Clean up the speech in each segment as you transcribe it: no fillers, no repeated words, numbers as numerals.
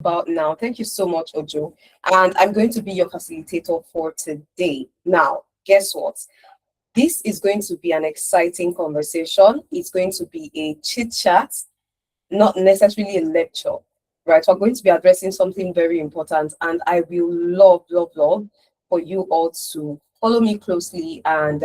about now. Thank you so much, Ojo. And I'm going to be your facilitator for today. Now, guess what? This is going to be an exciting conversation. It's going to be a chit chat, not necessarily a lecture, right? We're going to be addressing something very important, and I will love for you all to follow me closely and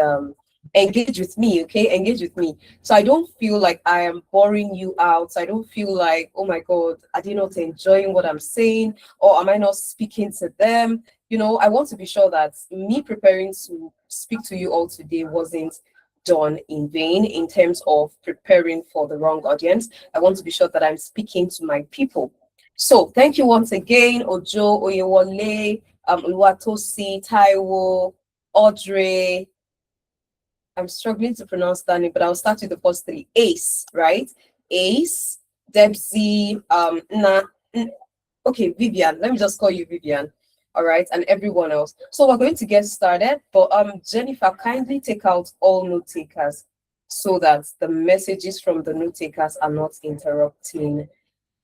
engage with me, okay? Engage with me. So I don't feel like I am boring you out. So I don't feel like, oh my God, are they not enjoying what I'm saying? Or am I not speaking to them? You know, I want to be sure that me preparing to speak to you all today wasn't done in vain in terms of preparing for the wrong audience. I want to be sure that I'm speaking to my people. So thank you once again, Ojo, Oyewole, Oluwatosi, Taiwo, Audrey. I'm struggling to pronounce that name, but I'll start with the first three. Ace, right? Ace, Debsy, okay, Vivian. Let me just call you Vivian. All right, and everyone else. So we're going to get started, but Jennifer, kindly take out all note takers so that the messages from the note takers are not interrupting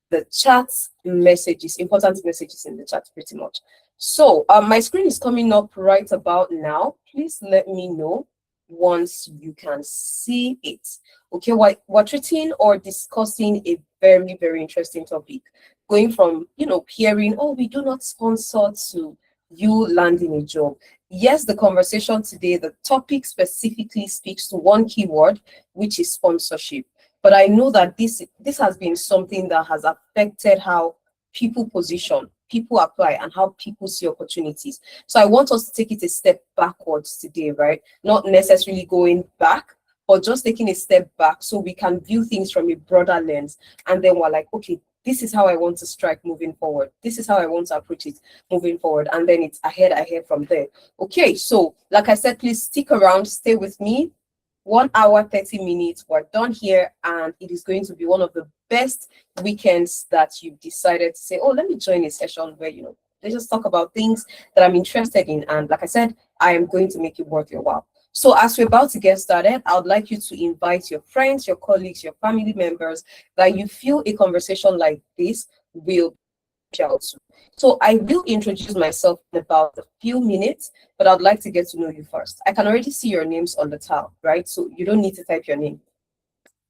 the chat messages, important messages in the chat pretty much. So my screen is coming up right about now. Please let me know once you can see it. Okay, we're treating or discussing a very interesting topic, going from, you know, hearing, oh, we do not sponsor, to you landing a job. Yes, the conversation today, the topic specifically speaks to one keyword, which is sponsorship. But I know that this has been something that has affected how people position, people apply, and how people see opportunities. So I want us to take it a step backwards today, right? Not necessarily going back, but just taking a step back so we can view things from a broader lens. And then we're like, okay, this is how I want to strike moving forward. This is how I want to approach it moving forward. And then it's ahead from there. Okay, so like I said, please stick around, stay with me. 1 hour, 30 minutes, we're done here, and it is going to be one of the best weekends that you've decided to say, oh, let me join a session where, you know, they just talk about things that I'm interested in. And like I said, I am going to make it worth your while. So as we're about to get started, I would like you to invite your friends, your colleagues, your family members that you feel a conversation like this will out. So I will introduce myself in about a few minutes, but I'd like to get to know you first. I can already see your names on the tab, right? So you don't need to type your name.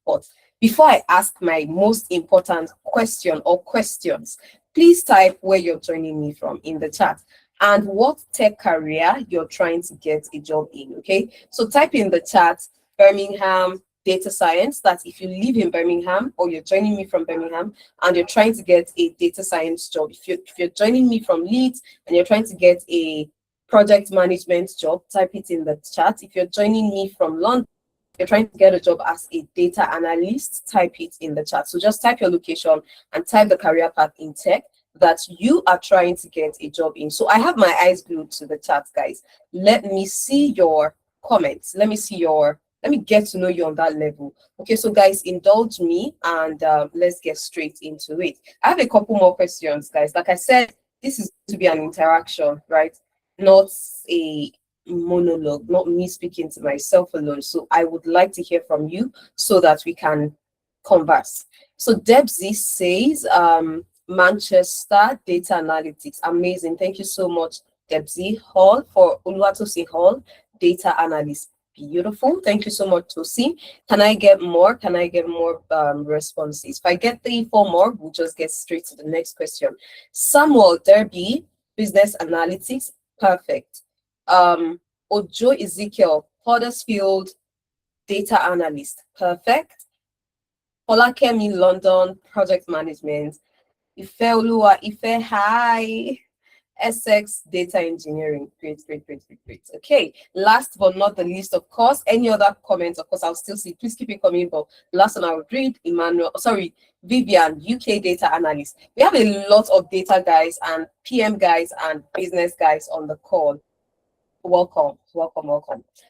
But before I ask my most important question or questions, please type where you're joining me from in the chat and what tech career you're trying to get a job in, okay? So type in the chat, Birmingham, data science. That's if you live in Birmingham or you're joining me from Birmingham and you're trying to get a data science job. If you're joining me from Leeds and you're trying to get a project management job, type it in the chat. If you're joining me from London, you're trying to get a job as a data analyst, type it in the chat. So just type your location and type the career path in tech that you are trying to get a job in. So I have my eyes glued to the chat, guys. Let me see your comments. Let me get to know you on that level. Okay, so guys, indulge me and let's get straight into it. I have a couple more questions, guys. Like I said, this is to be an interaction, right? Not a monologue, not me speaking to myself alone. So I would like to hear from you so that we can converse. So Debsy says, Manchester data analytics. Amazing. Thank you so much, Debsy. Hall for Oluwatosi Hall, data analyst. Beautiful. Thank you so much, Tosi. Can I get more? Can I get more responses? If I get 3, 4 more, we'll just get straight to the next question. Samuel Derby, business analytics. Perfect. Ojo Ezekiel, Huddersfield, data analyst. Perfect. Olakemi London, project management. Ifeoluwa Ife, hi. Essex data engineering. Great. Okay, last but not the least, of course, any other comments, of course, I'll still see. Please keep it coming, but last one I would read, Vivian, UK data analyst. We have a lot of data guys and PM guys and business guys on the call. Welcome.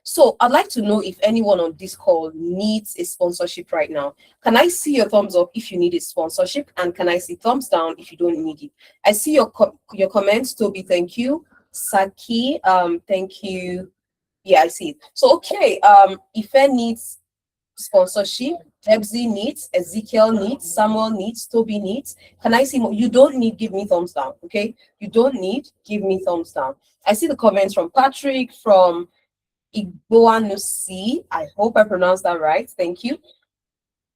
So I'd like to know if anyone on this call needs a sponsorship right now. Can I see your thumbs up if you need a sponsorship, and can I see thumbs down if you don't need it? I see your comments, Toby. Thank you. Saki, thank you. Yeah, I see it. So okay, if I needs sponsorship, Debsy needs, Ezekiel needs, Samuel needs, Toby needs. Can I see more? You don't need, give me thumbs down, okay? You don't need, give me thumbs down. I see the comments from Patrick, from Igboanusi. I hope I pronounced that right. Thank you.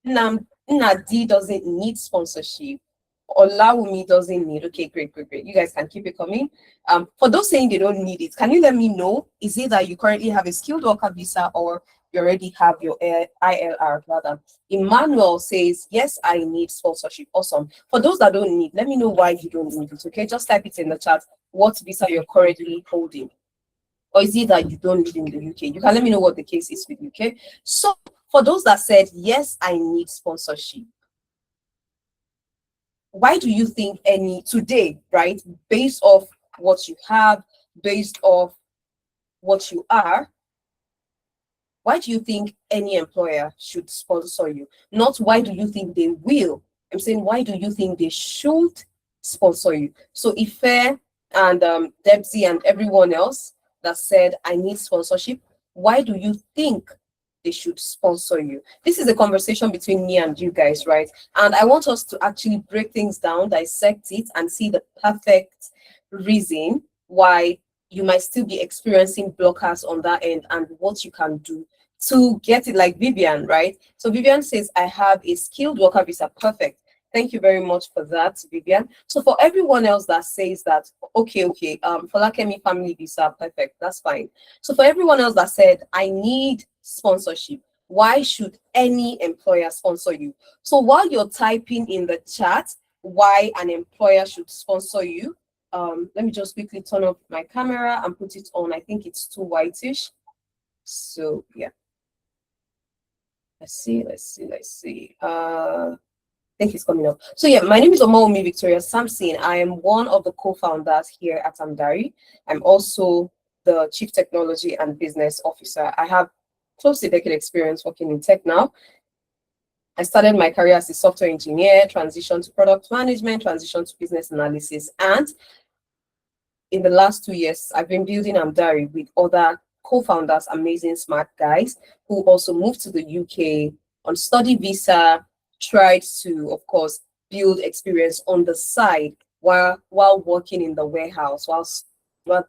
Nadi doesn't need sponsorship. Olawumi doesn't need. Okay, great. You guys can keep it coming. For those saying they don't need it, can you let me know? Is it that you currently have a skilled worker visa, or you already have your ILR rather? Emmanuel says, yes, I need sponsorship. Awesome. For those that don't need, let me know why you don't need it. Okay, just type it in the chat. What visa you're currently holding? Or is it that you don't live in the UK? You can let me know what the case is with UK. So for those that said, yes, I need sponsorship, why do you think any today, right, based off what you have, based off what you are, why do you think any employer should sponsor you? Not why do you think they will. I'm saying, why do you think they should sponsor you? So Ife and Debsy and everyone else that said, I need sponsorship, why do you think they should sponsor you? This is a conversation between me and you guys, right? And I want us to actually break things down, dissect it, and see the perfect reason why you might still be experiencing blockers on that end and what you can do to get it, like Vivian, right? So Vivian says, I have a skilled worker visa. Perfect. Thank you very much for that, Vivian. So for everyone else that says that, okay, Folakemi family visa, perfect, that's fine. So for everyone else that said, I need sponsorship, why should any employer sponsor you? So while you're typing in the chat why an employer should sponsor you, let me just quickly turn off my camera and put it on. I think it's too whitish. So yeah. Let's see. I think it's coming up. So yeah, my name is Omomi Victoria Samson. I am one of the co-founders here at Amdari. I'm also the Chief Technology and Business Officer. I have close to a decade experience working in tech now. I started my career as a software engineer, transitioned to product management, transitioned to business analysis, and in the last 2 years, I've been building Amdari with other co-founders, amazing smart guys who also moved to the UK on study visa, tried to, of course, build experience on the side while working in the warehouse, while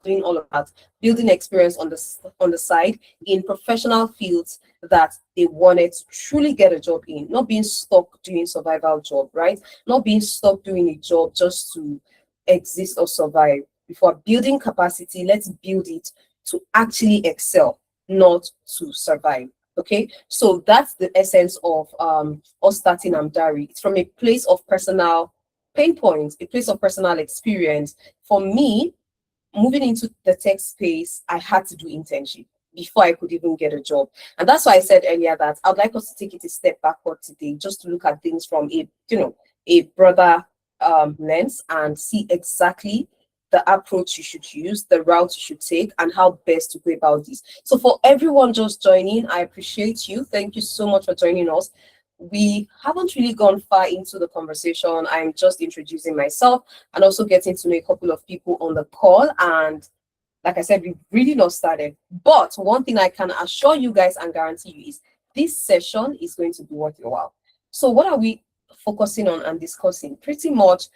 doing all of that, building experience on the side in professional fields that they wanted to truly get a job in, not being stuck doing survival job, right? Not being stuck doing a job just to exist or survive. Before building capacity, let's build it to actually excel, not to survive. Okay, so that's the essence of us starting Amdari. It's from a place of personal pain points, a place of personal experience. For me, moving into the tech space, I had to do internship before I could even get a job. And that's why I said earlier that I'd like us to take it a step backward today, just to look at things from a broader lens and see exactly the approach you should use, the route you should take, and how best to go about this. So for everyone just joining, I appreciate you. Thank you so much for joining us. We haven't really gone far into the conversation. I'm just introducing myself and also getting to know a couple of people on the call. And like I said, we've really not started. But one thing I can assure you guys and guarantee you is this session is going to be worth your while. So what are we focusing on and discussing? Pretty much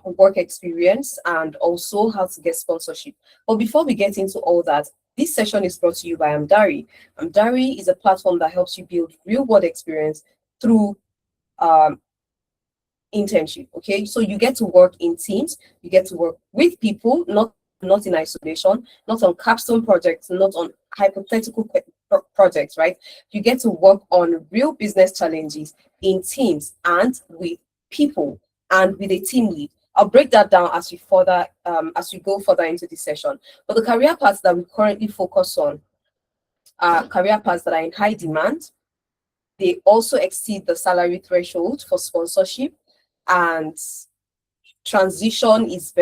work experience and also how to get sponsorship. But before we get into all that, this session is brought to you by Amdari. Amdari is a platform that helps you build real-world experience through internship. Okay, so you get to work in teams, you get to work with people, not in isolation, not on capstone projects, not on hypothetical projects, right? You get to work on real business challenges in teams and with people and with a team lead. I'll break that down as we go further into this session. But the career paths that we currently focus on are career paths that are in high demand. They also exceed the salary threshold for sponsorship, and transition is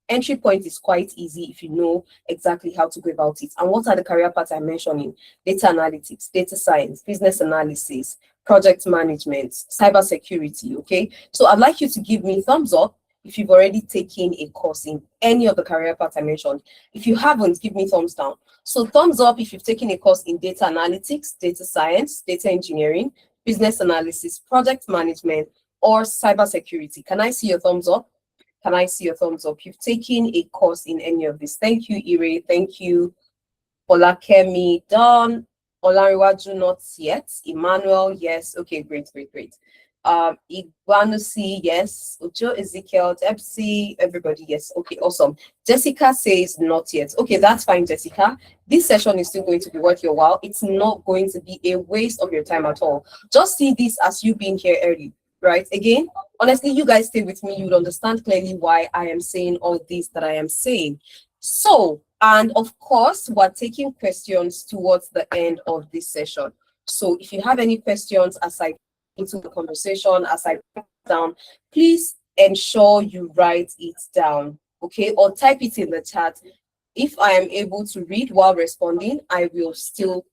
entry point is quite easy if you know exactly how to go about it. And what are the career paths I'm mentioning? Data analytics, data science, business analysis, project management, cybersecurity. Okay, so I'd like you to give me thumbs up if you've already taken a course in any of the career paths I mentioned. If you haven't, give me thumbs down. So thumbs up if you've taken a course in data analytics, data science, data engineering, business analysis, project management, or cybersecurity? Can I see your thumbs up? Can I see your thumbs up? You've taken a course in any of this. Thank you, Ire. Thank you, Olakemi. Don. Olariwaju, not yet. Emmanuel, yes. Okay, great, great, great. Igwanusi, yes. Ojo, Ezekiel, Debsi, everybody, yes. Okay, awesome. Jessica says not yet. Okay, that's fine, Jessica. This session is still going to be worth your while. It's not going to be a waste of your time at all. Just see this as you being here early, right? Again, honestly, you guys stay with me. You would understand clearly why I am saying all this that I am saying. So, and of course, we're taking questions towards the end of this session. So if you have any questions as I into the conversation, as I break down, please ensure you write it down, okay? Or type it in the chat. If I am able to read while responding, I will still,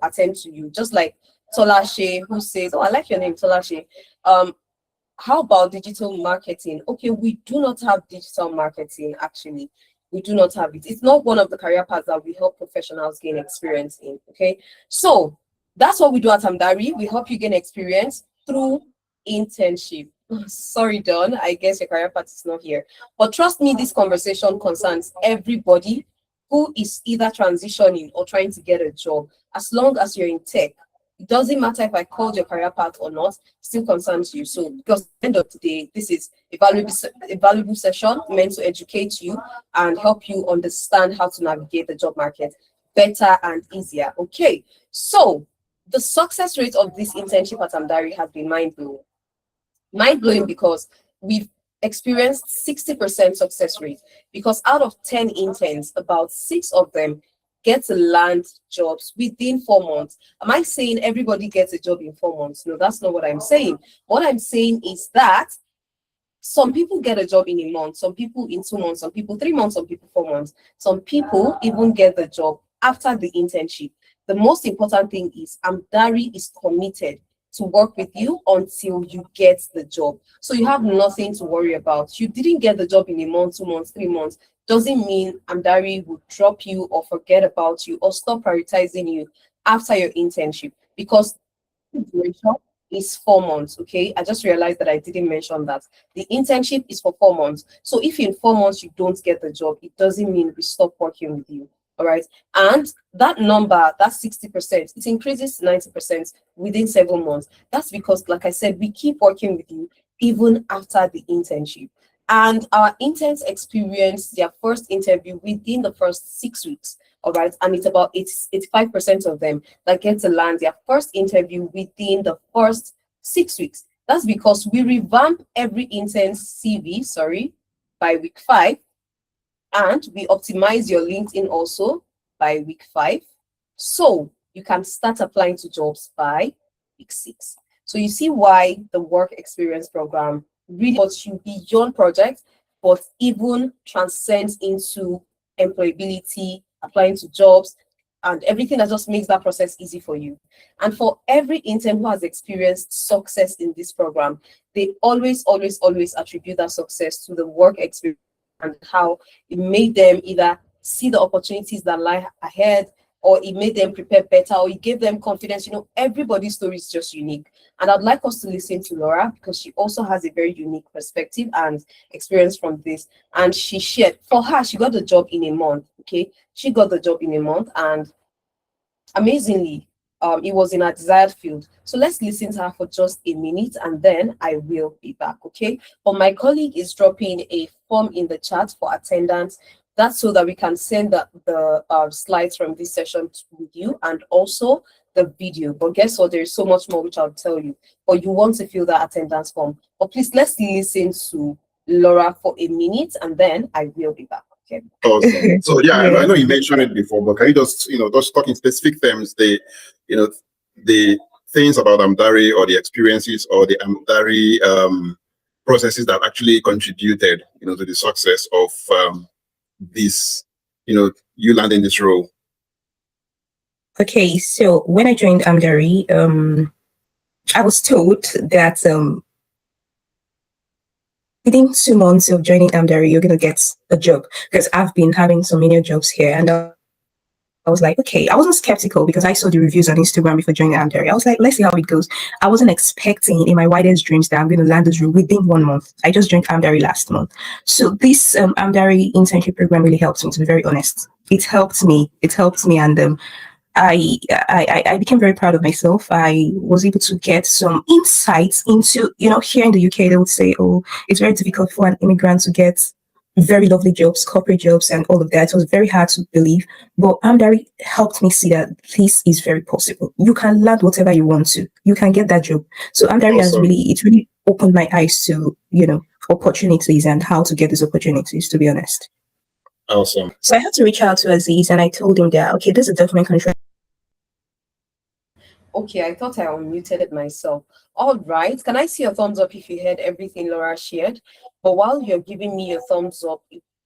attend to you. Just like Tolashe, who says, oh, I like your name, Tolashe. How about digital marketing? Okay, we do not have digital marketing, actually. We do not have it. It's not one of the career paths that we help professionals gain experience in, okay? So that's what we do at Amdari. We help you gain experience through internship. Sorry, Don, I guess your career path is not here. But trust me, this conversation concerns everybody who is either transitioning or trying to get a job. As long as you're in tech, it doesn't matter if I called your career path or not, still concerns you. So, because at the end of the day, this is a valuable session meant to educate you and help you understand how to navigate the job market better and easier. Okay, so the success rate of this internship at Amdari has been mind-blowing. Mind-blowing because we've experienced 60% success rate, because out of 10 interns, about 6 of them get to land jobs within 4 months. Am I saying everybody gets a job in 4 months? No, that's not what I'm saying. What I'm saying is that some people get a job in a month, some people in 2 months, some people 3 months, some people 4 months. Some people even get the job after the internship. The most important thing is Amdari is committed to work with you until you get the job. So you have nothing to worry about. You didn't get the job in a month, 2 months, 3 months. Doesn't mean Amdari will drop you or forget about you or stop prioritizing you after your internship, because the duration is 4 months. Okay, I just realized that I didn't mention that the internship is for 4 months. So if in 4 months you don't get the job, it doesn't mean we stop working with you. All right, and that number, that 60%, it increases to 90% within 7 months. That's because, like I said, we keep working with you even after the internship. And our interns experience their first interview within the first 6 weeks. All right, and it's about 85% of them that get to land their first interview within the first 6 weeks. That's because we revamp every intern's CV, by week 5, and we optimize your LinkedIn also by week 5. So you can start applying to jobs by week 6. So you see why the work experience program really puts you beyond projects, but even transcends into employability, applying to jobs, and everything that just makes that process easy for you. And for every intern who has experienced success in this program, they always attribute that success to the work experience and how it made them either see the opportunities that lie ahead, or it made them prepare better, or it gave them confidence. Everybody's story is just unique. And I'd like us to listen to Laura, because she also has a very unique perspective and experience from this. And she shared, for her, she got the job in a month, okay? She got the job in a month, and amazingly, it was in a desired field. So let's listen to her for just a minute, and then I will be back, okay? But my colleague is dropping a form in the chat for attendance. That's so that we can send the slides from this session with you, and also the video. But guess what? There is so much more which I'll tell you. But you want to fill that attendance form. But please, let's listen to Laura for a minute, and then I will be back. Okay. Awesome. So yeah, I know you mentioned it before, but can you just just talk in specific terms, the things about Amdari, or the experiences, or the Amdari processes that actually contributed to the success of this, you landing this role? Okay, so when I joined Amdari, I was told that within 2 months of joining Amdari, you're going to get a job, because I've been having so many jobs here, and I was like, okay, I wasn't skeptical because I saw the reviews on Instagram before joining Amdari. I was like, let's see how it goes. I wasn't expecting in my wildest dreams that I'm going to land this role within 1 month. I just joined Amdari last month. So this Amdari internship program really helped me, to be very honest. It helped me. It helped me. And I became very proud of myself. I was able to get some insights into, here in the UK, they would say, oh, it's very difficult for an immigrant to get very lovely jobs, corporate jobs, and all of that. It was very hard to believe. But Amdari helped me see that this is very possible. You can learn whatever you want to. You can get that job. So Amdari has really opened my eyes to, opportunities and how to get these opportunities, to be honest. Awesome. So I had to reach out to Aziz and I told him that, okay, this is a document control. Okay, I thought I unmuted it myself. All right. Can I see a thumbs up if you heard everything Laura shared? But while you're giving me a thumbs up,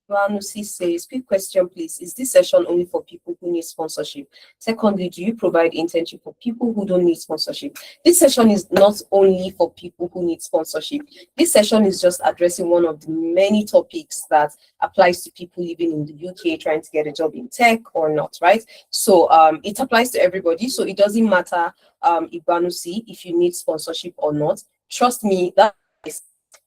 Vanusi says, quick question, please. Is this session only for people who need sponsorship? Secondly, do you provide internship for people who don't need sponsorship? This session is not only for people who need sponsorship. This session is just addressing one of the many topics that applies to people living in the UK trying to get a job in tech or not, right? So it applies to everybody. So it doesn't matter, Vanusi, if you need sponsorship or not. Trust me,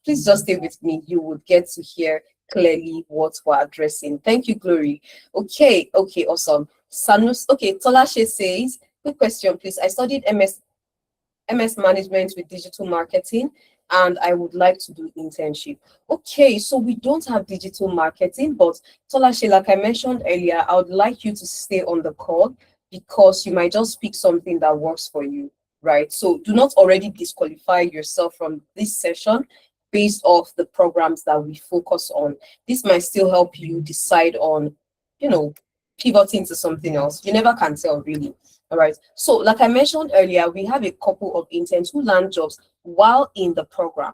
please just stay with me. You would get to hear clearly what we're addressing. Thank you, Glory. Okay, awesome. Sanus, okay, Tolashe says, quick question, please. I studied MS management with digital marketing, and I would like to do internship. Okay, so we don't have digital marketing, but Tolashe, like I mentioned earlier, I would like you to stay on the call because you might just pick something that works for you, right? So do not already disqualify yourself from this session based off the programs that we focus on. This might still help you decide on, pivoting to something else. You never can tell, really. All right. So like I mentioned earlier, we have a couple of interns who land jobs while in the program.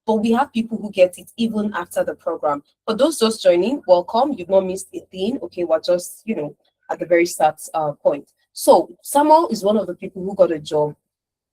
But we have people who get it even after the program. For those just joining, welcome. You've not missed a thing. Okay, we're just, at the very start point. So Samuel is one of the people who got a job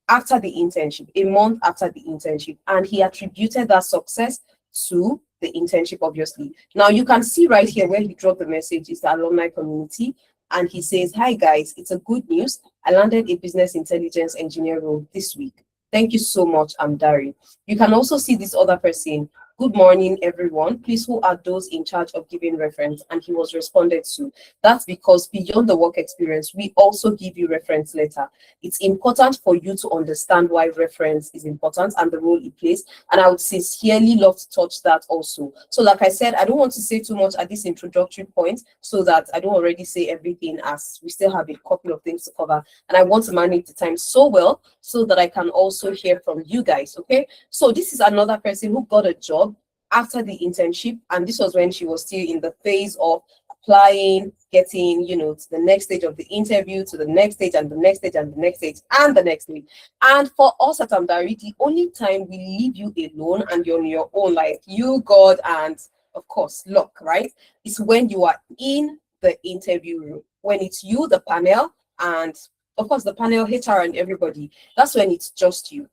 after the internship, a month after the internship, and he attributed that success to the internship, obviously. Now you can see right here where he dropped the message is the alumni community, and he says, hi guys, it's a good news. I landed a business intelligence engineer role this week. Thank you so much, Amdari. You can also see this other person. Good morning, everyone. Please, who are those in charge of giving reference? And he was responded to. That's because beyond the work experience, we also give you reference letter. It's important for you to understand why reference is important and the role it plays. And I would sincerely love to touch that also. So like I said, I don't want to say too much at this introductory point so that I don't already say everything, as we still have a couple of things to cover. And I want to manage the time so well so that I can also hear from you guys, okay? So this is another person who got a job after the internship, and this was when she was still in the phase of applying, getting, to the next stage of the interview, to the next stage, and the next stage, and the next stage, and the next stage. And for us at Amdari, the only time we leave you alone and you're on your own, like you, God, and of course, luck, right? Is when you are in the interview room. When it's you, the panel, and of course, the panel, HR, and everybody. That's when it's just you.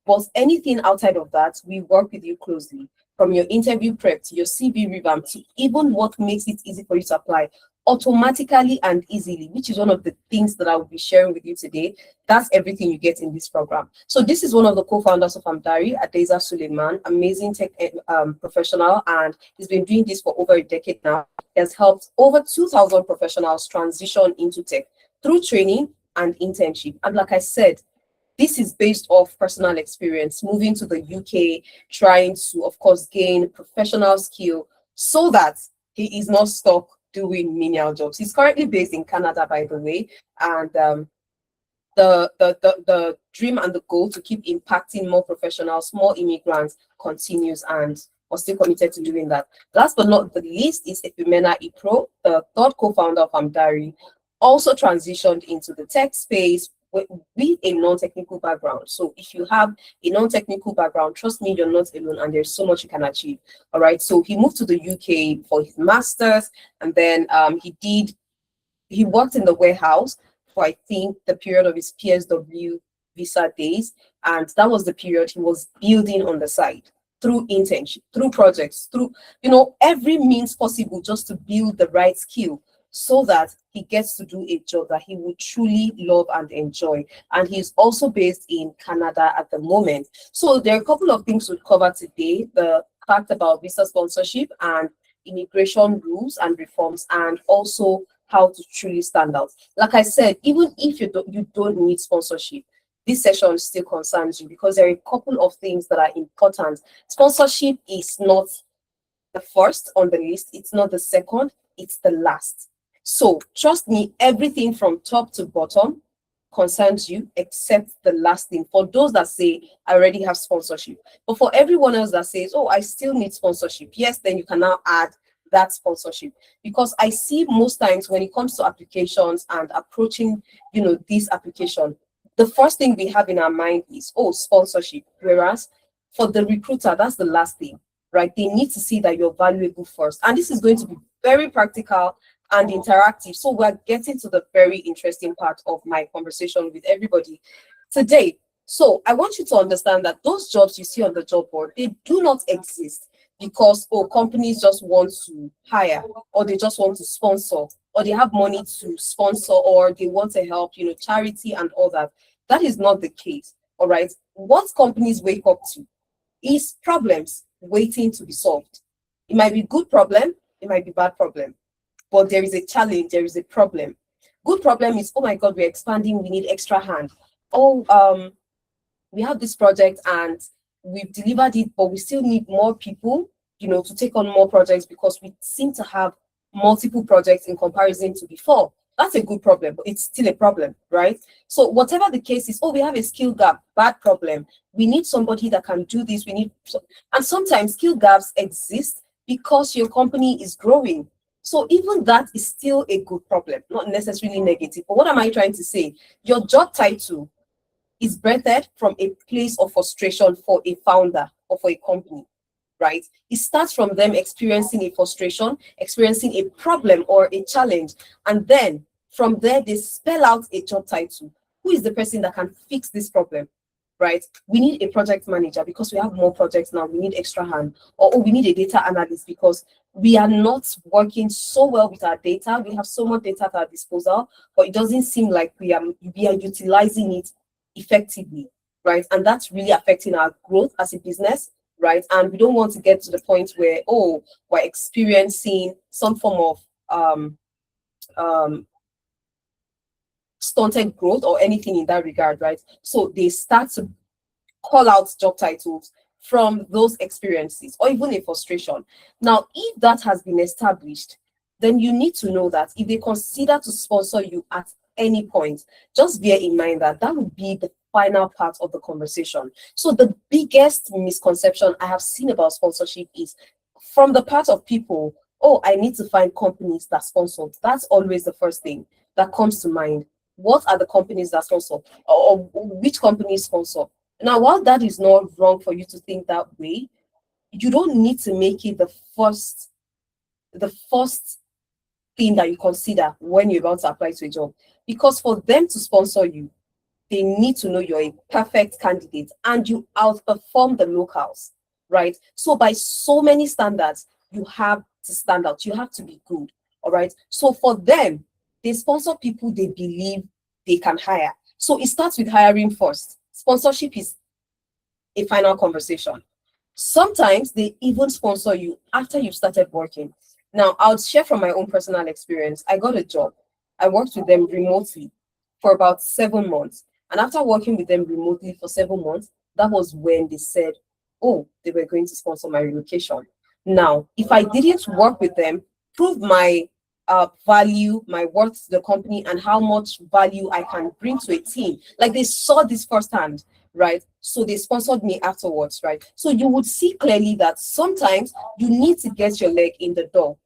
But anything outside of that, we work with you closely. From your interview prep to your CV revamp to even what makes it easy for you to apply automatically and easily, which is one of the things that I will be sharing with you today. That's everything you get in this program. So this is one of the co-founders of Amdari, Adeza Suleiman, amazing tech professional, and he's been doing this for over a decade now. He has helped over 2,000 professionals transition into tech through training and internship. And like I said, this is based off personal experience, moving to the UK, trying to, of course, gain professional skill so that he is not stuck doing menial jobs. He's currently based in Canada, by the way, and the dream and the goal to keep impacting more professionals, more immigrants continues, and we're still committed to doing that. Last but not the least is Efimena Ipro, the third co-founder of Amdari, also transitioned into the tech space with a non-technical background. So if you have a non-technical background, trust me, you're not alone, and there's so much you can achieve. All right. So he moved to the UK for his master's, and then he worked in the warehouse for, I think, the period of his PSW visa days, and that was the period he was building on the side through internship, through projects, through every means possible just to build the right skill so that he gets to do a job that he would truly love and enjoy. And he's also based in Canada at the moment. So there are a couple of things we'll cover today: the fact about visa sponsorship and immigration rules and reforms, and also how to truly stand out. Like I said, even if you don't need sponsorship, this session still concerns you, because there are a couple of things that are important. Sponsorship is not the first on the list, it's not the second, it's the last. So trust me, everything from top to bottom concerns you except the last thing. For those that say, I already have sponsorship. But for everyone else that says, oh, I still need sponsorship, yes, then you can now add that sponsorship. Because I see most times when it comes to applications and approaching, this application, the first thing we have in our mind is, oh, sponsorship. Whereas for the recruiter, that's the last thing, right? They need to see that you're valuable first. And this is going to be very practical and interactive. So we're getting to the very interesting part of my conversation with everybody today. So I want you to understand that those jobs you see on the job board, they do not exist because, oh, companies just want to hire, or they just want to sponsor, or they have money to sponsor, or they want to help, charity and all that. That is not the case, all right? What companies wake up to is problems waiting to be solved. It might be good problem, it might be bad problem, but there is a challenge, there is a problem. Good problem is, oh my God, we're expanding, we need extra hand. Oh, we have this project and we've delivered it, but we still need more people, to take on more projects because we seem to have multiple projects in comparison to before. That's a good problem, but it's still a problem, right? So whatever the case is, oh, we have a skill gap, bad problem. We need somebody that can do this. And sometimes skill gaps exist because your company is growing. So even that is still a good problem, not necessarily negative. But what am I trying to say? Your job title is birthed from a place of frustration for a founder or for a company, right? It starts from them experiencing a frustration, experiencing a problem or a challenge, and then from there they spell out a job title. Who is the person that can fix this problem, right? We need a project manager because we have more projects now, we need extra hand. Or, oh, we need a data analyst because we are not working so well with our data. We have so much data at our disposal, but it doesn't seem like we are utilizing it effectively, right? And that's really affecting our growth as a business, right? And we don't want to get to the point where, oh, we're experiencing some form of stunted growth or anything in that regard, right? So they start to call out job titles from those experiences or even a frustration. Now, if that has been established, then you need to know that if they consider to sponsor you at any point, just bear in mind that that would be the final part of the conversation. So the biggest misconception I have seen about sponsorship is from the part of people, oh, I need to find companies that sponsor. That's always the first thing that comes to mind. What are the companies that sponsor, or which companies sponsor? Now, while that is not wrong for you to think that way, you don't need to make it the first thing that you consider when you're about to apply to a job. Because for them to sponsor you, they need to know you're a perfect candidate and you outperform the locals, right? So by so many standards, you have to stand out. You have to be good, all right? So for them, they sponsor people they believe they can hire. So it starts with hiring first. Sponsorship is a final conversation. Sometimes they even sponsor you after you've started working. Now, I'll share from my own personal experience. I got a job. I worked with them remotely for about 7 months. And after working with them remotely for 7 months, that was when they said, oh, they were going to sponsor my relocation. Now, if I didn't work with them, prove my value, my worth to the company, and how much value I can bring to a team, like they saw this firsthand, right? So they sponsored me afterwards, right? So you would see clearly that sometimes you need to get your leg in the door.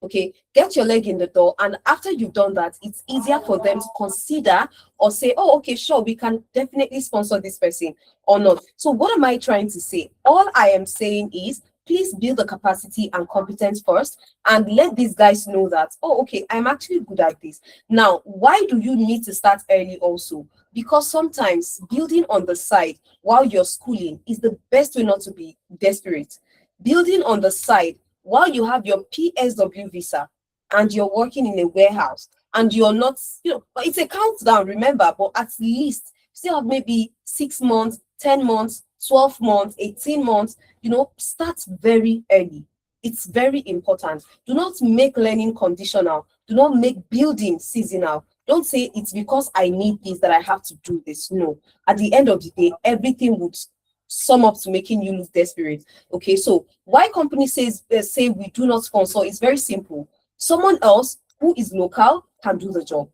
Okay, get your leg in the door, and after you've done that, it's easier for them to consider or say, oh, okay, sure, we can definitely sponsor this person or not. So what am I trying to say? All I am saying is, please build the capacity and competence first and let these guys know that, oh, okay, I'm actually good at this. Now, why do you need to start early also? Because sometimes building on the side while you're schooling is the best way not to be desperate. Building on the side while you have your PSW visa and you're working in a warehouse and you're not, but it's a countdown, remember, but at least still have maybe 6 months, 10 months, 12 months, 18 months, start very early. It's very important. Do not make learning conditional. Do not make building seasonal. Don't say it's because I need this that I have to do this. No. At the end of the day, everything would sum up to making you look desperate. Okay, so why companies say we do not sponsor is very simple. Someone else who is local can do the job.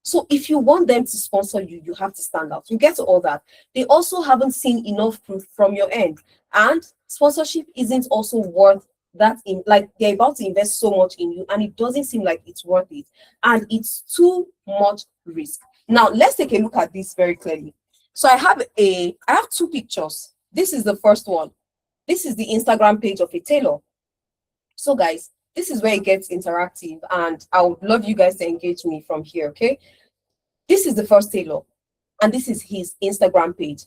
So if you want them to sponsor you, you have to stand out. You get to all that. They also haven't seen enough proof from your end. And sponsorship isn't also worth that, like they're about to invest so much in you and it doesn't seem like it's worth it. And it's too much risk. Now, let's take a look at this very clearly. So I have 2 pictures. This is the first one. This is the Instagram page of a tailor. So guys, this is where it gets interactive and I would love you guys to engage me from here, okay? This is the first tailor and this is his Instagram page.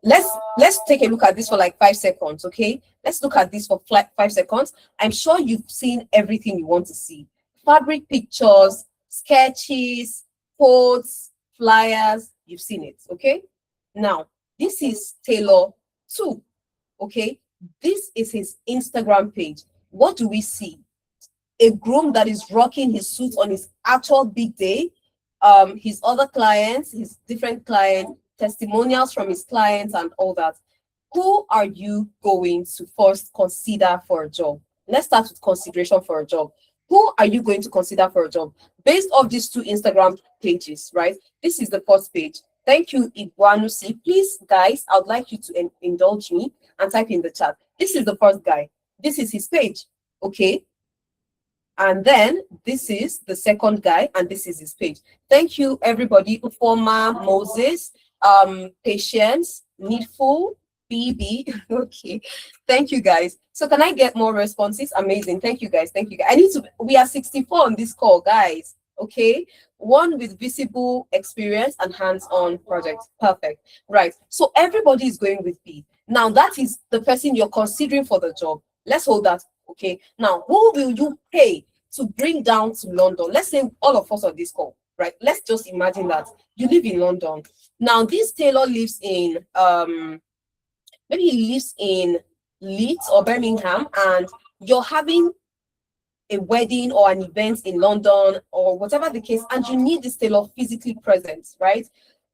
Let's take a look at this for like 5 seconds, okay? Let's look at this for 5 seconds. I'm sure you've seen everything you want to see. Fabric pictures, sketches, quotes, flyers, you've seen it, okay? Now, this is tailor 2, okay? This is his Instagram page. What do we see? A groom that is rocking his suit on his actual big day. His other clients, his different client testimonials from his clients and all that. Who are you going to first consider for a job? Let's start with consideration for a job. Who are you going to consider for a job? Based off these 2 Instagram pages, right? This is the first page. Thank you, Igwanusi. Please, guys, I would like you to indulge me and type in the chat. This is the first guy. This is his page, okay? And then this is the second guy, and this is his page. Thank you, everybody. Ufoma, Moses, Patience, Needful, BB. Okay, thank you, guys. So can I get more responses? Amazing. Thank you, guys. Thank you, guys. We are 64 on this call, guys. Okay, one with visible experience and hands-on projects. Perfect. Right. So everybody is going with B. Now that is the person you're considering for the job. Let's hold that. Okay, now who will you pay to bring down to London? Let's say all of us on this call, right? Let's just imagine that you live in London. Now this tailor lives in maybe he lives in Leeds or Birmingham, and you're having a wedding or an event in London or whatever the case, and you need this tailor physically present, right?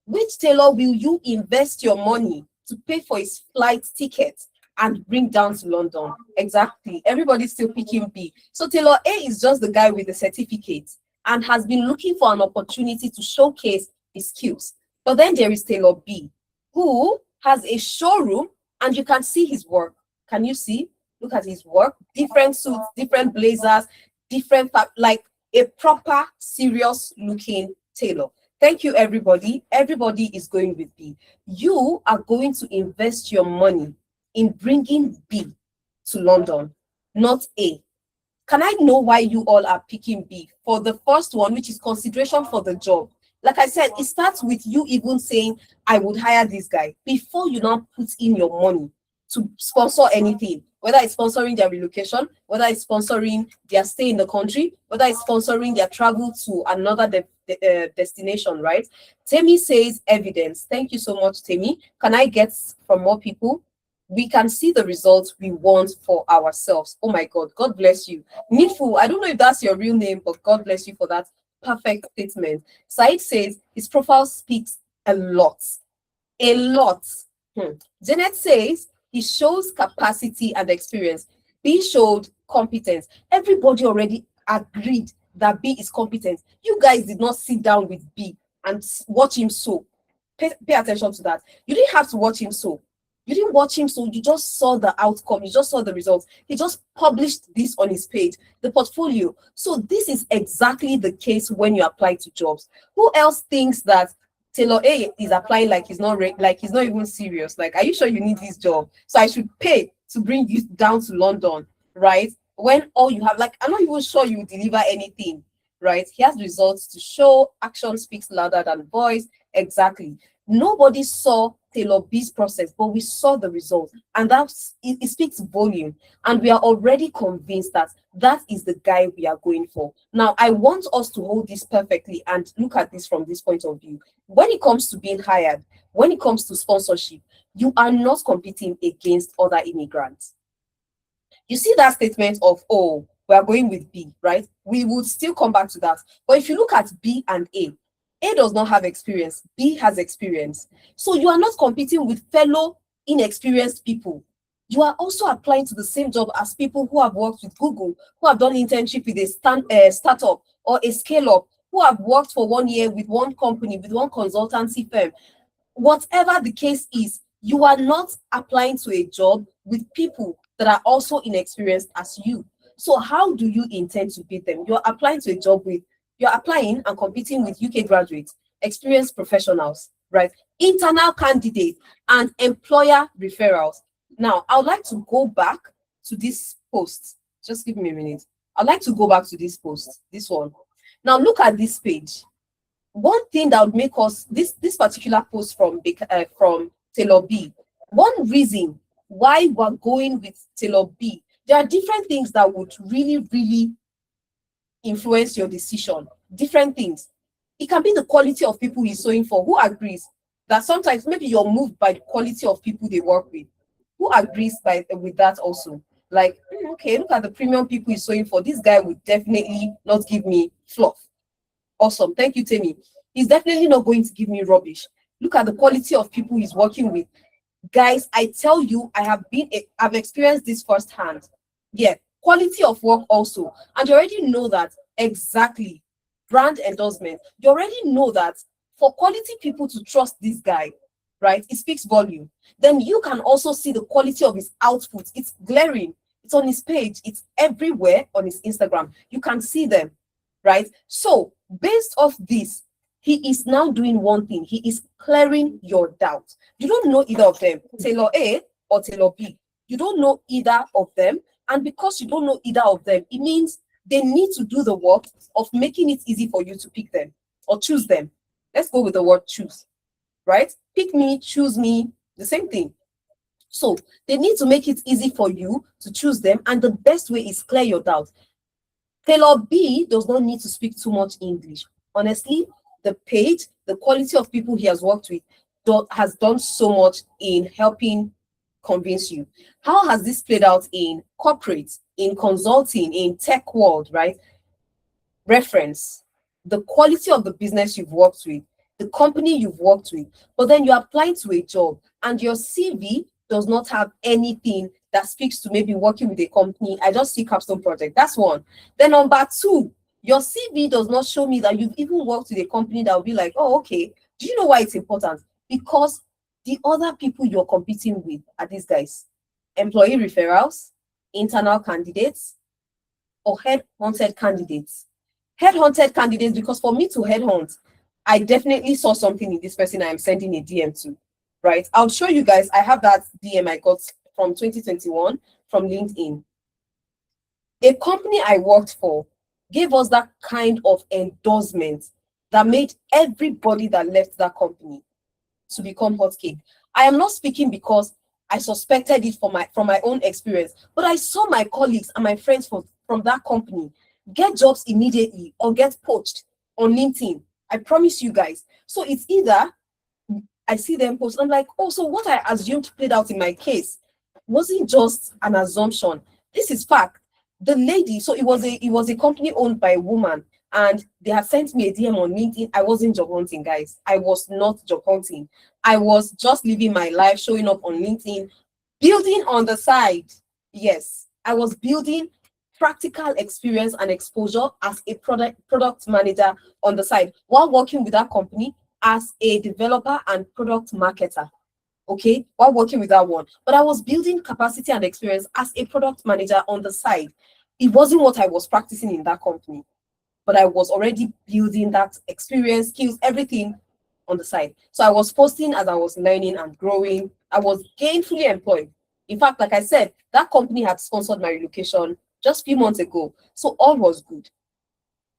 Which tailor will you invest your money to pay for his flight ticket and bring down to London? Exactly. Everybody's still picking B. So tailor A is just the guy with the certificate and has been looking for an opportunity to showcase his skills. But then there is tailor B, who has a showroom and you can see his work. Can you see? Look at his work. Different suits, different blazers, different, like a proper, serious looking tailor. Thank you, everybody. Everybody is going with B. You are going to invest your money in bringing B to London, not A. Can I know why you all are picking B? For the first one, which is consideration for the job. Like I said, it starts with you even saying, I would hire this guy before you now put in your money to sponsor anything, whether it's sponsoring their relocation, whether it's sponsoring their stay in the country, whether it's sponsoring their travel to another destination, right? Temi says evidence. Thank you so much, Temi. Can I get from more people? We can see the results we want for ourselves. Oh my God, God bless you. Needful, I don't know if that's your real name, but God bless you for that perfect statement. Said says his profile speaks a lot. A lot. Janet says he shows capacity and experience. B showed competence. Everybody already agreed that B is competent. You guys did not sit down with B and watch him sew. Pay attention to that. You didn't have to watch him sew. You didn't watch him, so you just saw the outcome. You just saw the results. He just published this on his page, the portfolio. So this is exactly the case when you apply to jobs. Who else thinks that Taylor A is applying like he's not even serious? Like, are you sure you need this job? So I should pay to bring you down to London, right? When all you have, like, I'm not even sure you deliver anything, right? He has results to show. Action speaks louder than voice. Exactly. Nobody saw Taylor B's process, but we saw the result, and it speaks volume. And we are already convinced that that is the guy we are going for. Now, I want us to hold this perfectly and look at this from this point of view. When it comes to being hired, when it comes to sponsorship, you are not competing against other immigrants. You see that statement of, oh, we are going with B, right? We would still come back to that. But if you look at B and A does not have experience, B has experience. So you are not competing with fellow inexperienced people. You are also applying to the same job as people who have worked with Google, who have done internship with a startup or a scale-up, who have worked for 1 year with one company, with one consultancy firm. Whatever the case is, you are not applying to a job with people that are also inexperienced as you. So how do you intend to beat them? You're applying to a job with, you're applying and competing with UK graduates, experienced professionals, right? Internal candidates and employer referrals. Now, I would like to go back to this post. Just give me a minute. I'd like to go back to this post, this one. Now, look at this page. One thing that would make us, this particular post from Taylor B, one reason why we're going with Taylor B, there are different things that would really influence your decision. Different things. It can be the quality of people he's sewing for. Who agrees that sometimes maybe you're moved by the quality of people they work with? Who agrees with that also? Like, okay, look at the premium people he's sewing for. This guy would definitely not give me fluff. Awesome. Thank you, Tammy. He's definitely not going to give me rubbish. Look at the quality of people he's working with. Guys, I tell you, I've experienced this firsthand. Yeah, quality of work also. And you already know that exactly. Brand endorsement. You already know that for quality people to trust this guy, right? It speaks volume. Then you can also see the quality of his output. It's glaring. It's on his page. It's everywhere on his Instagram. You can see them, right? So based off this, he is now doing one thing. He is clearing your doubt. You don't know either of them, Taylor A or Taylor B. You don't know either of them. And because you don't know either of them, it means they need to do the work of making it easy for you to pick them or choose them. Let's go with the word choose, right? Pick me, choose me, the same thing. So they need to make it easy for you to choose them. And the best way is clear your doubt. Taylor B does not need to speak too much English. Honestly, the page, the quality of people he has worked with has done so much in helping convince you. How has this played out in corporate, in consulting, in tech world, right? Reference, the quality of the business you've worked with, the company you've worked with, but then you're applying to a job and your CV does not have anything that speaks to maybe working with a company. I just see capstone project. That's one. Then number two, your CV does not show me that you've even worked with a company that will be like, oh, okay. Do you know why it's important? Because the other people you're competing with are these guys. Employee referrals, internal candidates, or head-hunted candidates. Head-hunted candidates, because for me to headhunt, I definitely saw something in this person I am sending a DM to, right? I'll show you guys. I have that DM I got from 2021 from LinkedIn. A company I worked for gave us that kind of endorsement that made everybody that left that company to become hot cake. I am not speaking because I suspected it from my own experience, but I saw my colleagues and my friends from that company get jobs immediately or get poached on LinkedIn. I promise you guys. So it's either I see them post, I'm like, oh, so what I assumed played out in my case wasn't just an assumption. This is fact. The lady, so it was a company owned by a woman, and they had sent me a DM on LinkedIn. I wasn't job hunting, guys. I was not job hunting. I was just living my life, showing up on LinkedIn, building on the side. Yes, I was building practical experience and exposure as a product manager on the side while working with that company as a developer and product marketer. Okay, while working with that one. But I was building capacity and experience as a product manager on the side. It wasn't what I was practicing in that company, but I was already building that experience, skills, everything on the side. So I was posting as I was learning and growing. I was gainfully employed. In fact, like I said, that company had sponsored my relocation just a few months ago. So all was good.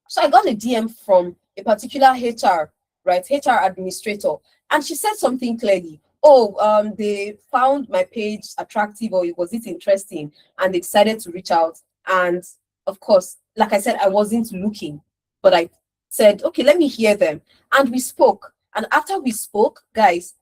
So I got a DM from a particular HR, right? HR administrator. And she said something clearly. oh, they found my page attractive, or was it interesting, and they decided to reach out. And of course, like I said, I wasn't looking, but I said, okay, let me hear them. And we spoke. And after we spoke, guys,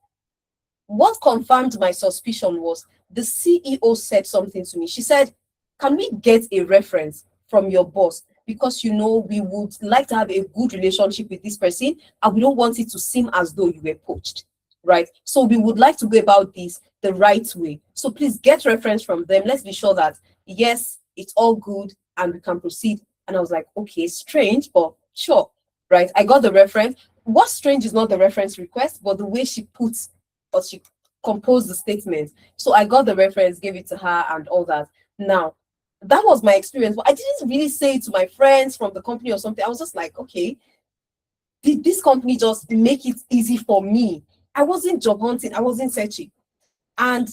what confirmed my suspicion was the CEO said something to me. She said, can we get a reference from your boss? Because, you know, we would like to have a good relationship with this person, and we don't want it to seem as though you were poached, right? So we would like to go about this the right way. So please get reference from them. Let's be sure that, yes, it's all good and we can proceed. And I was like, okay, strange, but sure, right? I got the reference. What's strange is not the reference request, but the way she puts, or she composed the statement. So I got the reference, gave it to her and all that. Now, that was my experience, but I didn't really say it to my friends from the company or something. I was just like, okay, did this company just make it easy for me? I wasn't job hunting, I wasn't searching. And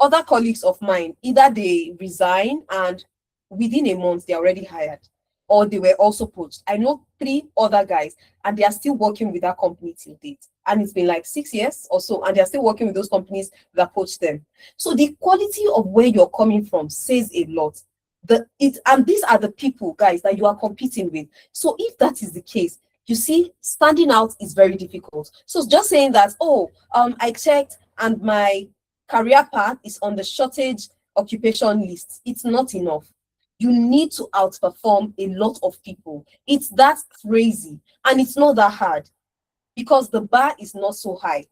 other colleagues of mine, either they resign and within a month they're already hired, or they were also poached. I know 3 other guys, and they are still working with that company till date. And it's been like 6 years or so, and they're still working with those companies that poached them. So the quality of where you're coming from says a lot. And these are the people, guys, that you are competing with. So if that is the case, you see, standing out is very difficult. So just saying that, oh, I checked and my career path is on the shortage occupation list, it's not enough. You need to outperform a lot of people. It's that crazy, and it's not that hard, because the bar is not so high.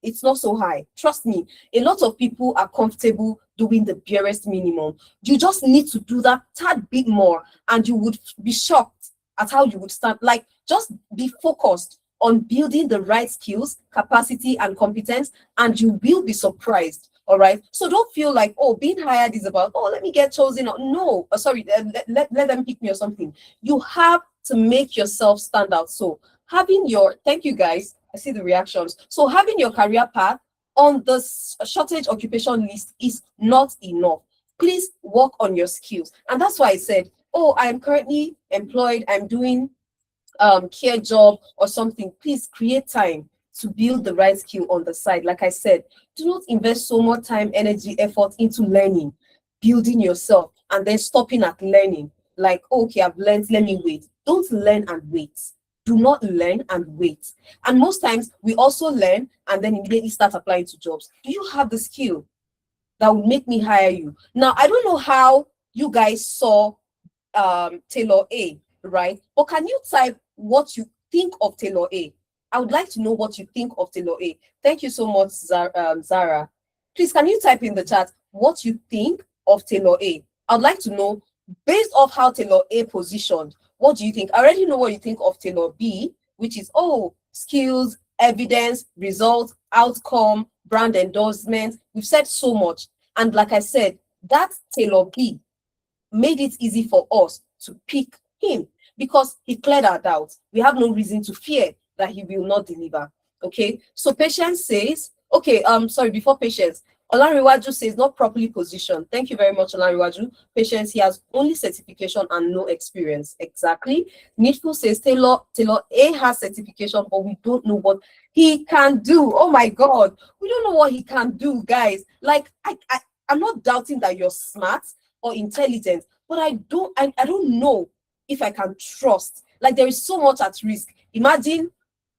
It's not so high. Trust me, a lot of people are comfortable doing the barest minimum. You just need to do that tad bit more, and you would be shocked at how you would start. Like, just be focused on building the right skills, capacity, and competence, and you will be surprised. All right. So don't feel like, oh, being hired is about, oh, let me get chosen. No, sorry, let them pick me or something. You have to make yourself stand out. So having your, thank you guys, I see the reactions. So having your career path on the shortage occupation list is not enough. Please work on your skills. And that's why I said, oh, I'm currently employed, I'm doing care job or something. Please create time to build the right skill on the side. Like I said, do not invest so much time, energy, effort into learning, building yourself, and then stopping at learning. Like, oh, okay, I've learned, let me wait. Don't learn and wait. Do not learn and wait. And most times we also learn and then immediately start applying to jobs. Do you have the skill that would make me hire you? Now, I don't know how you guys saw Taylor A, right? But can you type what you think of Taylor A? I would like to know what you think of Taylor A. Thank you so much, Zara. Please, can you type in the chat what you think of Taylor A? I would like to know, based off how Taylor A positioned, what do you think? I already know what you think of Taylor B, which is, oh, skills, evidence, results, outcome, brand endorsement. We've said so much. And like I said, that Taylor B made it easy for us to pick him because he cleared our doubts. We have no reason to fear that he will not deliver. Okay, so Patience says, okay, sorry, before Patience, Olanriwaju says not properly positioned. Thank you very much, Olanriwaju. Patience, he has only certification and no experience. Exactly. Needful says Taylor A has certification, but we don't know what he can do. Oh my God, we don't know what he can do, guys. Like, I'm not doubting that you're smart or intelligent, but I don't know if I can trust. Like, there is so much at risk. Imagine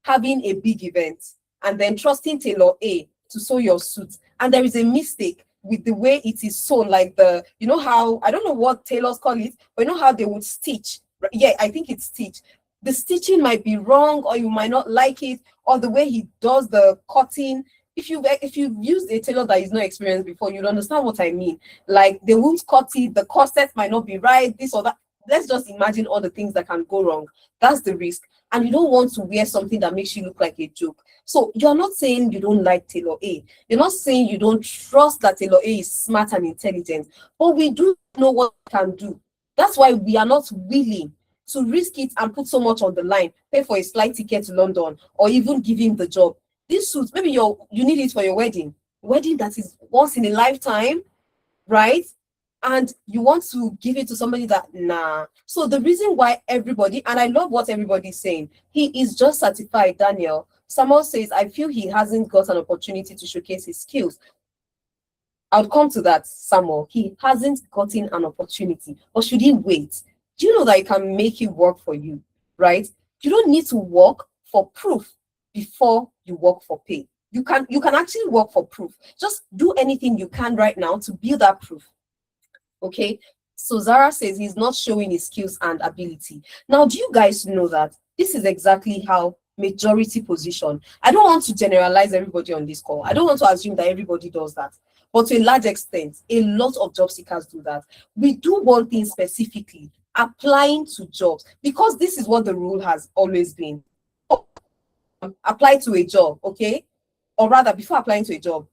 having a big event and then trusting Taylor A to sew your suit, and there is a mistake with the way it is sewn, like you know how, I don't know what tailors call it, but you know how they would stitch. Yeah, I think it's stitch. The stitching might be wrong, or you might not like it, or the way he does the cutting. If you've used a tailor that is not experienced before, you'll understand what I mean. Like, they won't cut it, the corset might not be right, this or that. Let's just imagine all the things that can go wrong. That's the risk. And you don't want to wear something that makes you look like a joke. So you're not saying you don't like Taylor A. You're not saying you don't trust that Taylor A is smart and intelligent. But we do know what we can do. That's why we are not willing to risk it and put so much on the line, pay for a flight ticket to London, or even give him the job. This suit, maybe you need it for your wedding that is once in a lifetime, right? And you want to give it to somebody that, nah. So the reason why everybody, and I love what everybody's saying, he is just certified, Daniel. Samuel says, I feel he hasn't got an opportunity to showcase his skills. I'll come to that, Samuel. He hasn't gotten an opportunity, or should he wait? Do you know that it can make it work for you, right? You don't need to work for proof before you work for pay. You can actually work for proof. Just do anything you can right now to build that proof. Okay. So Zara says he's not showing his skills and ability. Now, do you guys know that this is exactly how majority position? I don't want to generalize everybody on this call. I don't want to assume that everybody does that. But to a large extent, a lot of job seekers do that. We do one thing specifically, applying to jobs, because this is what the rule has always been. Apply to a job, okay? Or rather, before applying to a job,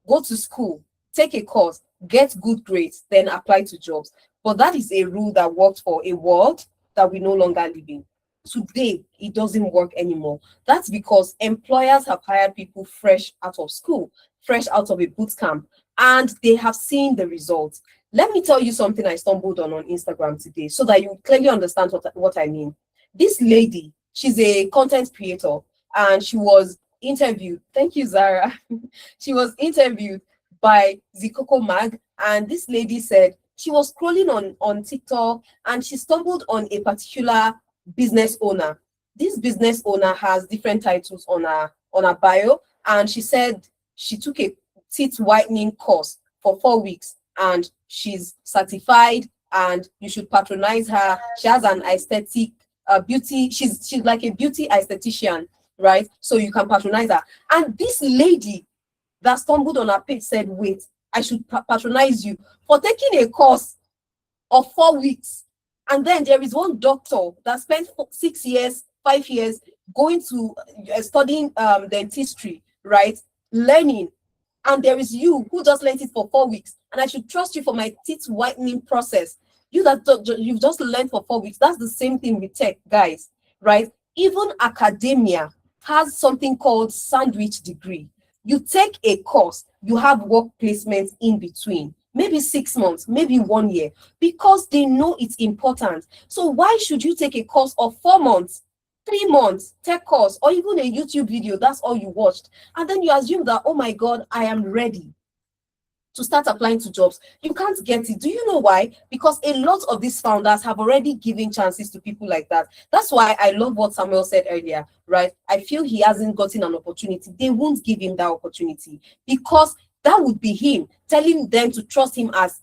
go to school, take a course, get good grades, then apply to jobs. But that is a rule that worked for a world that we no longer live in. Today, it doesn't work anymore. That's because employers have hired people fresh out of school, fresh out of a boot camp, and they have seen the results. Let me tell you something I stumbled on Instagram today so that you clearly understand what I mean. This lady, she's a content creator, and she was interviewed. Thank you, Zara. She was interviewed by Zikoko Mag, and this lady said she was scrolling on TikTok and she stumbled on a particular business owner. This business owner has different titles on her bio, and she said she took a teeth whitening course for 4 weeks and she's certified and you should patronize her. She has an aesthetic beauty. She's like a beauty esthetician, right? So you can patronize her. And this lady that stumbled on her page said, wait, I should patronize you for taking a course of 4 weeks. And then there is one doctor that spent 6 years, 5 years going to studying dentistry, right? Learning. And there is you who just learned it for 4 weeks. And I should trust you for my teeth whitening process. You that you've just learned for 4 weeks. That's the same thing with tech, guys, right? Even academia has something called sandwich degree. You take a course, you have work placements in between, maybe 6 months, maybe 1 year, because they know it's important. So why should you take a course of 4 months, 3 months, tech course, or even a YouTube video, that's all you watched, and then you assume that, oh my God, I am ready to start applying to jobs? You can't get it. Do you know why? Because a lot of these founders have already given chances to people like that. That's why I love what Samuel said earlier, right? I feel he hasn't gotten an opportunity. They won't give him that opportunity because that would be him telling them to trust him as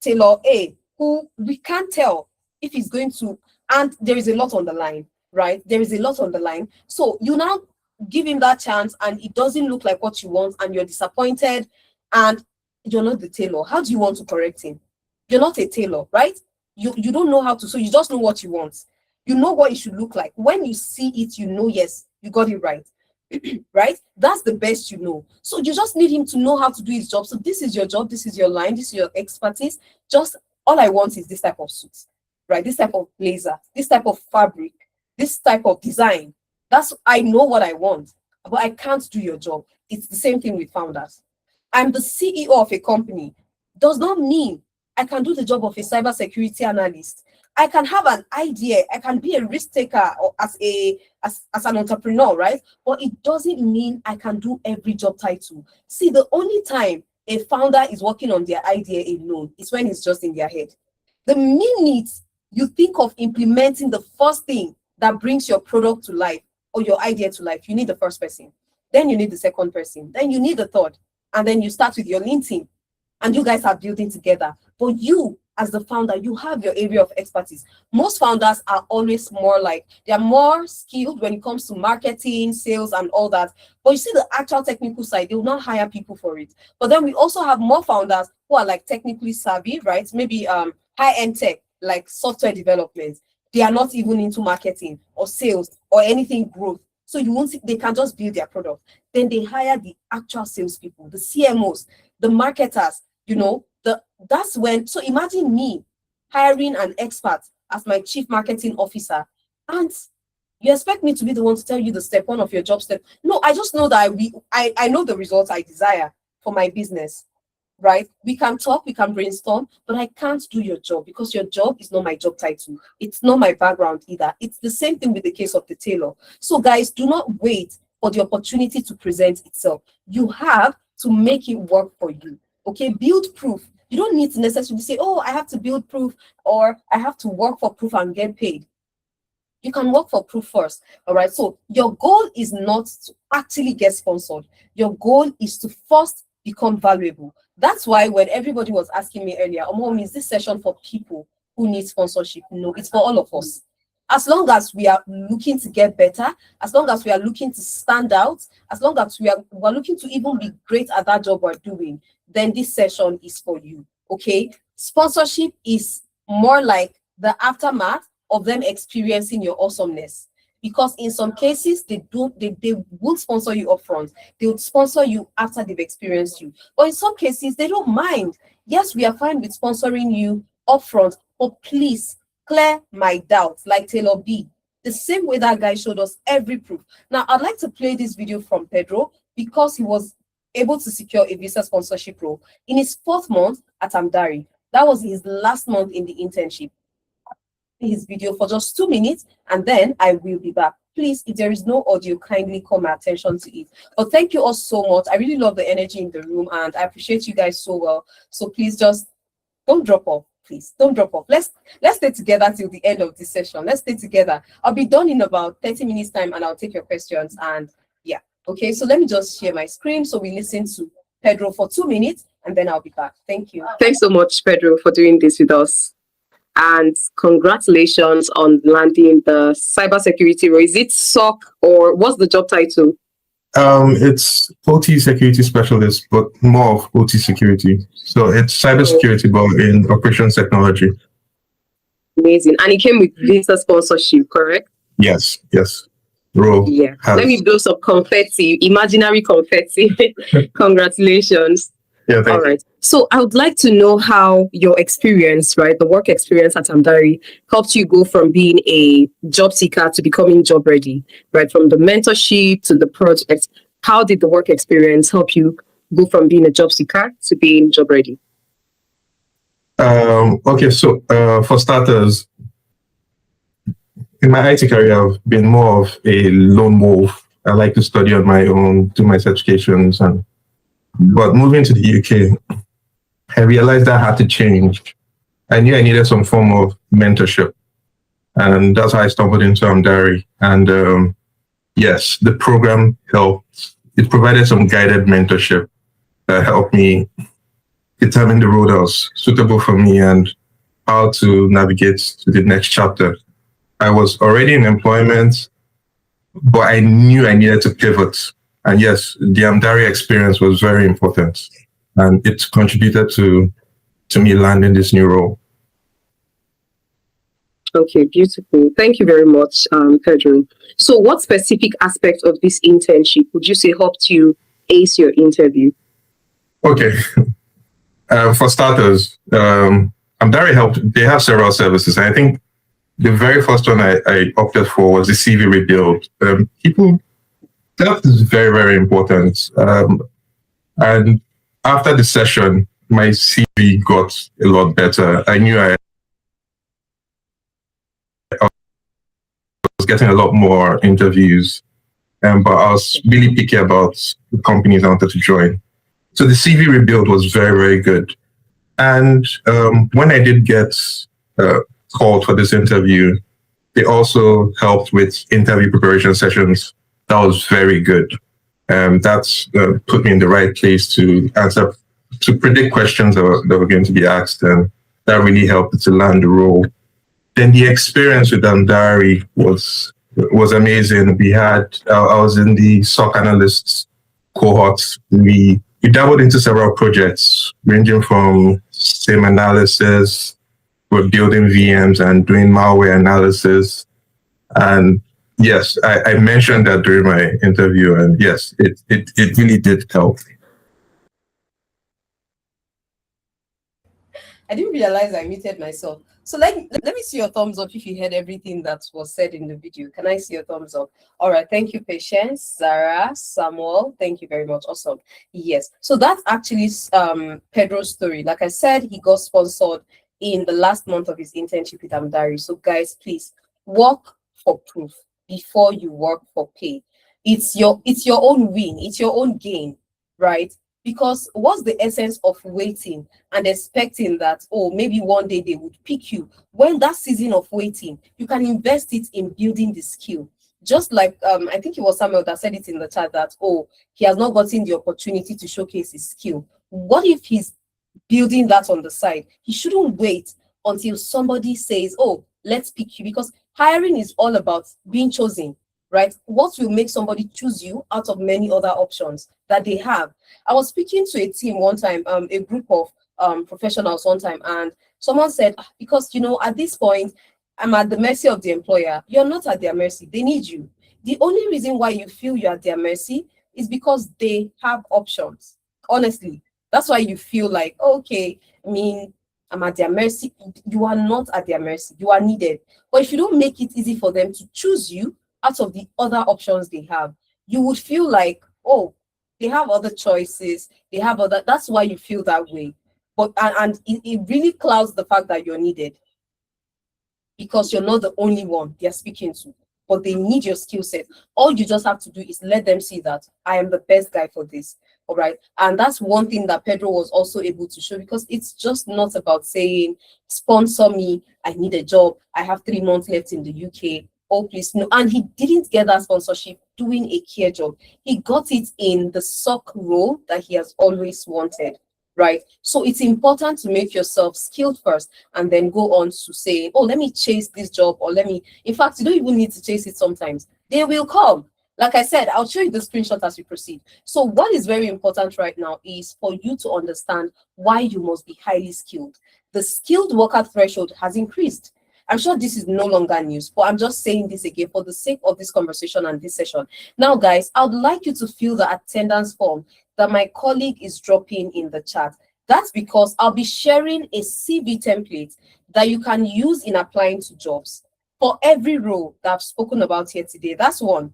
Taylor A, who we can't tell if he's going to, and there is a lot on the line, right? There is a lot on the line. So you now give him that chance and it doesn't look like what you want and you're disappointed and you're not the tailor. How do you want to correct him? You're not a tailor, right? You don't know how to, so you just know what you want. You know what it should look like. When you see it, you know, yes, you got it right. Right? That's the best you know. So you just need him to know how to do his job. So this is your job, this is your line, this is your expertise. Just all I want is this type of suit, right? This type of blazer, this type of fabric, this type of design. That's, I know what I want, but I can't do your job. It's the same thing with founders. I'm the CEO of a company. Does not mean I can do the job of a cybersecurity analyst. I can have an idea. I can be a risk taker or as an entrepreneur, right? But it doesn't mean I can do every job title. See, the only time a founder is working on their idea alone is when it's just in their head. The minute you think of implementing the first thing that brings your product to life or your idea to life, you need the first person. Then you need the second person. Then you need the third. And then you start with your lean team and you guys are building together. But you, as the founder, you have your area of expertise. Most founders are always more like, they're more skilled when it comes to marketing, sales, and all that. But you see the actual technical side, they will not hire people for it. But then we also have more founders who are like technically savvy, right? Maybe high-end tech, like software development. They are not even into marketing or sales or anything growth. So you won't see, they can just build their product. Then they hire the actual salespeople, the CMOs, the marketers, you know, that's when, so imagine me hiring an expert as my chief marketing officer, and you expect me to be the one to tell you the step one of your job step. No, I just know that I know the results I desire for my business, right? We can talk, we can brainstorm, but I can't do your job because your job is not my job title. It's not my background either. It's the same thing with the case of the tailor. So guys, do not wait for the opportunity to present itself. You have to make it work for you. Okay, build proof. You don't need to necessarily say, oh, I have to build proof or I have to work for proof and get paid. You can work for proof first. All right. So your goal is not to actually get sponsored. Your goal is to first become valuable. That's why when everybody was asking me earlier, Mom, is this session for people who need sponsorship? No, it's for all of us. As long as we are looking to get better, as long as we are looking to stand out, as long as we're looking to even be great at that job we're doing, then this session is for you. Okay. Sponsorship is more like the aftermath of them experiencing your awesomeness, because in some cases they won't sponsor you upfront. They would sponsor you after they've experienced you, but in some cases they don't mind. Yes, we are fine with sponsoring you upfront, but please clear my doubts, like Taylor B, the same way that guy showed us every proof. Now I'd like to play this video from Pedro because he was able to secure a visa sponsorship role in his 4th month at Amdari. That was his last month in the internship. His video for just 2 minutes, and then I will be back. Please, if there is no audio, kindly call my attention to it. But thank you all so much. I really love the energy in the room, and I appreciate you guys so well. So please just don't drop off. Please don't drop off. Let's stay together till the end of this session. Let's stay together. I'll be done in about 30 minutes time, and I'll take your questions. And yeah, okay. So let me just share my screen so we listen to Pedro for 2 minutes, and then I'll be back. Thank you. Thanks so much, Pedro, for doing this with us. And congratulations on landing the cybersecurity role. Is it SOC or what's the job title? It's OT security specialist, but more of OT security. So it's cybersecurity, but in operations technology. Amazing. And it came with visa sponsorship, correct? Yes, yes. Role Yeah. has. Let me blow some confetti, imaginary confetti. Congratulations. Yeah, thank All right. So I would like to know how your experience, right, the work experience at Amdari helped you go from being a job seeker to becoming job ready, right? From the mentorship to the project. How did the work experience help you go from being a job seeker to being job ready? Okay, so for starters, in my IT career, I've been more of a lone wolf. I like to study on my own, do my certifications, but moving to the UK, I realized that I had to change. I knew I needed some form of mentorship, and that's how I stumbled into Amdari. And yes, the program helped. It provided some guided mentorship that helped me determine the road that was suitable for me and how to navigate to the next chapter. I was already in employment, but I knew I needed to pivot. And yes, the Amdari experience was very important, and it contributed to me landing this new role. Okay, beautiful. Thank you very much, Pedro. So what specific aspect of this internship would you say helped you ace your interview? Okay. For starters, Amdari helped. They have several services. I think the very first one I opted for was the CV rebuild. That is very, very important. And after the session, my CV got a lot better. I knew I was getting a lot more interviews, but I was really picky about the companies I wanted to join. So the CV rebuild was very, very good. And when I did get called for this interview, they also helped with interview preparation sessions. That was very good. That's put me in the right place to predict questions that were going to be asked, and that really helped to land the role. Then the experience with Amdari was amazing. I was in the SOC analysts cohort. We dabbled into several projects, ranging from SIM analysis, we're building VMs and doing malware analysis. And yes, I mentioned that during my interview, and yes, it really did help. I didn't realize I muted myself. So let me see your thumbs up if you heard everything that was said in the video. Can I see your thumbs up? All right. Thank you, Patience, Sarah, Samuel. Thank you very much. Awesome. Yes. So that's actually Pedro's story. Like I said, he got sponsored in the last month of his internship with Amdari. So guys, please work for proof before you work for pay. it's your own win, it's your own gain, right? Because what's the essence of waiting and expecting that, oh, maybe one day they would pick you? When that season of waiting, you can invest it in building the skill. Just like I think it was Samuel that said it in the chat that, oh, he has not gotten the opportunity to showcase his skill. What if he's building that on the side? He shouldn't wait until somebody says, oh, let's pick you, because hiring is all about being chosen, right? What will make somebody choose you out of many other options that they have? I was speaking to a team one time, a group of professionals one time, and someone said, "Ah, because at this point, I'm at the mercy of the employer." You're not at their mercy. They need you. The only reason why you feel you're at their mercy is because they have options. Honestly, that's why you feel like, okay, I mean, I'm at their mercy. You are not at their mercy. You are needed. But if you don't make it easy for them to choose you out of the other options they have, you would feel like, oh, they have other choices. They have other. That's why you feel that way. But and it really clouds the fact that you're needed, because you're not the only one they're speaking to, but they need your skill set. All you just have to do is let them see that I am the best guy for this. All right. And that's one thing that Pedro was also able to show, because it's just not about saying, sponsor me, I need a job, I have 3 months left in the UK. Oh, please. No. And he didn't get that sponsorship doing a care job. He got it in the SOC role that he has always wanted. Right. So it's important to make yourself skilled first and then go on to say, oh, let me chase this job, or let me, in fact, you don't even need to chase it sometimes. They will come. Like I said, I'll show you the screenshot as we proceed. So what is very important right now is for you to understand why you must be highly skilled. The skilled worker threshold has increased. I'm sure this is no longer news, but I'm just saying this again for the sake of this conversation and this session. Now, guys, I would like you to fill the attendance form that my colleague is dropping in the chat. That's because I'll be sharing a CV template that you can use in applying to jobs for every role that I've spoken about here today. That's one.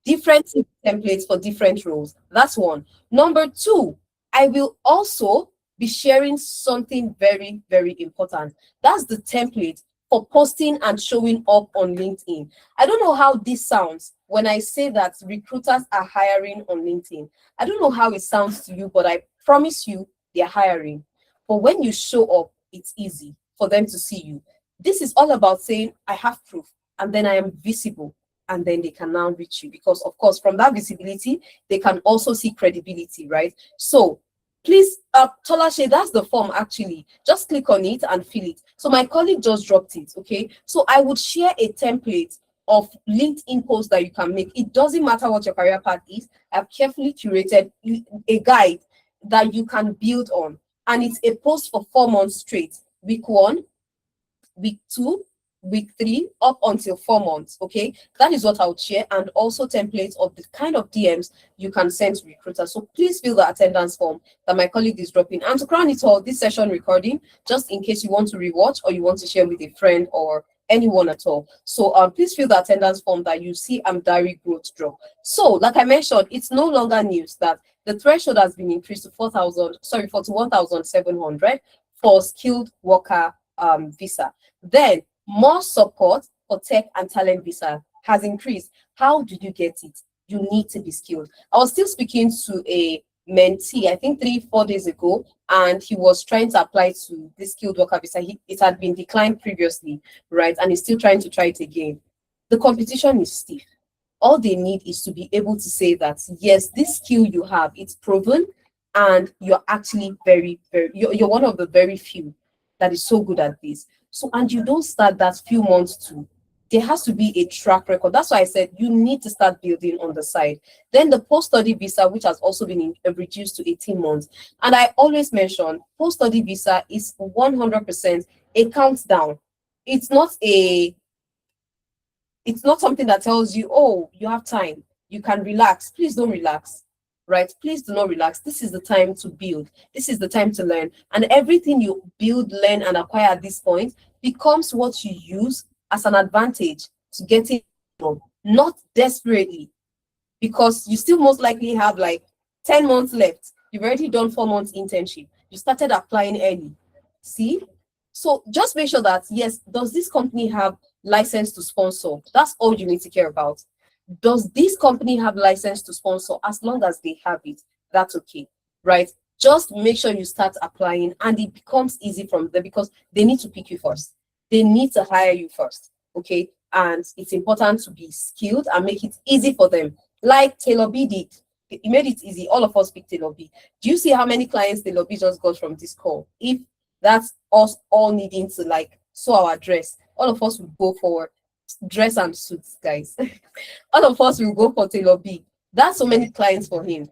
Different templates for different roles. That's one. Number two, I will also be sharing something very, very important. That's the template for posting and showing up on LinkedIn. I don't know how this sounds when I say that recruiters are hiring on LinkedIn. I don't know how it sounds to you, but I promise you they're hiring. But when you show up, it's easy for them to see you. This is all about saying, I have proof, and then I am visible, and then they can now reach you, because of course from that visibility they can also see credibility, right? So please, Tolashe, that's the form actually. Just click on it and fill it. So my colleague just dropped it, okay? So I would share a template of LinkedIn posts that you can make. It doesn't matter what your career path is. I've carefully curated a guide that you can build on, and it's a post for 4 months straight. Week 1, week 2, week 3, up until 4 months. Okay, that is what I would share, and also templates of the kind of DMs you can send to recruiters. So please fill the attendance form that my colleague is dropping. And to crown it all, this session recording, just in case you want to rewatch or you want to share with a friend or anyone at all. So please fill the attendance form that you see Diary Growth drop. So like I mentioned, it's no longer news that the threshold has been increased to 41,700 for skilled worker visa. Then more support for tech and talent visa has increased. How do you get it? You need to be skilled. I was still speaking to a mentee, I think 3-4 days ago, and he was trying to apply to this skilled worker visa. It had been declined previously, right? And he's still trying to try it again. The competition is stiff. All they need is to be able to say that, yes, this skill you have, it's proven, and you're actually you're one of the very few that is so good at this. So, and you don't start that few months too. There has to be a track record. That's why I said you need to start building on the side. Then the post-study visa, which has also been reduced to 18 months. And I always mention post-study visa is 100% a countdown. It's not something that tells you, oh, you have time, you can relax. Please don't relax, right? Please do not relax. This is the time to build. This is the time to learn. And everything you build, learn, and acquire at this point becomes what you use as an advantage to get it done, not desperately, because you still most likely have like 10 months left. You've already done 4 months internship. You started applying early. See? So just make sure that, yes, does this company have license to sponsor? That's all you need to care about. Does this company have license to sponsor? As long as they have it, that's okay, right? Just make sure you start applying, and it becomes easy from there because they need to pick you first. They need to hire you first, okay? And it's important to be skilled and make it easy for them. Like Taylor B did. He made it easy. All of us pick Taylor B. Do you see how many clients Taylor B just got from this call? If that's us all needing to like sew our dress, all of us would go for dress and suits, guys. All of us will go for Taylor B. That's so many clients for him.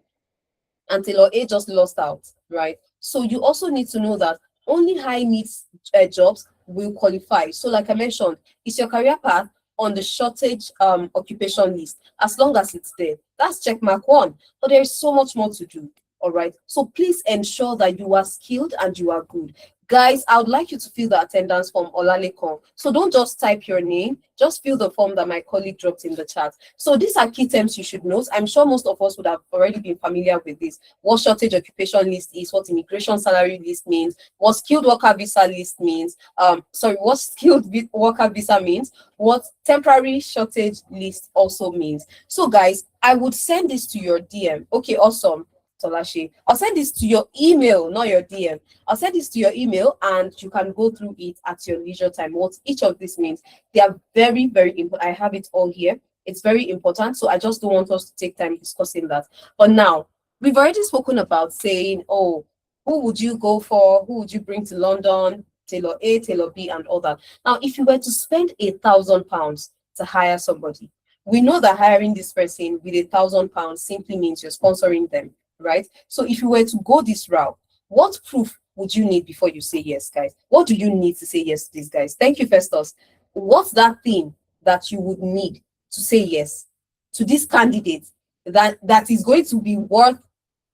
And Taylor A just lost out, right? So you also need to know that only high needs jobs will qualify. So like I mentioned, is your career path on the shortage occupation list? As long as it's there, that's check mark 1. But there is so much more to do. All right. So please ensure that you are skilled and you are good. Guys, I would like you to fill the attendance form Olalekon. So don't just type your name, just fill the form that my colleague dropped in the chat. So these are key terms you should know. I'm sure most of us would have already been familiar with this. What shortage occupation list is, what immigration salary list means, what skilled worker visa list means, what skilled worker visa means, what temporary shortage list also means. So guys, I would send this to your DM. Okay, awesome. Tolashi. I'll send this to your email, not your DM. I'll send this to your email and you can go through it at your leisure time. What each of these means, they are very, very important. I have it all here. It's very important. So I just don't want us to take time discussing that. But now, we've already spoken about saying, oh, who would you go for? Who would you bring to London? Taylor A, Taylor B, and all that. Now, if you were to spend £1,000 to hire somebody, we know that hiring this person with £1,000 simply means you're sponsoring them. Right? So if you were to go this route, what proof would you need before you say yes, guys? What do you need to say yes to these guys? Thank you, Festus. What's that thing that you would need to say yes to this candidate that is going to be worth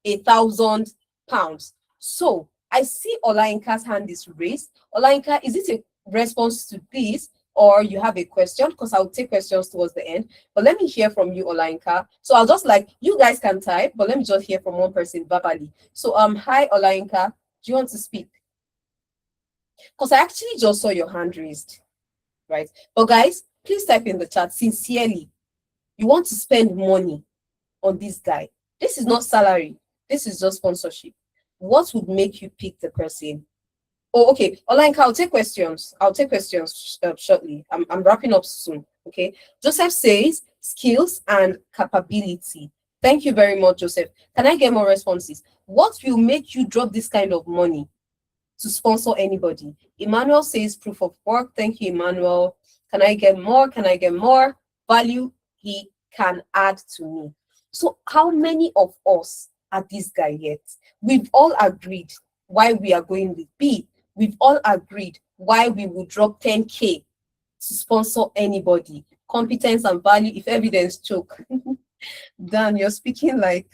£1,000? So I see Olainka's hand is raised. Olainka, is it a response to this? Or you have a question, because I'll take questions towards the end. But let me hear from you, Olainka. So I'll just like, you guys can type, but let me just hear from one person verbally. So hi, Olainka. Do you want to speak? Because I actually just saw your hand raised, right? But guys, please type in the chat sincerely. You want to spend money on this guy. This is not salary. This is just sponsorship. What would make you pick the person? Oh, okay. Olanka, I'll take questions. I'll take questions shortly. I'm wrapping up soon. Okay. Joseph says skills and capability. Thank you very much, Joseph. Can I get more responses? What will make you drop this kind of money to sponsor anybody? Emmanuel says proof of work. Thank you, Emmanuel. Can I get more? Can I get more value he can add to me? So how many of us are this guy yet? We've all agreed why we are going with B. We've all agreed why we would drop 10K to sponsor anybody. Competence and value, if evidence choke. Dan, you're speaking like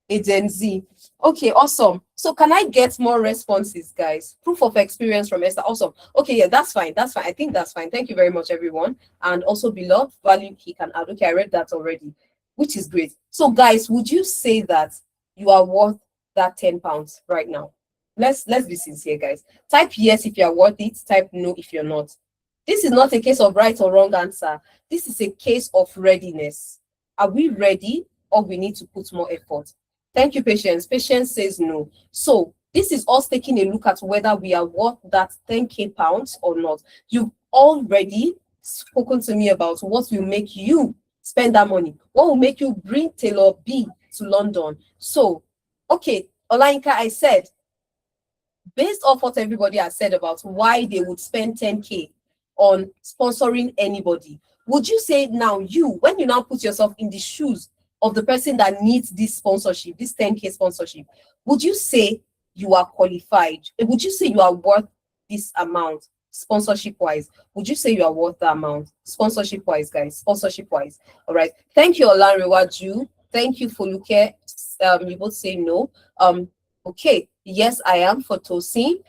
a Gen Z. Okay, awesome. So can I get more responses, guys? Proof of experience from Esther. Awesome. Okay, yeah, that's fine. That's fine. I think that's fine. Thank you very much, everyone. And also beloved, value he can add. Okay, I read that already, which is great. So guys, would you say that you are worth that £10 right now? Let's be sincere, guys. Type yes if you're worth it. Type no if you're not. This is not a case of right or wrong answer. This is a case of readiness. Are we ready, or we need to put more effort? Thank you, Patience. Patience says no. So this is us taking a look at whether we are worth that 10K pounds or not. You've already spoken to me about what will make you spend that money. What will make you bring Taylor B to London? So, okay, Olainka, I said, based off what everybody has said about why they would spend 10K on sponsoring anybody, would you say now when you now put yourself in the shoes of the person that needs this sponsorship, this 10K sponsorship, would you say you are qualified? Would you say you are worth this amount sponsorship-wise? Would you say you are worth the amount sponsorship-wise, guys? Sponsorship-wise. All right. Thank you, Olanrewaju. Thank you, Foluke. You both say no. Okay. Yes, I am for Tosin.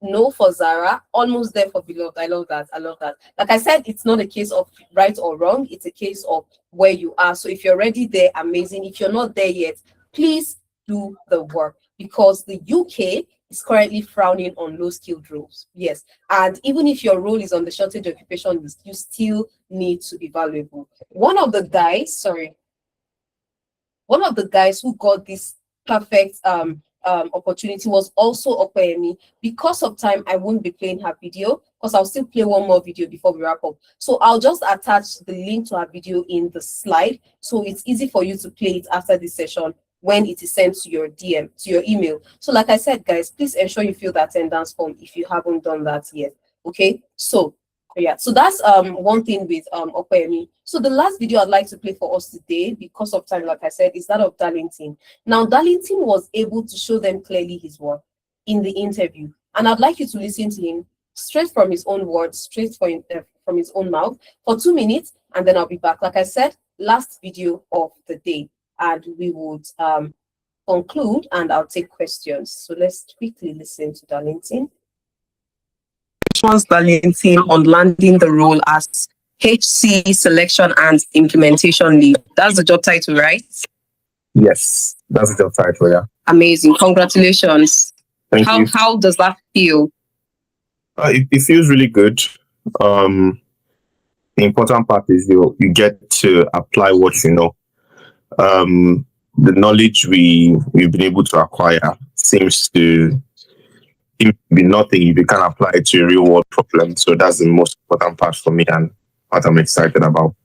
No for Zara. Almost there for beloved. I love that. I love that. Like I said, it's not a case of right or wrong. It's a case of where you are. So if you're already there, amazing. If you're not there yet, please do the work, because the UK is currently frowning on low-skilled roles. Yes. And even if your role is on the shortage occupation list, you still need to be valuable. One of the guys who got this perfect opportunity was also Opeyemi. Because of time, I won't be playing her video because I'll still play one more video before we wrap up. So I'll just attach the link to her video in the slide, so it's easy for you to play it after this session when it is sent to your DM, to your email. So like I said, guys, please ensure you fill the attendance form if you haven't done that yet. Okay, so yeah, so that's one thing with Opeyemi. So the last video I'd like to play for us today, because of time, like I said, is that of Darlington. Now, Darlington was able to show them clearly his work in the interview, and I'd like you to listen to him straight from his own words, straight from his own mouth for 2 minutes, and then I'll be back. Like I said, last video of the day, and we would conclude, and I'll take questions. So let's quickly listen to Darlington. Darlington on landing the role as HC Selection and Implementation Lead. That's the job title, right? Yes, that's the job title, yeah. Amazing. Congratulations. Thank you. How does that feel? It feels really good. The important part is you get to apply what you know. The knowledge we've been able to acquire seems to be nothing if you can apply it to a real world problem. So that's the most important part for me and what I'm excited about.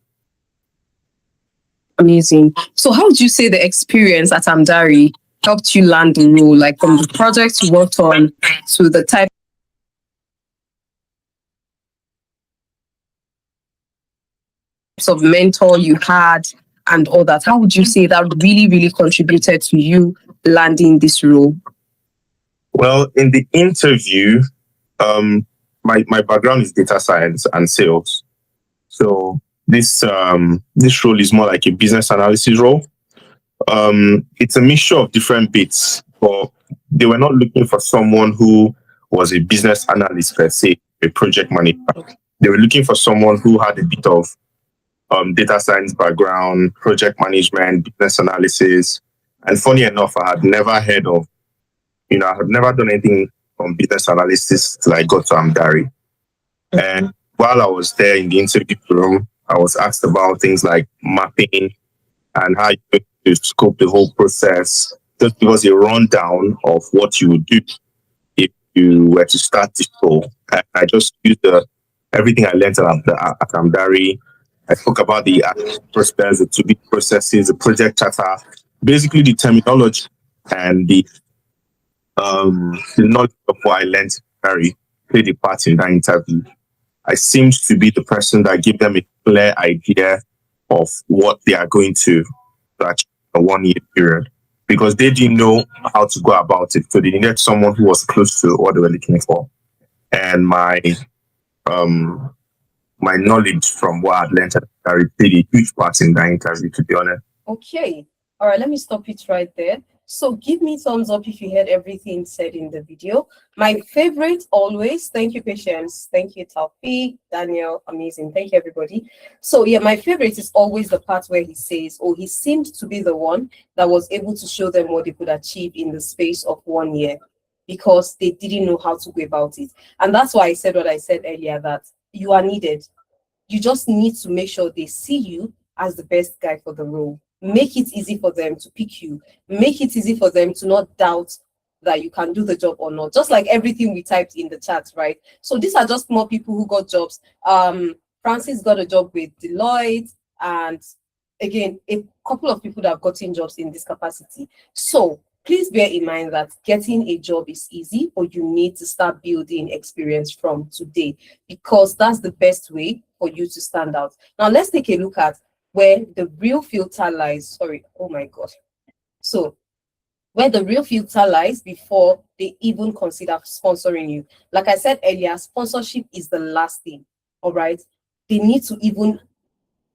Amazing. So how would you say the experience at Amdari helped you land the role, like from the projects you worked on to the type of mentor you had and all that? How would you say that really, really contributed to you landing this role? Well, in the interview, my background is data science and sales. So this role is more like a business analysis role. It's a mixture of different bits, but they were not looking for someone who was a business analyst per se, a project manager. They were looking for someone who had a bit of data science background, project management, business analysis. And funny enough, I had never heard of, I had never done anything on business analysis till I got to Amdari. And while I was there in the interview room, I was asked about things like mapping and how you scope the whole process. Just give us a rundown of what you would do if you were to start this role. And I just used everything I learned at Amdari. I spoke about the process, the to-be processes, the project charter, basically the terminology and the knowledge of what I learned very played a part in that interview. I seemed to be the person that gave them a clear idea of what they are going to achieve in a 1 year period, because they didn't know how to go about it. So they needed someone who was close to what they were looking for. And my knowledge from what I'd learned played a huge part in that interview, to be honest. Okay. All right, let me stop it right there. So give me thumbs up if you heard everything said in the video. My favorite always, thank you, Patience. Thank you, Taufik, Daniel, amazing. Thank you, everybody. So yeah, my favorite is always the part where he says, oh, he seemed to be the one that was able to show them what they could achieve in the space of 1 year, because they didn't know how to go about it. And that's why I said what I said earlier, that you are needed. You just need to make sure they see you as the best guy for the role. Make it easy for them to pick you. Make it easy for them to not doubt that you can do the job or not. Just like everything we typed in the chat, right? So these are just more people who got jobs. Francis got a job with Deloitte, and again, a couple of people that have gotten jobs in this capacity. So please bear in mind that getting a job is easy, but you need to start building experience from today, because that's the best way for you to stand out. Now, let's take a look at where the real filter lies. Sorry, oh my God. So where the real filter lies before they even consider sponsoring you. Like I said earlier, sponsorship is the last thing, all right? They need to even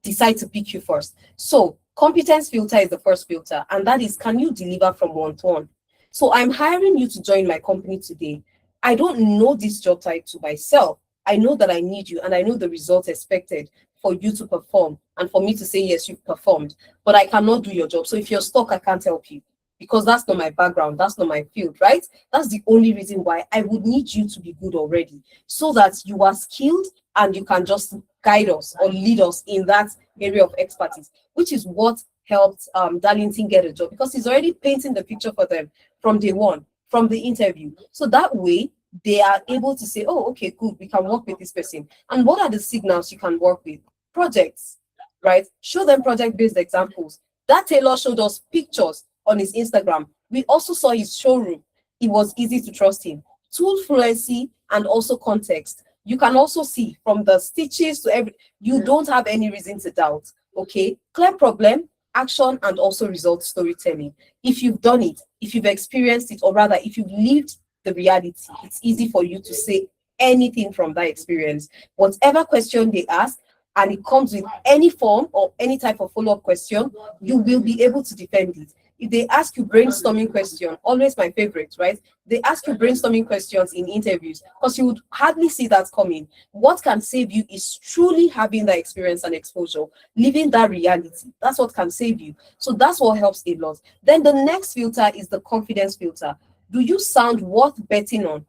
decide to pick you first. So competence filter is the first filter, and that is, can you deliver from one-to-one? So I'm hiring you to join my company today. I don't know this job title myself. I know that I need you, and I know the results expected for you to perform and for me to say, yes, you've performed, but I cannot do your job. So if you're stuck, I can't help you. because that's not my background, that's not my field, right? That's the only reason why I would need you to be good already, so that you are skilled and you can just guide us or lead us in that area of expertise, which is what helped Darlington get a job, because he's already painting the picture for them from day one, from the interview. So that way they are able to say, oh, okay, good, we can work with this person. And what are the signals you can work with? Projects, right? Show them project-based examples. That tailor showed us pictures on his Instagram. We also saw his showroom. It was easy to trust him. Tool fluency and also context. You can also see from the stitches to every, you don't have any reason to doubt. Okay, clear problem, action, and also result storytelling. If you've done it, if you've experienced it, or rather, if you've lived the reality, it's easy for you to say anything from that experience. Whatever question they ask, and it comes with any form or any type of follow-up question, you will be able to defend it. If they ask you brainstorming question, always my favorite, right? They ask you brainstorming questions in interviews because you would hardly see that coming. What can save you is truly having that experience and exposure, living that reality. That's what can save you. So that's what helps a lot. Then the next filter is the confidence filter. Do you sound worth betting on?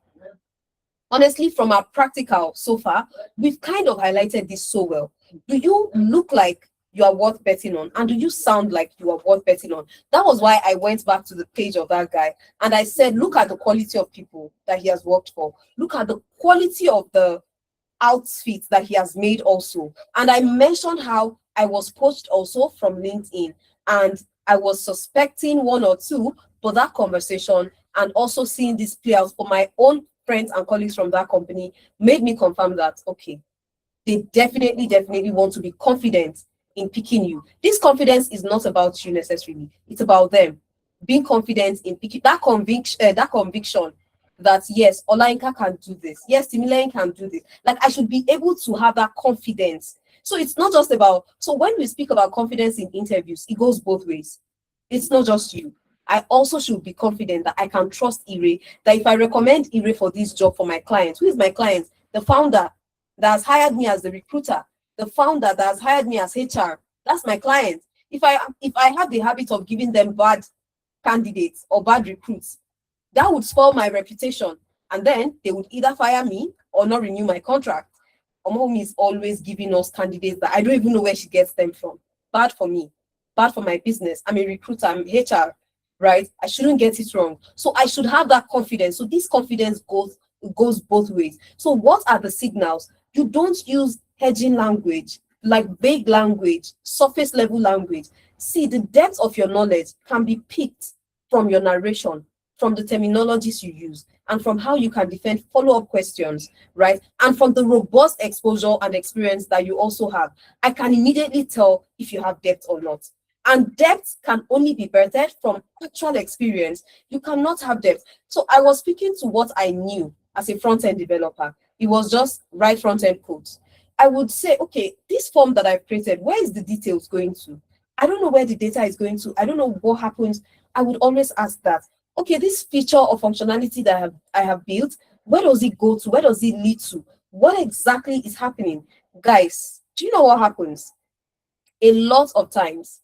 Honestly, from our practical so far, we've kind of highlighted this so well. Do you look like you are worth betting on? And do you sound like you are worth betting on? That was why I went back to the page of that guy and I said, look at the quality of people that he has worked for. Look at the quality of the outfits that he has made also. And I mentioned how I was poached also from LinkedIn and I was suspecting one or two, but that conversation and also seeing this play out for my own friends and colleagues from that company made me confirm that, okay, they definitely want to be confident in picking you. This confidence is not about you necessarily. It's about them being confident in picking that conviction that yes, Olainka can do this. Yes, Timilein can do this. Like I should be able to have that confidence. So it's not just about, so when we speak about confidence in interviews, it goes both ways. It's not just you. I also should be confident that I can trust Ire, that if I recommend Ire for this job for my client, who is my client? The founder that has hired me as the recruiter, the founder that has hired me as HR, that's my client. If I have the habit of giving them bad candidates or bad recruits, that would spoil my reputation. And then they would either fire me or not renew my contract. Omomi is always giving us candidates that I don't even know where she gets them from. Bad for me, bad for my business. I'm a recruiter, I'm HR, right? I shouldn't get it wrong. So I should have that confidence. So this confidence goes both ways. So what are the signals? You don't use hedging language, like vague language, surface level language. See, the depth of your knowledge can be picked from your narration, from the terminologies you use, and from how you can defend follow-up questions, right? And from the robust exposure and experience that you also have. I can immediately tell if you have depth or not. And depth can only be birthed from actual experience. You cannot have depth. So I was speaking to what I knew as a front-end developer. It was just write front-end codes. I would say, okay, this form that I've created, where is the details going to? I don't know where the data is going to. I don't know what happens. I would always ask that. Okay, this feature or functionality that I have built, where does it go to? Where does it lead to? What exactly is happening? Guys, do you know what happens? A lot of times,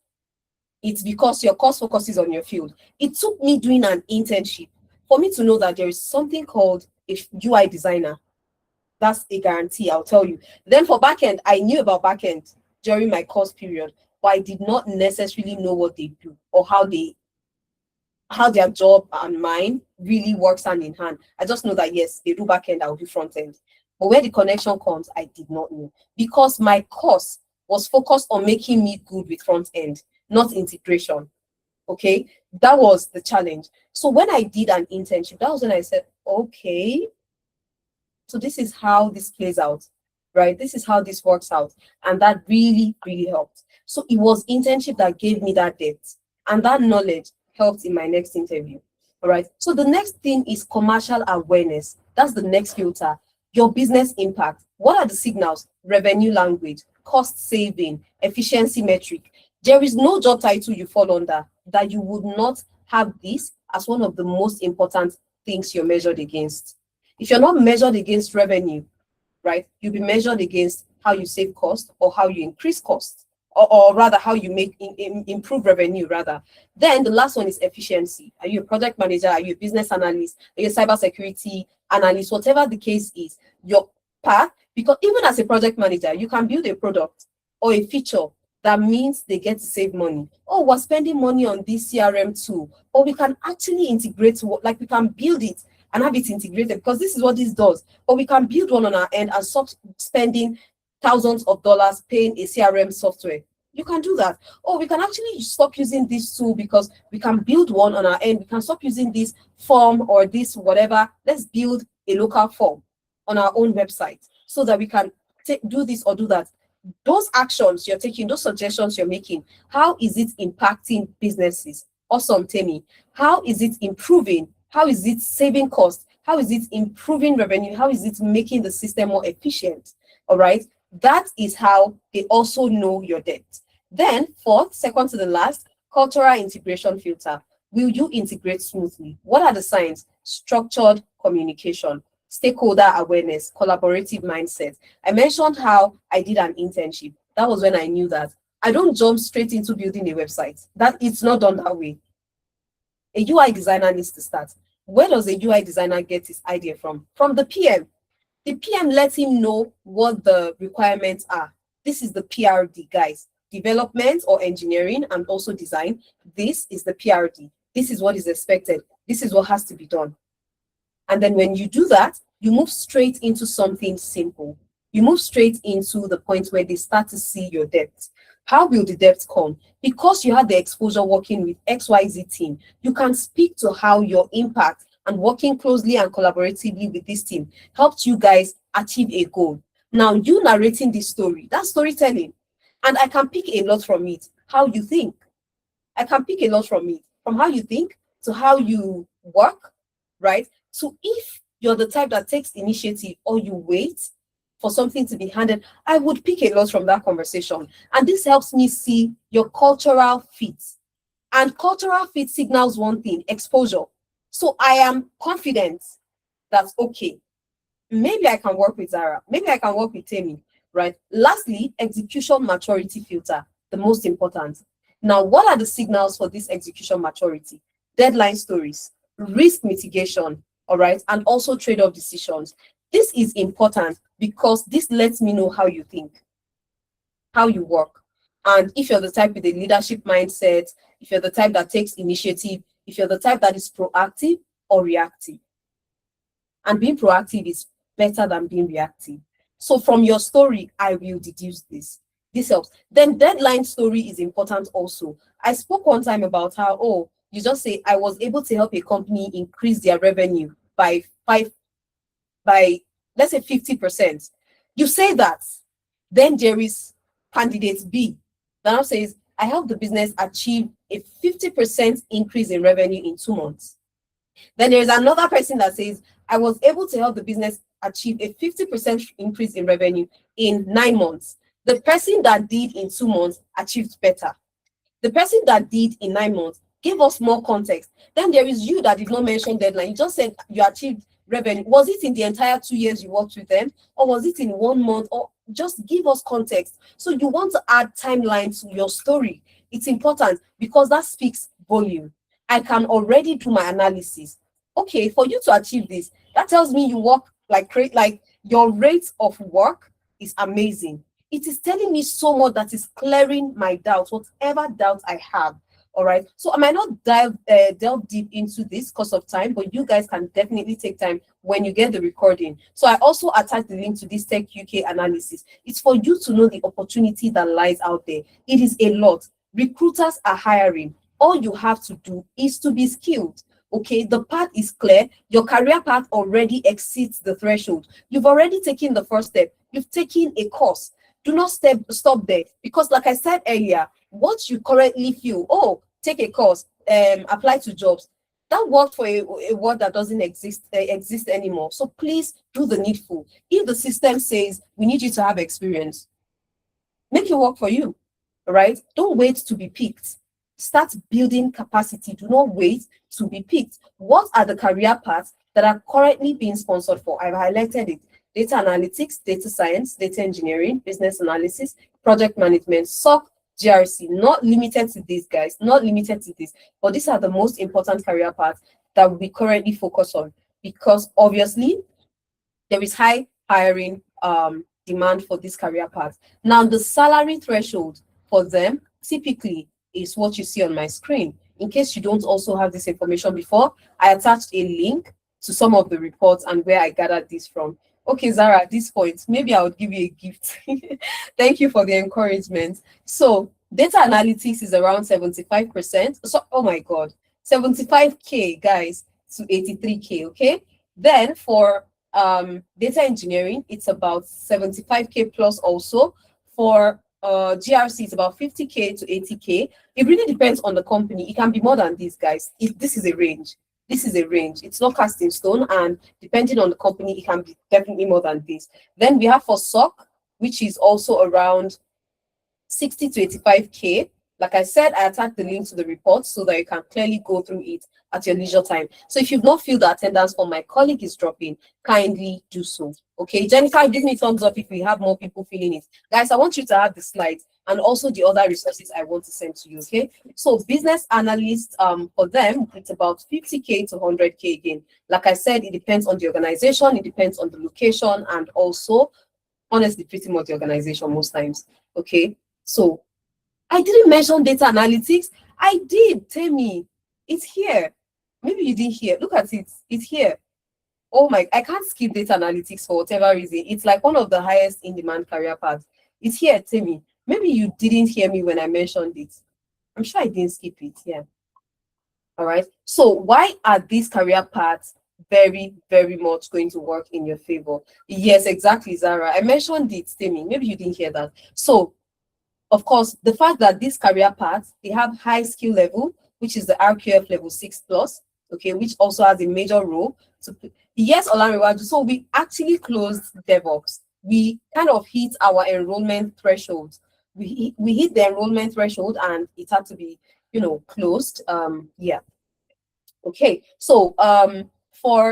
it's because your course focuses on your field. It took me doing an internship for me to know that there is something called a UI designer. That's a guarantee, I'll tell you. Then for backend, I knew about backend during my course period, but I did not necessarily know what they do or how their job and mine really works hand in hand. I just know that yes, they do backend, I'll do front end. But where the connection comes, I did not know, because my course was focused on making me good with front end, not integration. Okay, that was the challenge. So when I did an internship, that was when I said, okay, so this is how this plays out, right? This is how this works out. And that really helped. So it was internship that gave me that depth, and that knowledge helped in my next interview. All right. So the next thing is commercial awareness. That's the next filter. Your business impact. What are the signals? Revenue language, cost saving, efficiency metric. There is no job title you fall under that you would not have this as one of the most important things you're measured against. If you're not measured against revenue, right, you'll be measured against how you save cost or how you increase cost or rather how you make improve revenue rather. Then the last one is efficiency. Are you a project manager? Are you a business analyst? Are you a cybersecurity analyst? Whatever the case is, your path, because even as a project manager, you can build a product or a feature that means they get to save money. Oh, we're spending money on this CRM tool, or we can actually integrate, like we can build it and have it integrated, because this is what this does. Or we can build one on our end and stop spending thousands of dollars paying a CRM software. You can do that. Or we can actually stop using this tool because we can build one on our end. We can stop using this form or this whatever. Let's build a local form on our own website so that we can do this or do that. Those actions you're taking, those suggestions you're making, how is it impacting businesses? Awesome, Temi. How is it improving? How is it saving costs? How is it improving revenue? How is it making the system more efficient? All right. That is how they also know your debt. Then fourth, second to the last, cultural integration filter. Will you integrate smoothly? What are the signs? Structured communication, stakeholder awareness, collaborative mindset. I mentioned how I did an internship. That was when I knew that I don't jump straight into building a website. That it's not done that way. A UI designer needs to start. Where does a UI designer get his idea from? From the PM. The PM lets him know what the requirements are. This is the PRD, guys. Development or engineering and also design. This is the PRD. This is what is expected. This is what has to be done. And then when you do that, you move straight into something simple. You move straight into the point where they start to see your depth. How will the depth come? Because you had the exposure working with XYZ team, you can speak to how your impact and working closely and collaboratively with this team helped you guys achieve a goal. Now, you narrating this story, that's storytelling. And I can pick a lot from it, how you think. I can pick a lot from it, from how you think to how you work, right? So if you're the type that takes initiative or you wait for something to be handed, I would pick a lot from that conversation. And this helps me see your cultural fit. And cultural fit signals one thing, exposure. So I am confident that, okay, maybe I can work with Zara, maybe I can work with Temi, right? Lastly, execution maturity filter, the most important. Now, what are the signals for this execution maturity? Deadline stories, risk mitigation, all right, and also trade-off decisions. This is important because this lets me know how you think, how you work. And if you're the type with a leadership mindset, if you're the type that takes initiative, if you're the type that is proactive or reactive. And being proactive is better than being reactive. So from your story, I will deduce this. This helps. Then deadline story is important also. I spoke one time about how, oh, you just say, I was able to help a company increase their revenue by let's say 50%. You say that, then there is candidate B that now says, I helped the business achieve a 50% increase in revenue in 2 months. Then there's another person that says, I was able to help the business achieve a 50% increase in revenue in 9 months. The person that did in 2 months achieved better. The person that did in 9 months gave us more context. Then there is you that did not mention deadline. You just said you achieved revenue. Was it in the entire 2 years you worked with them? Or was it in 1 month? Or just give us context. So you want to add timeline to your story. It's important because that speaks volume. I can already do my analysis. Okay, for you to achieve this, that tells me you work like your rate of work is amazing. It is telling me so much that is clearing my doubts, whatever doubt I have. All right. So I might not delve deep into this because of time, but you guys can definitely take time when you get the recording. So I also attach the link to this Tech UK analysis. It's for you to know the opportunity that lies out there. It is a lot. Recruiters are hiring. All you have to do is to be skilled. Okay, the path is clear. Your career path already exceeds the threshold. You've already taken the first step. You've taken a course. Do not stop there, because like I said earlier, what you currently feel, oh, take a course, apply to jobs, that worked for a word that doesn't exist anymore. So please do the needful. If the system says we need you to have experience, make it work for you. All right? Don't wait to be picked. Start building capacity. Do not wait to be picked. What are the career paths that are currently being sponsored for? I've highlighted it. Data analytics, data science, data engineering, business analysis, project management, SOC, GRC, not limited to this, guys, not limited to this, but these are the most important career paths that we currently focus on, because obviously there is high hiring demand for this career path. Now, the salary threshold for them typically is what you see on my screen. In case you don't also have this information before, I attached a link to some of the reports and where I gathered this from. Okay, Zara, at this point, maybe I would give you a gift. Thank you for the encouragement. So data analytics is around 75%. So, oh my God, 75K, guys, to 83K, okay? Then for data engineering, it's about 75K plus also. For GRC, it's about 50K to 80K. It really depends on the company. It can be more than this, guys. This is a range. This is a range. It's not cast in stone, and depending on the company, it can be definitely more than this. Then we have for SOC, which is also around 60 to 85K. Like I said, I attached the link to the report so that you can clearly go through it at your leisure time. So if you've not filled the attendance form, my colleague is dropping, kindly do so. Okay, Jennifer, give me a thumbs up if we have more people filling it. Guys, I want you to have the slides and also the other resources I want to send to you, okay? So business analysts, for them, it's about 50K to 100K again. Like I said, it depends on the organization, it depends on the location, and also, honestly, pretty much the organization most times, okay? So I didn't mention data analytics. I did, Temi. It's here. Maybe you didn't hear. Look at it. It's here. Oh my, I can't skip data analytics for whatever reason. It's like one of the highest in-demand career paths. It's here, Temi. Maybe you didn't hear me when I mentioned it. I'm sure I didn't skip it. Yeah. All right. So why are these career paths very, very much going to work in your favor? Yes, exactly, Zara. I mentioned it, Temi. Maybe you didn't hear that. So, of course, the fact that these career paths, they have high skill level, which is the RQF level 6+, okay, which also has a major role. So, yes, Olanrewaju, so we actually closed DevOps. We kind of hit our enrollment threshold. We hit the enrollment threshold and it had to be, you know, closed. Yeah. Okay, so tell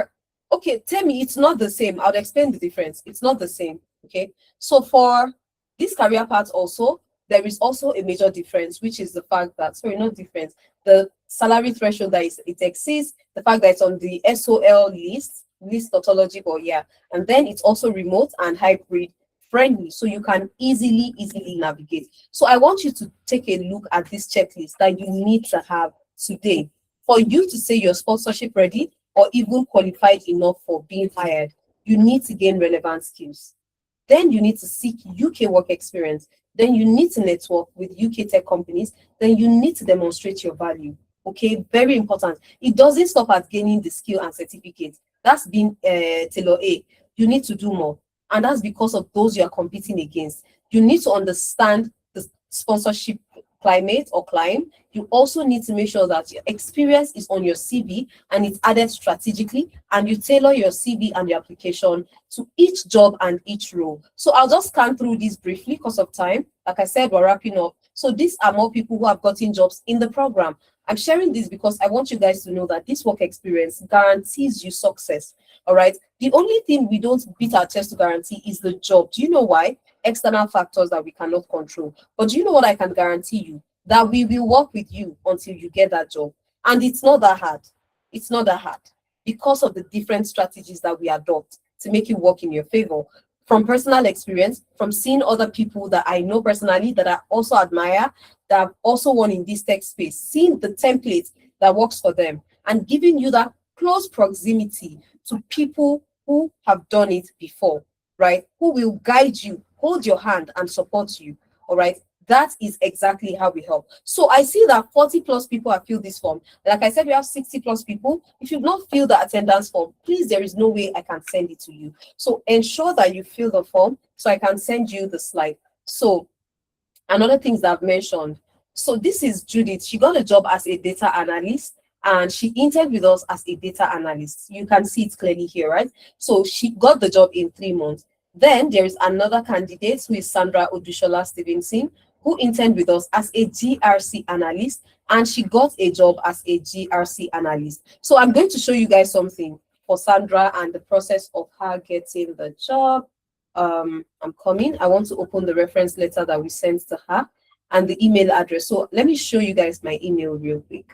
me, it's not the same. I'll explain the difference. It's not the same. Okay, so for this career path also, there is also a major difference, which is the fact that, sorry, not difference, the salary threshold that it exists, the fact that it's on the SOL list tautology, but yeah, and then it's also remote and hybrid friendly, so you can easily navigate. So I want you to take a look at this checklist that you need to have today for you to say you're sponsorship ready or even qualified enough for being hired. You need to gain relevant skills. Then you need to seek UK work experience. Then you need to network with UK tech companies. Then you need to demonstrate your value. Okay, very important. It doesn't stop at gaining the skill and certificate. That's been Taylor A. You need to do more. And that's because of those you are competing against. You need to understand the sponsorship climate or climb. You also need to make sure that your experience is on your CV and it's added strategically, and you tailor your CV and your application to each job and each role. So I'll just scan through this briefly because of time. Like I said, we're wrapping up. So these are more people who have gotten jobs in the program. I'm sharing this because I want you guys to know that this work experience guarantees you success. All right. The only thing we don't beat our chest to guarantee is the job. Do you know why? External factors that we cannot control. But do you know what I can guarantee you? That we will work with you until you get that job. And it's not that hard. It's not that hard because of the different strategies that we adopt to make it work in your favor. From personal experience, from seeing other people that I know personally, that I also admire, that have also won in this tech space, seeing the template that works for them and giving you that close proximity to people who have done it before, right? Who will guide you, hold your hand and support you, all right? That is exactly how we help. So I see that 40 plus people have filled this form. Like I said, we have 60 plus people. If you've not filled the attendance form, please, there is no way I can send it to you. So ensure that you fill the form so I can send you the slide. So another things that I've mentioned. So this is Judith. She got a job as a data analyst and she interned with us as a data analyst. You can see it clearly here, right? So she got the job in 3 months. Then there is another candidate who is Sandra Odushola Stevenson, who interned with us as a GRC analyst, and she got a job as a GRC analyst. So I'm going to show you guys something for Sandra and the process of her getting the job. I'm coming. I want to open the reference letter that we sent to her, and the email address. So let me show you guys my email real quick.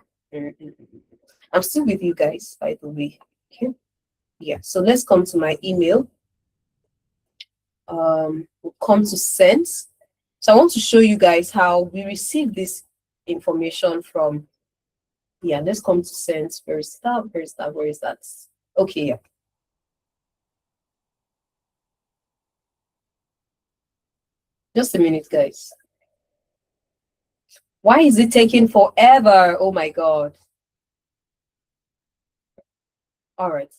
I'm still with you guys, by the way. Okay. Yeah, so let's come to my email. We'll come to send. So I want to show you guys how we receive this information from. Yeah, let's come to send. Where is that? Okay, yeah. Just a minute, guys. Why is it taking forever? Oh my God. All right.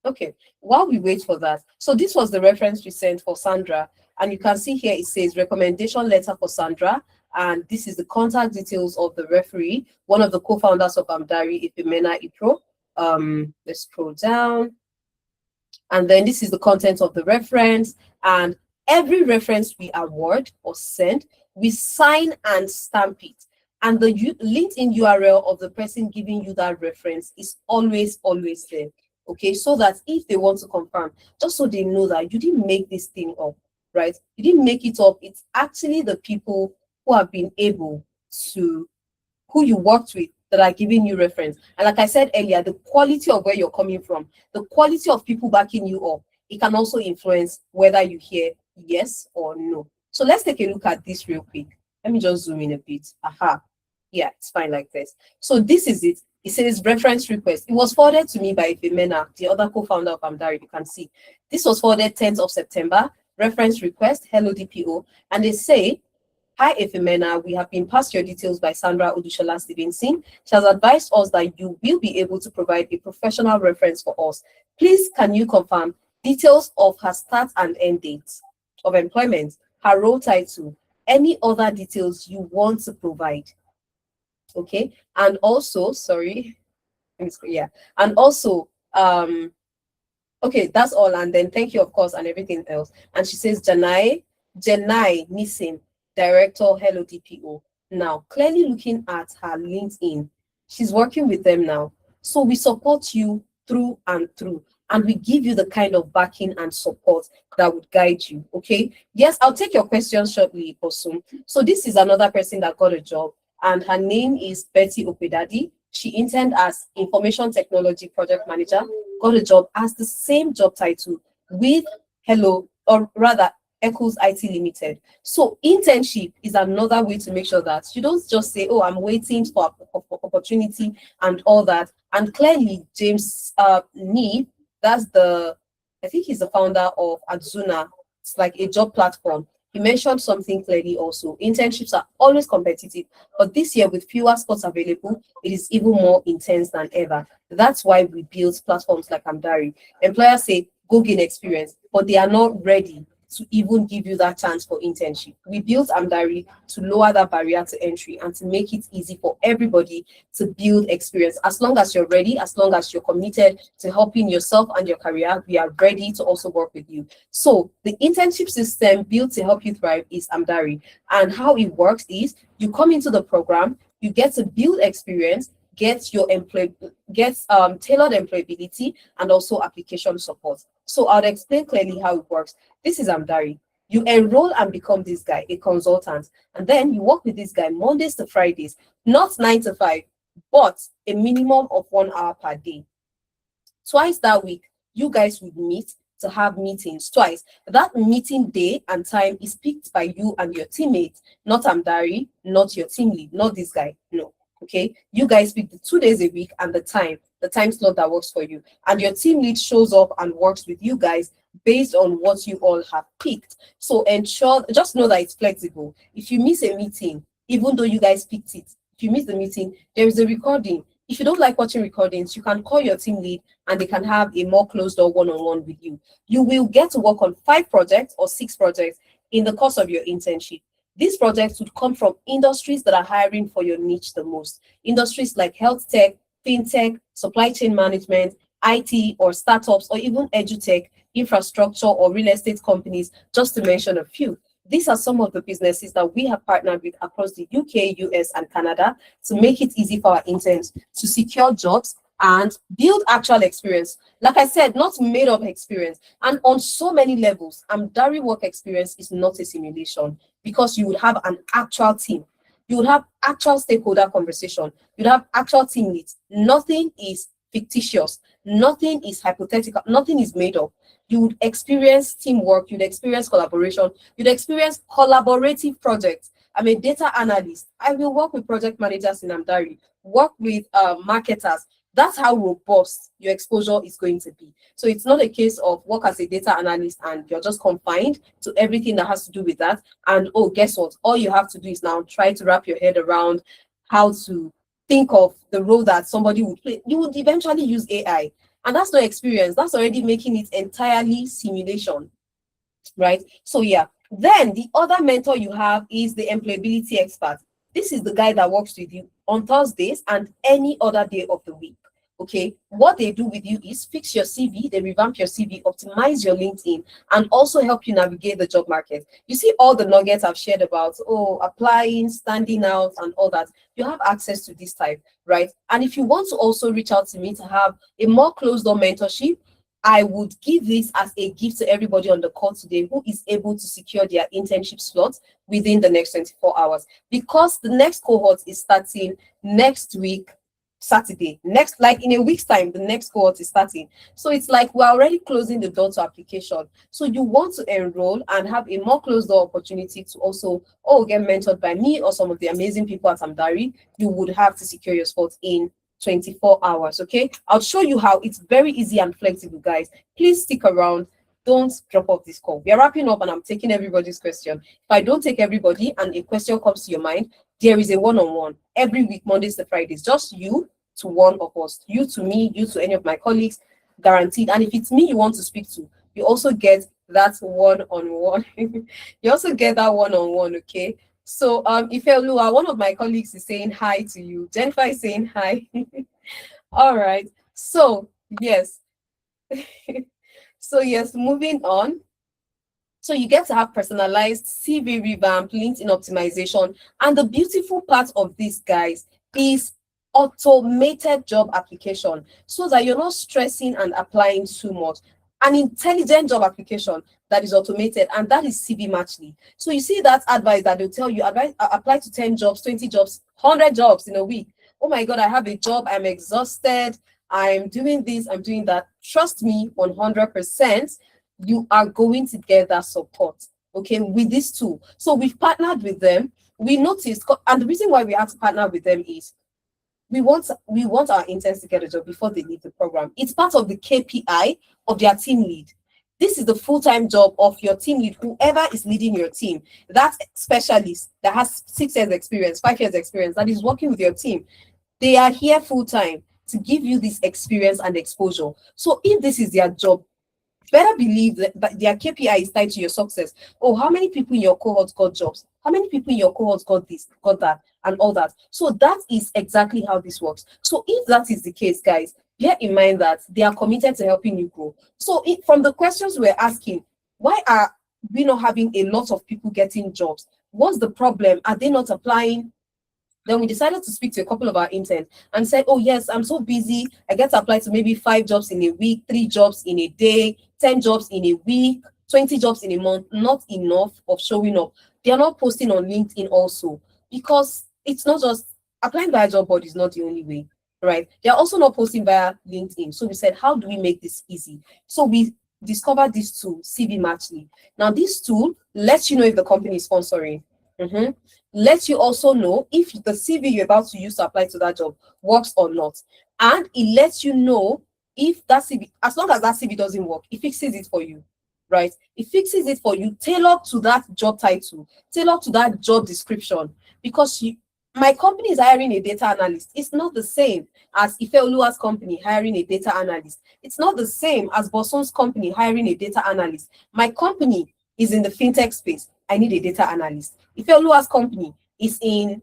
Okay, while we wait for that, so this was the reference we sent for Sandra, and you can see here it says recommendation letter for Sandra, and this is the contact details of the referee, one of the co-founders of Amdari, Ifemena Ipro. Let's scroll down, and then this is the content of the reference, and every reference we award or send, we sign and stamp it, and the LinkedIn URL of the person giving you that reference is always there. Okay, so that if they want to confirm, just so they know that you didn't make this thing up, right? You didn't make it up. It's actually the people who have been able to, who you worked with, that are giving you reference. And like I said earlier, the quality of where you're coming from, the quality of people backing you up, it can also influence whether you hear yes or no. So let's take a look at this real quick. Let me just zoom in a bit. Aha. Yeah, it's fine like this. So this is it. It says reference request. It was forwarded to me by Ifemena, the other co-founder of Amdari. You can see this was forwarded 10th of September. Reference request, hello DPO. And they say, hi Ifemena, we have been passed your details by Sandra Odushola Stevenson. She has advised us that you will be able to provide a professional reference for us. Please, can you confirm details of her start and end dates of employment, her role title, any other details you want to provide? Okay, and also, sorry, yeah, and also, okay, that's all, and then thank you, of course, and everything else. And she says, Janai Nisim, director, hello DPO. Now, clearly looking at her LinkedIn, she's working with them now. So we support you through and through, and we give you the kind of backing and support that would guide you. Okay, yes, I'll take your questions shortly, Posum. So this is another person that got a job, and her name is Betty Opedadi. She interned as Information Technology Project Manager, got a job as the same job title with Hello, or rather Echoes IT Limited. So internship is another way to make sure that you don't just say, oh, I'm waiting for opportunity and all that. And clearly, James Nee, that's I think he's the founder of Adzuna. It's like a job platform. He mentioned something clearly also. Internships are always competitive, but this year with fewer spots available, it is even more intense than ever. That's why we build platforms like Amdari. Employers say, go gain experience, but they are not ready to even give you that chance for internship. We built Amdari to lower that barrier to entry and to make it easy for everybody to build experience. As long as you're ready, as long as you're committed to helping yourself and your career, we are ready to also work with you. So the internship system built to help you thrive is Amdari. And how it works is you come into the program, you get to build experience, get tailored employability, and also application support. So I'll explain clearly how it works. This is Amdari. You enroll and become this guy, a consultant, and then you work with this guy Mondays to Fridays, not 9 to 5, but a minimum of 1 hour per day. Twice that week, you guys would meet to have meetings twice. That meeting day and time is picked by you and your teammates, not Amdari, not your team lead, not this guy. No. Okay, you guys pick the 2 days a week and the time slot that works for you, and your team lead shows up and works with you guys based on what you all have picked. So just know that it's flexible. If you miss a meeting, even though you guys picked it, if you miss the meeting, there is a recording. If you don't like watching recordings, you can call your team lead and they can have a more closed door one-on-one with you. You will get to work on 5 projects or 6 projects in the course of your internship. These projects would come from industries that are hiring for your niche the most. Industries like health tech, fintech, supply chain management, IT, or startups, or even edutech, infrastructure, or real estate companies, just to mention a few. These are some of the businesses that we have partnered with across the UK, US, and Canada to make it easy for our interns to secure jobs and build actual experience. Like I said, not made up experience. And on so many levels, Amdari work experience is not a simulation, because you would have an actual team. You would have actual stakeholder conversation. You'd have actual team leads. Nothing is fictitious. Nothing is hypothetical. Nothing is made up. You would experience teamwork. You'd experience collaboration. You'd experience collaborative projects. I'm a data analyst. I will work with project managers in Amdari, work with marketers. That's how robust your exposure is going to be. So it's not a case of work as a data analyst and you're just confined to everything that has to do with that. And oh, guess what? All you have to do is now try to wrap your head around how to think of the role that somebody would play. You would eventually use AI. And that's no experience. That's already making it entirely simulation, right? So yeah. Then the other mentor you have is the employability expert. This is the guy that works with you on Thursdays and any other day of the week. Okay, what they do with you is fix your CV, they revamp your CV, optimize your LinkedIn, and also help you navigate the job market. You see all the nuggets I've shared about, oh, applying, standing out, and all that. You have access to this type, right? And if you want to also reach out to me to have a more closed-door mentorship, I would give this as a gift to everybody on the call today who is able to secure their internship slots within the next 24 hours. Because the next cohort is starting next week, Saturday. Next, like in a week's time, the next cohort is starting. So it's like we're already closing the door to application. So you want to enroll and have a more closed door opportunity to also, get mentored by me or some of the amazing people at Amdari. You would have to secure your spot in 24 hours. Okay, I'll show you how. It's very easy and flexible, guys. Please stick around. Don't drop off this call. We are wrapping up and I'm taking everybody's question. If I don't take everybody and a question comes to your mind, there is a one-on-one every week, Mondays to Fridays. Just you to one of us, you to me, you to any of my colleagues, guaranteed. And if it's me you want to speak to, you also get that one-on-one. You also get that one-on-one, okay? So Ifeoluwa, one of my colleagues, is saying hi to you. Jennifer is saying hi. All right. So yes. So yes, moving on. So you get to have personalized CV revamp, LinkedIn optimization. And the beautiful part of this, guys, is automated job application, so that you're not stressing and applying too much. An intelligent job application that is automated, and that is CV Matchly. So you see that advice that they'll tell you, apply to 10 jobs, 20 jobs, 100 jobs in a week. Oh my God, I have a job, I'm exhausted, I'm doing this, I'm doing that. Trust me, 100%, you are going to get that support, okay, with this tool. So we've partnered with them. We noticed, and the reason why we have to partner with them is we want our interns to get a job before they leave the program. It's part of the KPI of their team lead. This is the full-time job of your team lead, whoever is leading your team. That specialist that has 6 years experience, 5 years experience, that is working with your team. They are here full-time to give you this experience and exposure. So if this is their job, better believe that their KPI is tied to your success. Oh, how many people in your cohort got jobs? How many people in your cohort got this, got that, and all that? So that is exactly how this works. So if that is the case, guys, bear in mind that they are committed to helping you grow. So from the questions we're asking, why are we not having a lot of people getting jobs? What's the problem? Are they not applying? Then we decided to speak to a couple of our interns and said, oh yes, I'm so busy. I get to apply to maybe 5 jobs in a week, 3 jobs in a day, 10 jobs in a week, 20 jobs in a month. Not enough of showing up. They are not posting on LinkedIn also, because it's not just applying via job board is not the only way, right? They are also not posting via LinkedIn. So we said, how do we make this easy? So we discovered this tool, CV Matchly. Now this tool lets you know if the company is sponsoring. Lets you also know if the CV you're about to use to apply to that job works or not. And it lets you know if that CV, as long as that CV doesn't work, it fixes it for you, right? It fixes it for you, tailored to that job title, tailored to that job description. Because my company is hiring a data analyst. It's not the same as Ifeoluwa's company hiring a data analyst. It's not the same as Boson's company hiring a data analyst. My company is in the fintech space. I need a data analyst. Ifeoluwa's company is in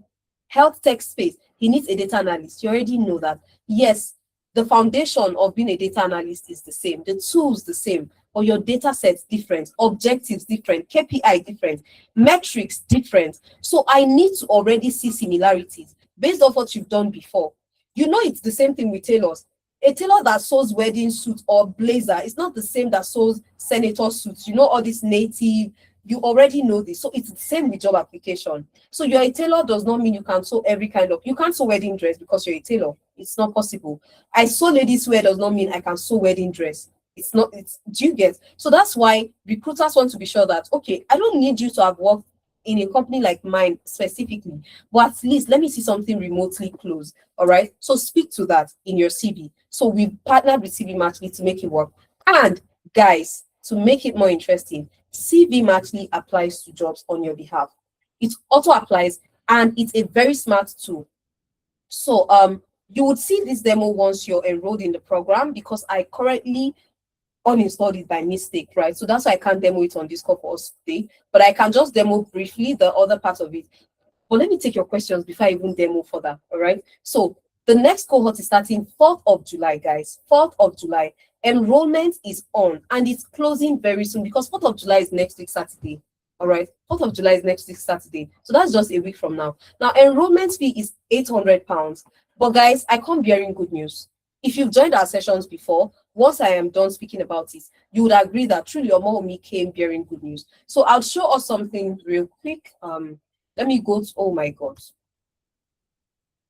health tech space. He needs a data analyst. You already know that. Yes, the foundation of being a data analyst is the same. The tools the same, but your data sets different, objectives different, KPI different, metrics different. So I need to already see similarities based on what you've done before. You know, it's the same thing with tailors. A tailor that sews wedding suit or blazer is not the same that sews senator suits. You know, all this native, you already know this. So it's the same with job application. So you're a tailor does not mean you can sew every kind of, you can't sew wedding dress because you're a tailor. It's not possible. I sew ladies wear does not mean I can sew wedding dress. It's not, it's, do you get? So that's why recruiters want to be sure that, okay, I don't need you to have worked in a company like mine specifically, but at least let me see something remotely close. All right. So speak to that in your CV. So we've partnered with CV Matchly to make it work. And guys, to make it more interesting, CV Matchly applies to jobs on your behalf. It auto applies and it's a very smart tool. So you would see this demo once you're enrolled in the program, because I currently uninstalled it by mistake, right? So that's why I can't demo it on this call for us today, but I can just demo briefly the other part of it. But let me take your questions before I even demo further, all right? So the next cohort is starting 4th of July, guys, 4th of July. Enrollment is on and it's closing very soon, because 4th of July is next week, Saturday, all right? 4th of July is next week, Saturday. So that's just a week from now. Now, enrollment fee is £800. But guys, I come bearing good news. If you've joined our sessions before, once I am done speaking about it, you would agree that truly Omomi came bearing good news. So I'll show us something real quick. Let me go to, oh my God.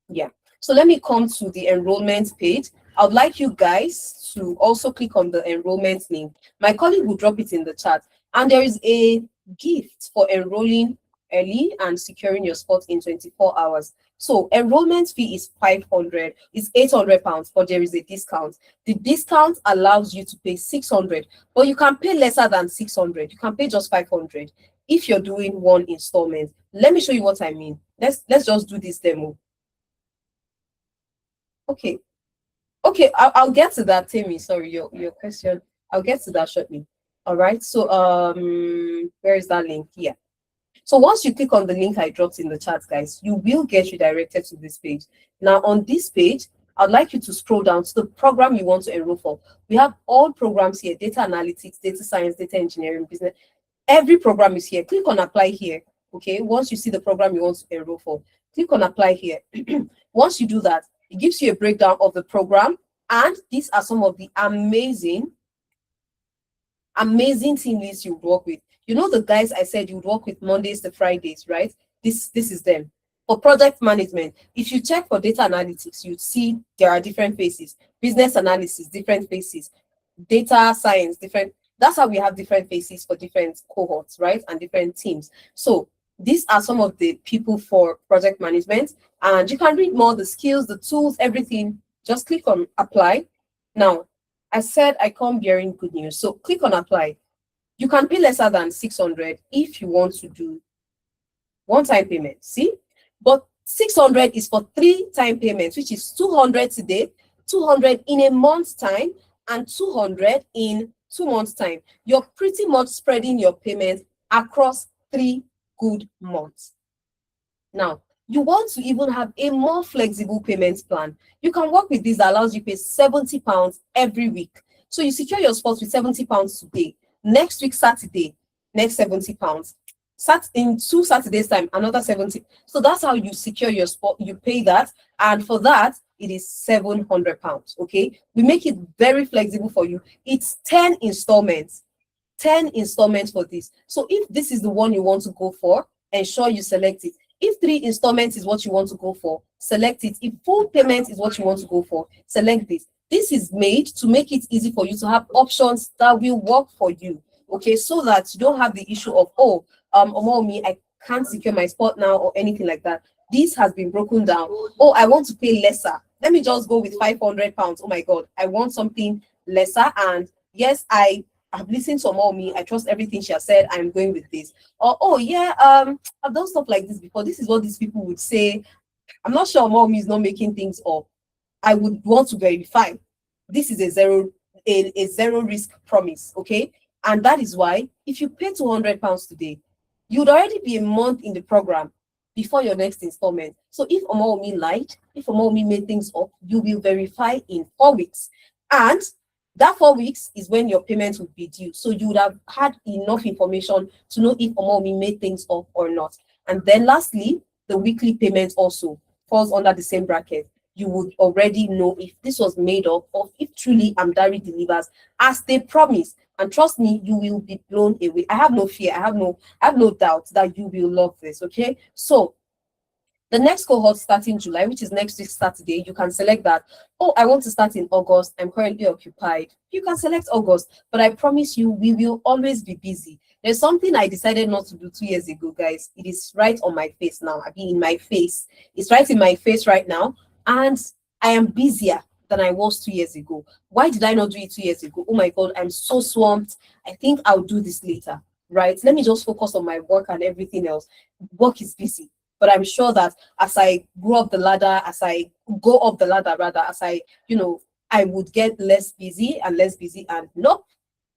Yeah. So let me come to the enrollment page. I would like you guys to also click on the enrollment link. My colleague will drop it in the chat. And there is a gift for enrolling early and securing your spot in 24 hours. So enrollment fee is 500, is £800, but there is a discount. The discount allows you to pay 600, but you can pay lesser than 600. You can pay just 500 if you're doing one installment. Let me show you what I mean. Let's just do this demo. Okay. Okay, I'll get to that, Tammy. Sorry, your question. I'll get to that shortly. All right. So where is that link? Here. So once you click on the link I dropped in the chat, guys, you will get redirected to this page. Now on this page, I'd like you to scroll down to the program you want to enroll for. We have all programs here: data analytics, data science, data engineering, business. Every program is here. Click on apply here. Okay. Once you see the program you want to enroll for, click on apply here. Once you do that, it gives you a breakdown of the program. And these are some of the amazing team leads you work with. You know the guys I said you would work with Mondays to Fridays, right? This is them. For project management, if you check for data analytics, you'd see there are different faces. Business analysis, different faces. Data science, different. That's how we have different faces for different cohorts, right? And different teams. So these are some of the people for project management. And you can read more, the skills, the tools, everything. Just click on apply. Now, I said I come bearing good news. So click on apply. You can pay lesser than 600 if you want to do one-time payment. See? But 600 is for 3-time payments, which is 200 today, 200 in a month's time, and 200 in 2 months' time. You're pretty much spreading your payments across 3 good months. Now, you want to even have a more flexible payment plan. You can work with this that allows you to pay £70 every week. So you secure your spot with £70 today. Next week, Saturday, next £70. In 2 Saturdays' time, another 70. So that's how you secure your spot. You pay that. And for that, it is £700. Okay. We make it very flexible for you. It's 10 installments. 10 installments for this. So if this is the one you want to go for, ensure you select it. If 3 installments is what you want to go for, select it. If full payment is what you want to go for, select this. This is made to make it easy for you to have options that will work for you. Okay, so that you don't have the issue of, oh, Omomi, I can't secure my spot now or anything like that. This has been broken down. Oh, I want to pay lesser. Let me just go with £500. Oh my God, I want something lesser. And yes, I have listened to Omomi. I trust everything she has said. I'm going with this. Or, oh yeah, I've done stuff like this before. This is what these people would say. I'm not sure Omomi is not making things up. I would want to verify. This is a zero risk promise, okay? And that is why if you pay £200 today, you'd already be a month in the program before your next installment. So if Omomi lied, if Omomi made things up, you will verify in 4 weeks. And that 4 weeks is when your payment would be due. So you would have had enough information to know if Omomi made things up or not. And then lastly, the weekly payment also falls under the same bracket. you would already know if this was made up or if truly Amdari delivers as they promise. And trust me, you will be blown away. I have no fear. I have no doubt that you will love this. Okay. So the next cohort starts in July, which is next week Saturday. You can select that. Oh, I want to start in August. I'm currently occupied. You can select August, but I promise you, we will always be busy. There's something I decided not to do 2 years ago, guys. It is right on my face now. I mean, in my face. It's right in my face right now. And I am busier than I was 2 years ago. Why did I not do it 2 years ago? Oh my God, I'm so swamped. I think I'll do this later, right? Let me just focus on my work and everything else. Work is busy. But I'm sure that as I go up the ladder, as I I would get less busy, and nope,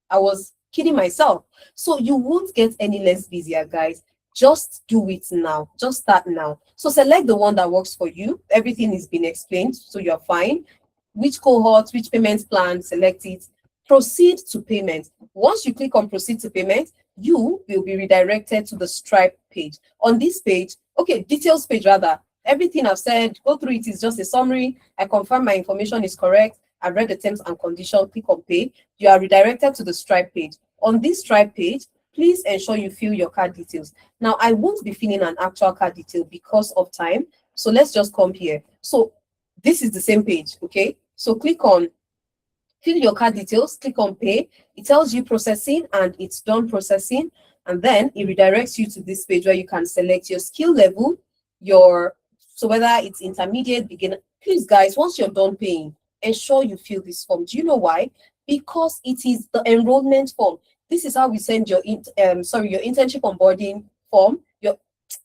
I was kidding myself. So you won't get any less busier, guys. Just do it now. Just start now. So select the one that works for you. Everything is being explained, so you're fine. Which cohort, which payment plan, select it. Proceed to payment. Once you click on proceed to payment, you will be redirected to the Stripe page. On this page, okay, details page rather, everything I've said, go through it is just a summary. I confirm my information is correct. I've read the terms and conditions, click on pay. You are redirected to the Stripe page. On this Stripe page, please ensure you fill your card details. Now, I won't be filling an actual card detail because of time. So let's just come here. So this is the same page, okay? So click on fill your card details, click on pay. It tells you processing and it's done processing. And then it redirects you to this page where you can select your skill level, so whether it's intermediate, beginner. Please, guys, once you're done paying, ensure you fill this form. Do you know why? Because it is the enrollment form. This is how we send your internship onboarding form, your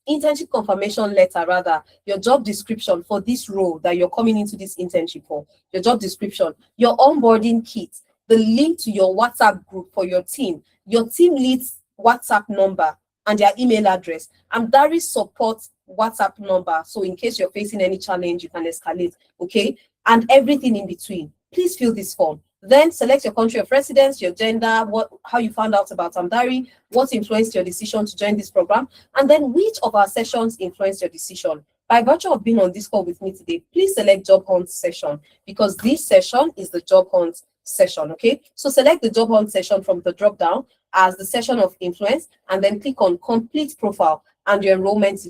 internship confirmation letter, rather, your job description for this role that you're coming into this internship for, your job description, your onboarding kit, the link to your WhatsApp group for your team lead's WhatsApp number and their email address, and that is support WhatsApp number. So in case you're facing any challenge, you can escalate, okay? And everything in between. Please fill this form. Then select your country of residence, your gender, how you found out about Amdari, what influenced your decision to join this program, and then which of our sessions influenced your decision. By virtue of being on this call with me today, please select job hunt session, because this session is the job hunt session, okay? So select the job hunt session from the drop down as the session of influence, and then click on complete profile and your enrollment.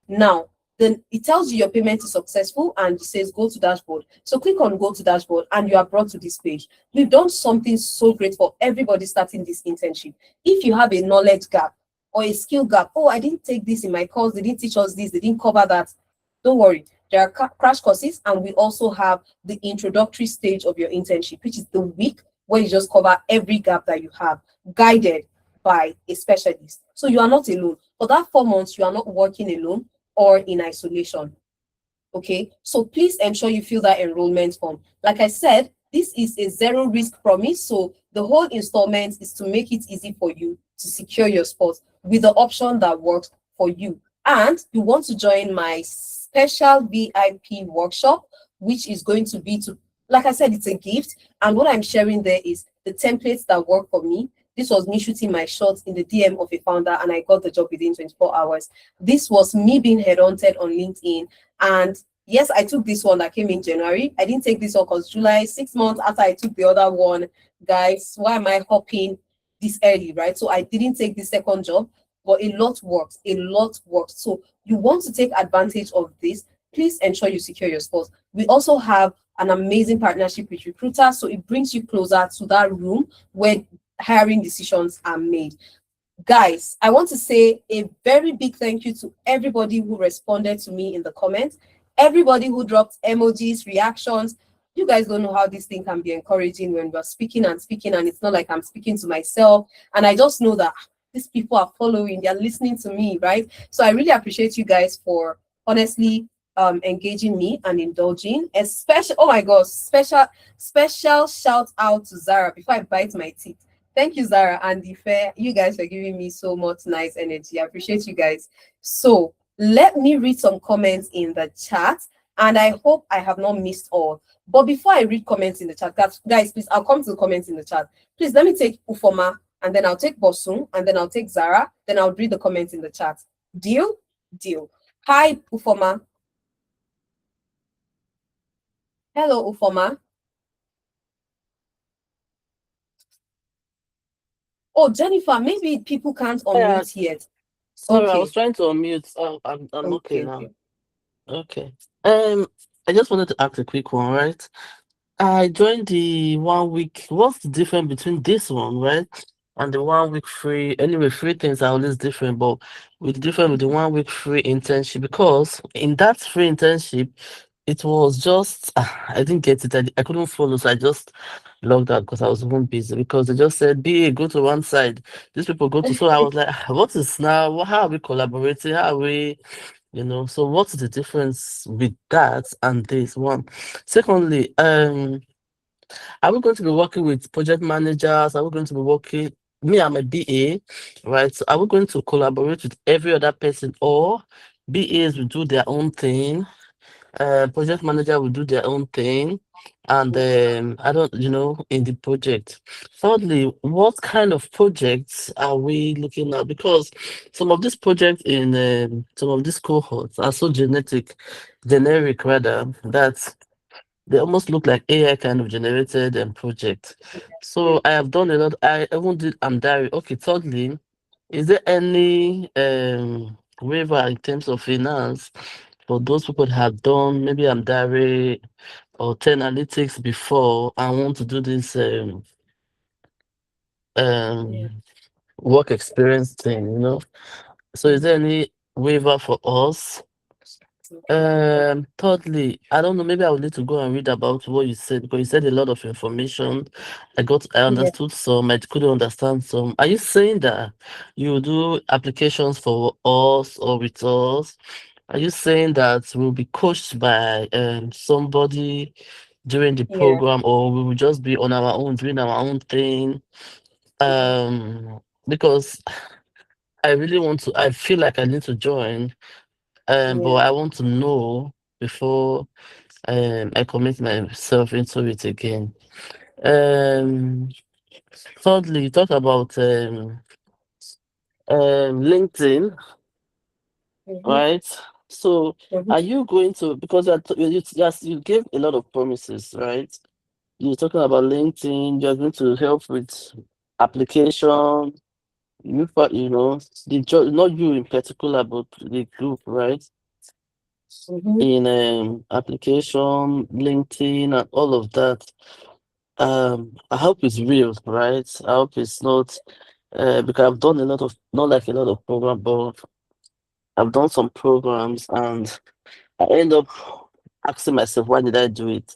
Now, then it tells you your payment is successful and it says go to dashboard. So click on go to dashboard and you are brought to this page. We've done something so great for everybody starting this internship. If you have a knowledge gap or a skill gap, oh, I didn't take this in my course, they didn't teach us this, they didn't cover that, don't worry. There are crash courses, and we also have the introductory stage of your internship, which is the week where you just cover every gap that you have, guided by a specialist. So you are not alone. For that 4 months, you are not working alone or in isolation. Okay, so please ensure you fill that enrollment form. Like I said, this is a zero risk promise. So the whole installment is to make it easy for you to secure your spot with the option that works for you. And you want to join my special VIP workshop, which is going to be like I said, it's a gift. And what I'm sharing there is the templates that work for me. This was me shooting my shots in the DM of a founder, and I got the job within 24 hours. This was me being headhunted on LinkedIn. And yes, I took this one that came in January. I didn't take this one because July, 6 months after I took the other one. Guys, why am I hopping this early, right? So I didn't take the second job, but a lot works. So you want to take advantage of this. Please ensure you secure your spot. We also have an amazing partnership with recruiters, so it brings you closer to that room where hiring decisions are made. Guys, I want to say a very big thank you to everybody who responded to me in the comments, everybody who dropped emojis, reactions. You guys don't know how this thing can be encouraging when we're speaking, and it's not like I'm speaking to myself. And I just know that these people are following, they're listening to me, right? So I really appreciate you guys for honestly engaging me and indulging. Especially, oh my gosh, special shout out to Zara before I bite my teeth. Thank you, Zara and Ife. You guys are giving me so much nice energy. I appreciate you guys. So let me read some comments in the chat, and I hope I have not missed all. But before I read comments in the chat, guys, please, I'll come to the comments in the chat. Please let me take Ufoma, and then I'll take Bosun, and then I'll take Zara, then I'll read the comments in the chat. Deal? Deal. Hi, Ufoma. Hello, Ufoma. Oh, Jennifer, maybe people can't Yeah, unmute yet. sorry, I was Okay. trying to unmute. I'm okay Okay, now. okay. Okay. I just wanted to ask a quick one, right? I joined the 1 week. What's the difference between this one, right? And the 1 week free. Anyway, free things are always different, but with the difference with the 1 week free internship, because in that free internship, it was just I didn't get it. I couldn't follow, so I just logged out because I was even busy. Because they just said, "BA, go to one side. These people go to." So I was like, "What is now? How are we collaborating? How are we?" So what's the difference with that and this one? Secondly, are we going to be working with project managers? Are we going to be working? Me, I'm a BA, right? So are we going to collaborate with every other person, or BAs will do their own thing? Project manager will do their own thing, and I don't, in the project. Thirdly, what kind of projects are we looking at? Because some of these projects in some of these cohorts are so generic rather, that they almost look like AI kind of generated project. So I have done a lot. I even did Amdari. Okay, thirdly, is there any waiver in terms of finance for those people that have done maybe Amdari or 10 analytics before and want to do this Yeah. um work experience thing? So is there any waiver for us? Okay. Thirdly, I don't know, maybe I would need to go and read about what you said, because you said a lot of information. I Yeah. understood some, I couldn't understand some. Are you saying that you do applications for us or with us? Are you saying that we'll be coached by somebody during the Yeah. program, or we will just be on our own doing our own thing? Because I feel like I need to join, but Yeah. I want to know before I commit myself into it again. Um, Thirdly, you talk about LinkedIn, Mm-hmm. right? So, Mm-hmm. are you going to, because yes, you gave a lot of promises, right? You're talking about LinkedIn. You're going to help with application. Not you in particular, but the group, right? Mm-hmm. In application, LinkedIn, and all of that. I hope it's real, right? I hope it's not because I've done a lot of, not like a lot of programs, but I've done some programs, and I end up asking myself, why did I do it?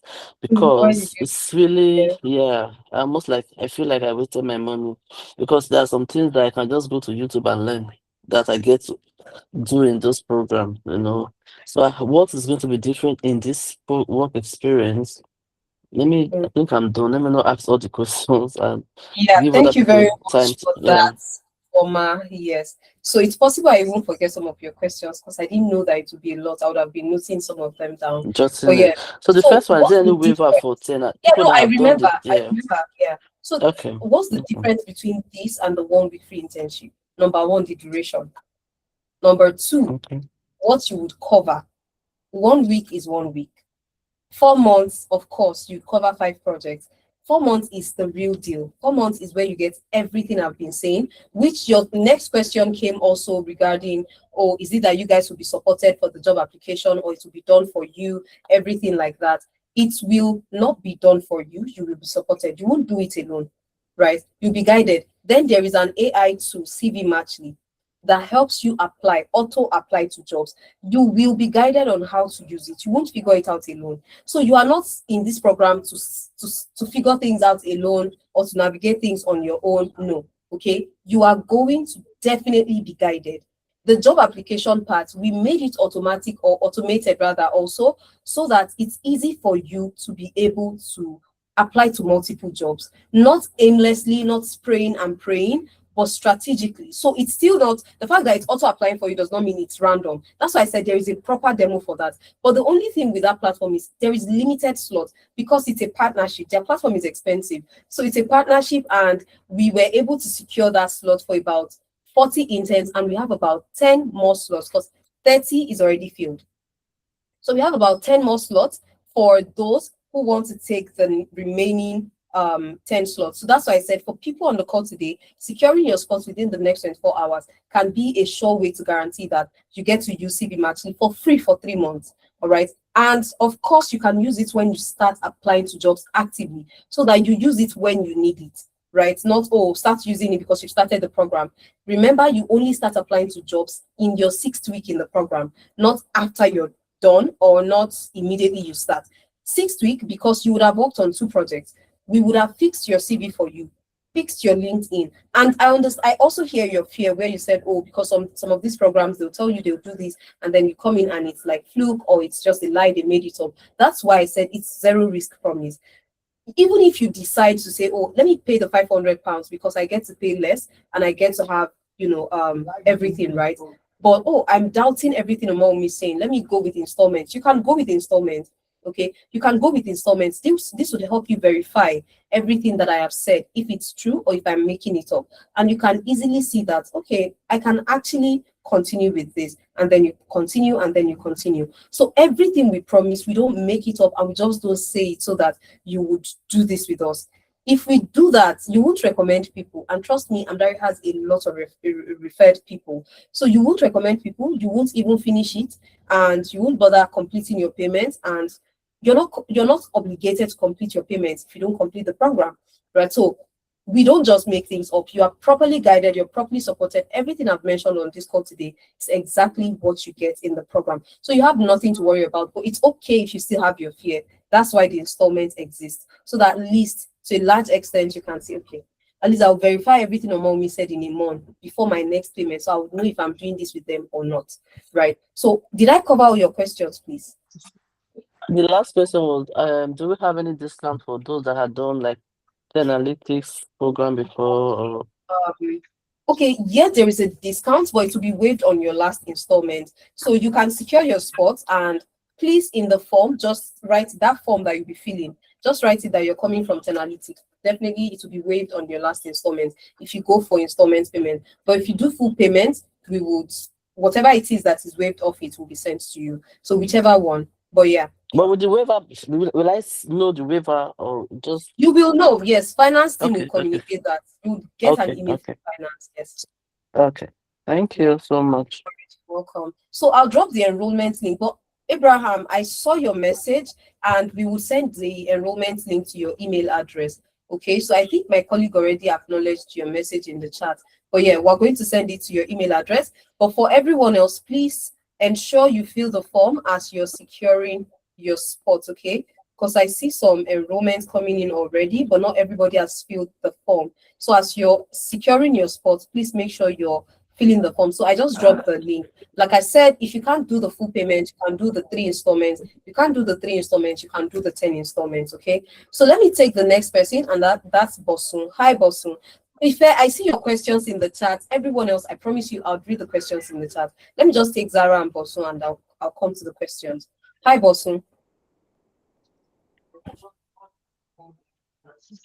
Why did Because you? it's really, Yeah. yeah, almost like I feel like I wasted my money, because there are some things that I can just go to YouTube and learn that I get to do in those programs. So what is going to be different in this work experience? I think I'm done. Let me not ask all the questions and Yeah, give other thank you very people time much to, for yeah. that, Oma. Yes. So it's possible I won't forget some of your questions because I didn't know that it would be a lot. I would have been noting some of them down. Just But in it. yeah. So the So first one, is what's there any the waiver difference? for 10 Yeah, people no, that I have done remember. the, I yeah. remember. Yeah. So Okay. what's the Mhm. difference between this and the 1 week free internship? Number one, the duration. Number two, Okay. what you would cover. 1 week is 1 week. 4 months, of course, you cover 5 projects. 4 months is the real deal. 4 months is where you get everything I've been saying, which your next question came also regarding, oh, is it that you guys will be supported for the job application or it will be done for you, everything like that. It will not be done for you. You will be supported. You won't do it alone, right? You'll be guided. Then there is an AI tool, CV Matchly, that helps you auto apply to jobs. You will be guided on how to use it. You won't figure it out alone. So you are not in this program to figure things out alone or to navigate things on your own. No. Okay. You are going to definitely be guided. The job application part, we made it automatic or automated rather also, so that it's easy for you to be able to apply to multiple jobs, not aimlessly, not spraying and praying, but strategically. So it's still not, the fact that it's auto applying for you does not mean it's random. That's why I said there is a proper demo for that. But the only thing with that platform is there is limited slots because it's a partnership. Their platform is expensive. So it's a partnership, and we were able to secure that slot for about 40 interns, and we have about 10 more slots because 30 is already filled. So we have about 10 more slots for those who want to take the remaining 10 slots. So that's why I said for people on the call today, securing your spots within the next 24 hours can be a sure way to guarantee that you get to use CV Maxley for free for 3 months. All right. And of course, you can use it when you start applying to jobs actively so that you use it when you need it, right? Not, oh, start using it because you started the program. Remember, you only start applying to jobs in your 6th week in the program, not after you're done or not immediately you start. 6th week, because you would have worked on 2 projects. We would have fixed your CV for you, fixed your LinkedIn. And I understand, I also hear your fear where you said, oh, because some of these programs, they'll tell you they'll do this, and then you come in and it's like fluke or it's just a lie, they made it up. That's why I said it's zero risk promise. Even if you decide to say, oh, let me pay the £500 because I get to pay less and I get to have, everything, right? But, oh, I'm doubting everything Omomi is saying. Let me go with installments. You can go with installments. Okay, you can go with installments. This would help you verify everything that I have said, if it's true or if I'm making it up. And you can easily see that, okay, I can actually continue with this. And then you continue and then you continue. So everything we promise, we don't make it up and we just don't say it so that you would do this with us. If we do that, you won't recommend people. And trust me, Amdari has a lot of referred people. So you won't recommend people, you won't even finish it, and you won't bother completing your payments, and you're not obligated to complete your payments if you don't complete the program, right? So we don't just make things up. You are properly guided, you're properly supported. Everything I've mentioned on this call today is exactly what you get in the program. So you have nothing to worry about, but it's okay if you still have your fear. That's why the installments exist. So that at least to a large extent, you can say, okay, at least I'll verify everything Omomi said in a month before my next payment. So I would know if I'm doing this with them or not, right? So did I cover all your questions, please? The last question was, do we have any discount for those that had done like the analytics program before? Or Okay, yes, there is a discount, but it will be waived on your last installment. So you can secure your spot, and please, in the form, just write that form that you'll be filling. Just write it that you're coming from Tenalytics. Definitely, it will be waived on your last installment if you go for installment payment. But if you do full payment, we would, whatever it is that is waived off, it will be sent to you. So whichever one. But yeah. but with the waiver, will I know the waiver or just? You will know, yes. Finance team will Okay, communicate that. You will get an okay, email okay, from finance, yes. okay. Thank you so much. Welcome. So I'll drop the enrollment link. But Abraham, I saw your message and we will send the enrollment link to your email address. Okay, so I think my colleague already acknowledged your message in the chat. But yeah, we're going to send it to your email address. But for everyone else, please ensure you fill the form as you're securing your spot, okay? Because I see some enrollments coming in already, but not everybody has filled the form. So as you're securing your spot, please make sure you're filling the form. So I just dropped the link. Like I said, if you can't do the full payment, you can do the 3 installments. You can't do the 3 installments, you can do the 10 installments, okay? So let me take the next person, and that's Bosun. Hi, Bosun. If I see your questions in the chat, everyone else, I promise you, I'll read the questions in the chat. Let me just take Zara and Bosun, and I'll come to the questions. Hi, Bosun.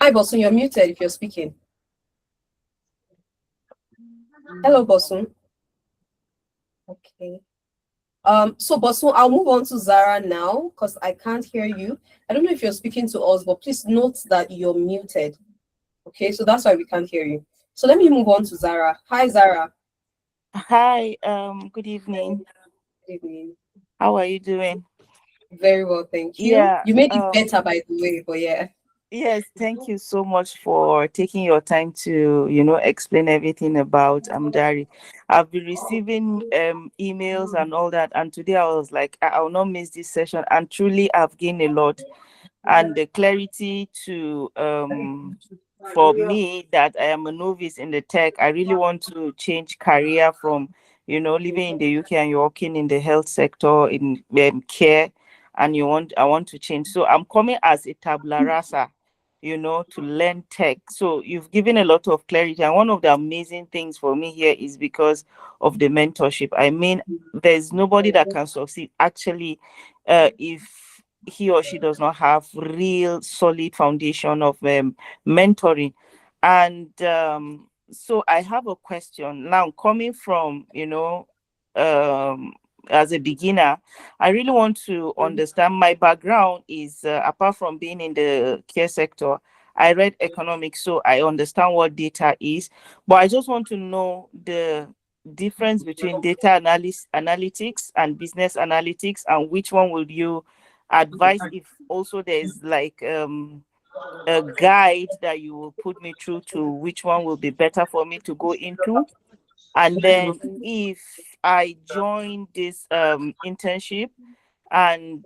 Hi, Bosun, you're muted if you're speaking. Hello, Bosun. Okay. So Bosun, I'll move on to Zara now because I can't hear you. I don't know if you're speaking to us, but please note that you're muted. Okay, so that's why we can't hear you. So let me move on to Zara. Hi, Zara. Hi, good evening. Good evening. How are you doing? Very well, thank you. Yeah, You made it better, by the way, but yeah. Yes, thank you so much for taking your time to, explain everything about Amdari. I've been receiving emails and all that, and today I was like, I will not miss this session, and truly I've gained a lot. And the clarity to for me that I am a novice in the tech, I really want to change career from, living in the UK and you're working in the health sector in care, and I want to change. So I'm coming as a tabula rasa, to learn tech. So you've given a lot of clarity. And one of the amazing things for me here is because of the mentorship. I mean, there's nobody that can succeed actually if he or she does not have real solid foundation of mentoring. And so I have a question now coming from, as a beginner, I really want to understand. My background is, apart from being in the care sector, I read economics, so I understand what data is, but I just want to know the difference between data analytics and business analytics, and which one will you advise, if also there's like a guide that you will put me through to which one will be better for me to go into. And then if I join this internship, and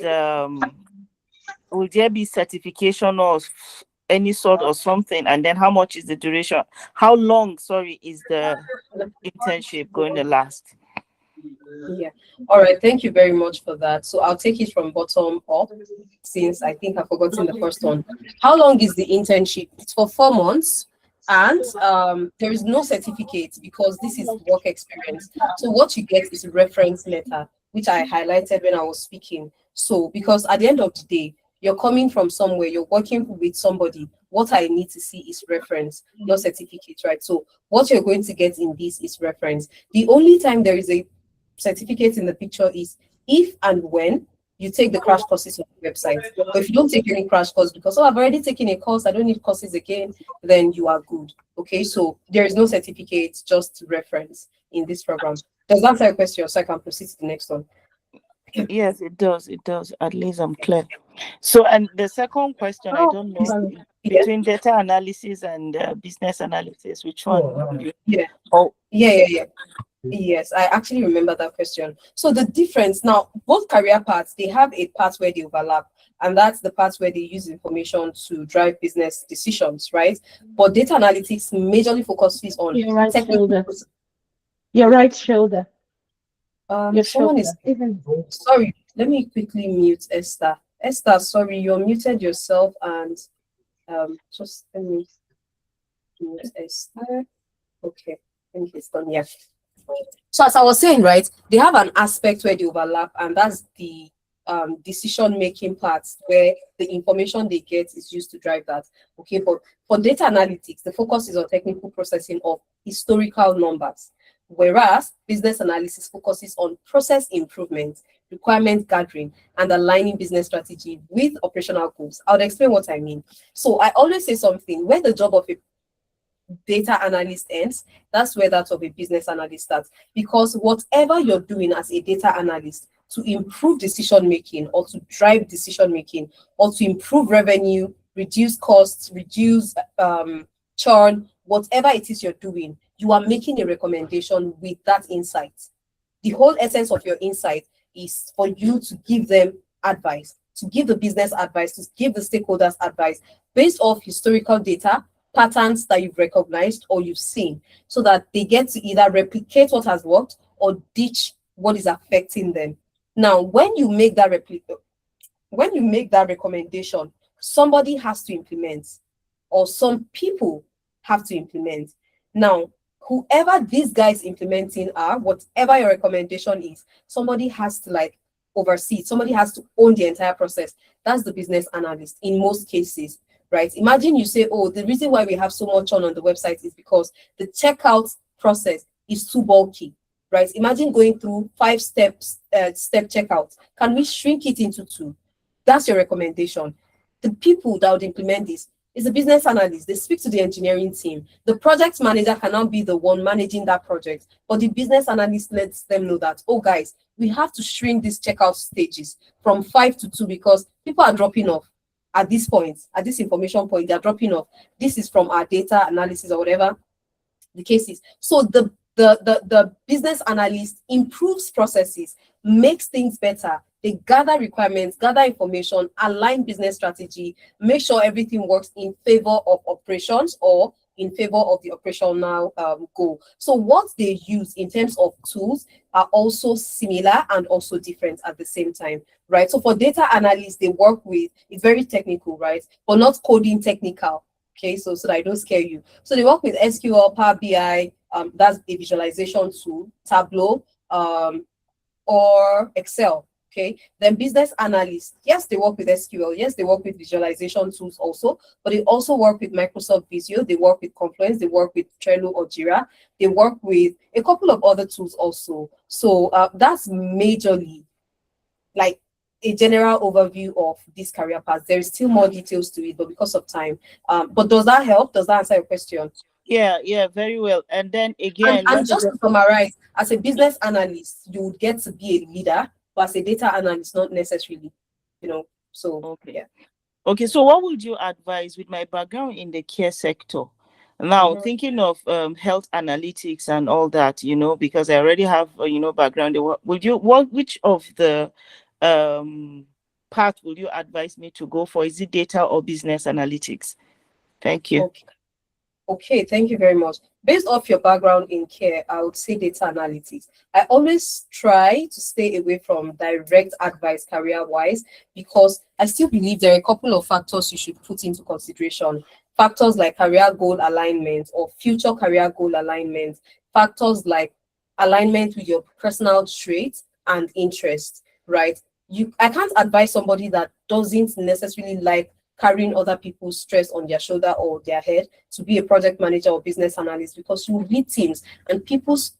will there be certification of any sort or something? And then how much is the duration? How long, sorry, is the internship going to last? Yeah. All right. Thank you very much for that. So I'll take it from bottom up, since I think I've forgotten the first one. How long is the internship? It's for 4 months, and there is no certificate because this is work experience. So what you get is a reference letter, which I highlighted when I was speaking. So because at the end of the day, you're coming from somewhere, you're working with somebody. What I need to see is reference, your certificate, right? So what you're going to get in this is reference. The only time there is a certificate in the picture is if and when you take the crash courses on the website. But if you don't take any crash course because, oh, I've already taken a course, I don't need courses again, then you are good. Okay, so there is no certificate, just reference in this program. Does that answer your question? So I can proceed to the next one. Yes, it does. It does. At least I'm clear. So, and the second question, I don't know, between data analysis and business analysis, which one? Yeah. Oh, Yeah. Yes, I actually remember that question. So the difference now, both career paths, they have a part where they overlap, and that's the part where they use information to drive business decisions, right? But data analytics majorly focuses on Your right technical. shoulder. Your right shoulder. Your Someone is sorry. Let me quickly mute Esther. Esther, sorry, you're muted yourself, and just let me mute Esther. Okay, I think it's done. Yeah. So as I was saying, right, they have an aspect where they overlap, and that's the decision-making part where the information they get is used to drive that. Okay, but for data analytics, the focus is on technical processing of historical numbers, whereas business analysis focuses on process improvement, requirement gathering, and aligning business strategy with operational goals. I'll explain what I mean. So I always say something, where the job of a data analyst ends, that's where that of a business analyst starts. Because whatever you're doing as a data analyst to improve decision making or to drive decision making or to improve revenue, reduce costs, reduce churn, whatever it is you're doing, you are making a recommendation with that insight. The whole essence of your insight is for you to give them advice, to give the business advice, to give the stakeholders advice based off historical data, patterns that you've recognized or you've seen, so that they get to either replicate what has worked or ditch what is affecting them. Now, when you make that recommendation, somebody has to implement, or some people have to implement. Now, whoever these guys implementing are, whatever your recommendation is, somebody has to like oversee it. Somebody has to own the entire process. That's the business analyst in most cases. Right? Imagine you say, oh, the reason why we have so much on the website is because the checkout process is too bulky, right? Imagine going through 5 steps, step checkout. Can we shrink it into 2? That's your recommendation. The people that would implement this is the business analyst. They speak to the engineering team. The project manager cannot be the one managing that project, but the business analyst lets them know that, oh, guys, we have to shrink these checkout stages from 5 to 2 because people are dropping off. At this point, at this information point, they're dropping off. This is from our data analysis or whatever the case is. So the business analyst improves processes, makes things better. They gather requirements, gather information, align business strategy, make sure everything works in favor of operations or in favor of the operational goal. So what they use in terms of tools are also similar and also different at the same time, right? So for data analysts, they work with, it's very technical, right? But not coding technical, okay? So that I don't scare you. So they work with SQL, Power BI, that's a visualization tool, Tableau, or Excel. Okay, then business analysts, yes, they work with SQL, yes, they work with visualization tools also, but they also work with Microsoft Visio, they work with Confluence, they work with Trello or Jira, they work with a couple of other tools also. So that's majorly like a general overview of this career path. There is still more details to it, but because of time, but does that help? Does that answer your question? Yeah, very well. And then again, And just to summarize, as a business analyst, you would get to be a leader, but as a data analyst, not necessarily, you know. So okay. yeah. Okay, so what would you advise with my background in the care sector? Now, thinking of health analytics and all that, you know, because I already have, background. Which of the path will you advise me to go for? Is it data or business analytics? Thank you. Okay, thank you very much. Based off your background in care, I would say data analytics. I always try to stay away from direct advice career-wise because I still believe there are a couple of factors you should put into consideration. Factors like career goal alignment or future career goal alignment. Factors like alignment with your personal traits and interests, right? I can't advise somebody that doesn't necessarily like carrying other people's stress on their shoulder or their head to be a project manager or business analyst, because you lead teams and people's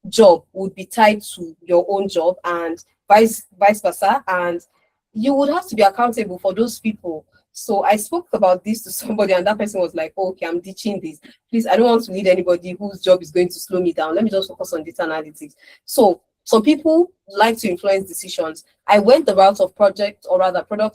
job would be tied to your own job and vice versa, and you would have to be accountable for those people. So I spoke about this to somebody and that person was like, okay, I'm ditching this. Please, I don't want to lead anybody whose job is going to slow me down. Let me just focus on data analytics. So some people like to influence decisions. I went the route of product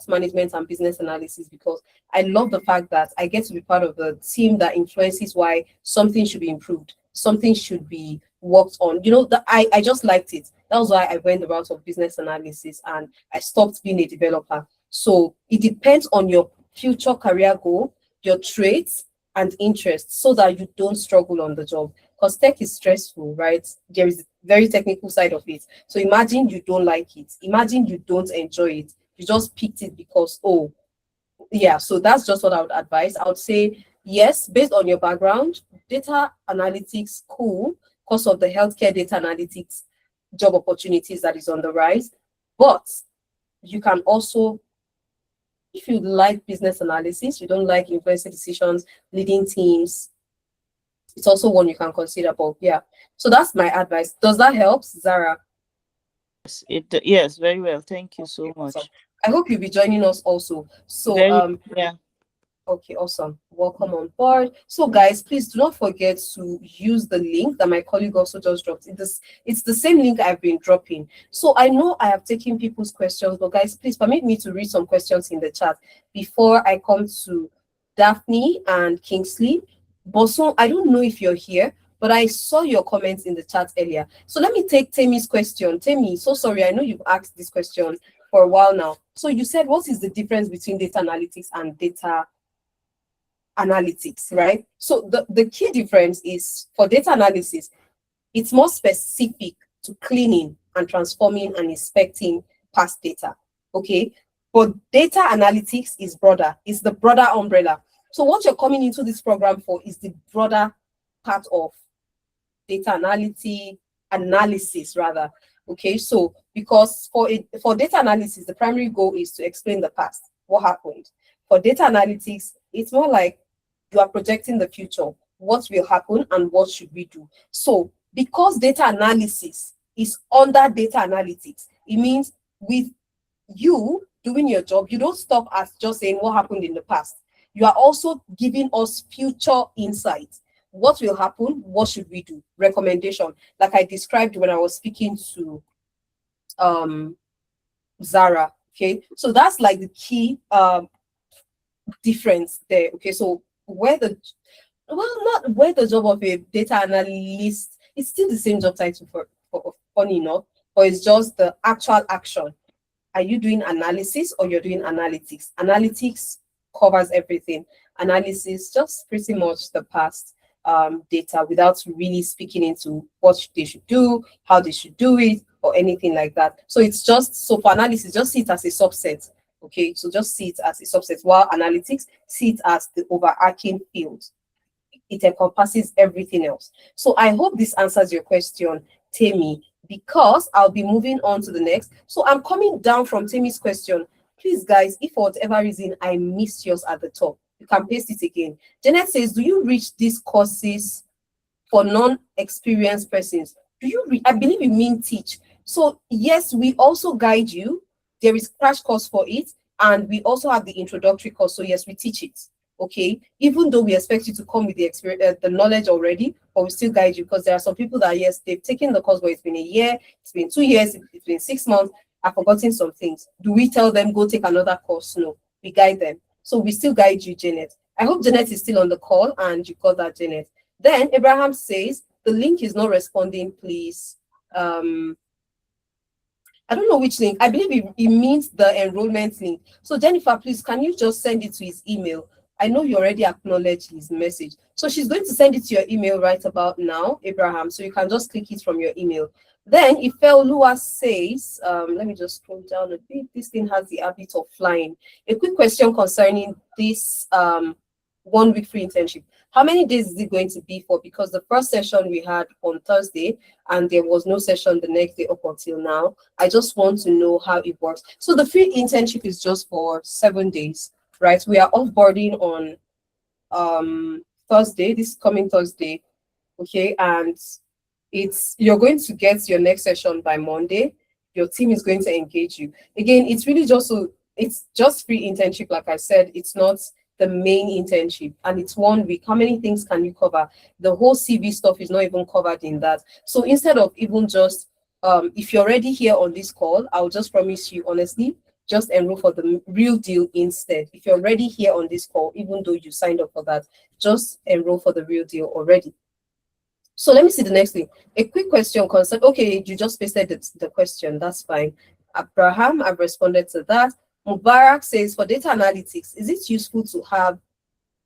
management and business analysis because I love the fact that I get to be part of the team that influences why something should be improved, something should be worked on. You know, I just liked it. That was why I went the route of business analysis and I stopped being a developer. So it depends on your future career goal, your traits and interests, so that you don't struggle on the job. Because tech is stressful, right? There is a very technical side of it. So imagine you don't like it. Imagine you don't enjoy it. You just picked it because, oh, yeah. So that's just what I would advise. I would say, yes, based on your background, data analytics, cool, because of the healthcare data analytics job opportunities that is on the rise. But you can also, if you like business analysis, you don't like influencing decisions, leading teams, it's also one you can consider. But yeah, so that's my advice. Does that help, Zara? Yes, very well. Thank you so much. Awesome. I hope you'll be joining us also. So yeah. Okay, awesome. Welcome on board. So guys, please do not forget to use the link that my colleague also just dropped. It's the same link I've been dropping. So I know I have taken people's questions, but guys, please permit me to read some questions in the chat before I come to Daphne and Kingsley. Boson, I don't know if you're here, but I saw your comments in the chat earlier. So let me take Temi's question. Temi, so sorry, I know you've asked this question for a while now. So you said, what is the difference between data analytics and data analytics, right? So the key difference is for data analysis, it's more specific to cleaning and transforming and inspecting past data, okay? But data analytics is broader, it's the broader umbrella. So what you're coming into this program for is the broader part of data analysis rather, okay? So because for data analysis, the primary goal is to explain the past, what happened. For data analytics, it's more like you are projecting the future, what will happen and what should we do. So because data analysis is under data analytics, it means with you doing your job, you don't stop at just saying what happened in the past. You are also giving us future insights. What will happen? What should we do? Recommendation, like I described when I was speaking to Zara. Okay, so that's like the key difference there. Okay, so not where the job of a data analyst, it's still the same job title for funny enough, but it's just the actual action. Are you doing analysis or you're doing analytics? Analytics covers everything. Analysis just pretty much the past data without really speaking into what they should do, how they should do it, or anything like that. So it's just, so for analysis, just see it as a subset. Okay, so just see it as a subset, while analytics, see it as the overarching field. It encompasses everything else. So I hope this answers your question, Temi. because I'll be moving on to the next. So I'm coming down from Timmy's question. Please, guys, if for whatever reason I missed yours at the top, you can paste it again. Janet says, do you reach these courses for non-experienced persons? Do you I believe you mean teach. So yes, we also guide you. There is crash course for it, and we also have the introductory course. So yes, we teach it. Okay, even though we expect you to come with the experience, the knowledge already, but we still guide you, because there are some people that, yes, they've taken the course, but it's been a year, it's been 2 years, it's been 6 months, I've forgotten some things. Do we tell them go take another course? No, we guide them. So we still guide you, Janet. I hope Janet is still on the call and you got that, Janet. Then Abraham says the link is not responding, please. I don't know which link. I believe it means the enrollment link. So Jennifer, please, can you just send it to his email? I know you already acknowledged his message. So she's going to send it to your email right about now, Abraham. So you can just click it from your email. Then Ifeoluwa says, let me just scroll down a bit. This thing has the habit of flying. A quick question concerning this 1 week free internship. How many days is it going to be for? Because the first session we had on Thursday and there was no session the next day up until now. I just want to know how it works. So the free internship is just for 7 days, right? We are offboarding on Thursday, this coming Thursday, okay? And you're going to get your next session by Monday. Your team is going to engage you. Again, it's really it's just free internship, like I said. It's not the main internship, and it's 1 week. How many things can you cover? The whole CV stuff is not even covered in that. So instead of even just if you're already here on this call, I'll just promise you honestly, just enroll for the real deal instead. If you're already here on this call, even though you signed up for that, just enroll for the real deal already. So let me see the next thing. A quick question concern. Okay, you just pasted the question. That's fine. Abraham, I've responded to that. Mubarak says, for data analytics, is it useful to have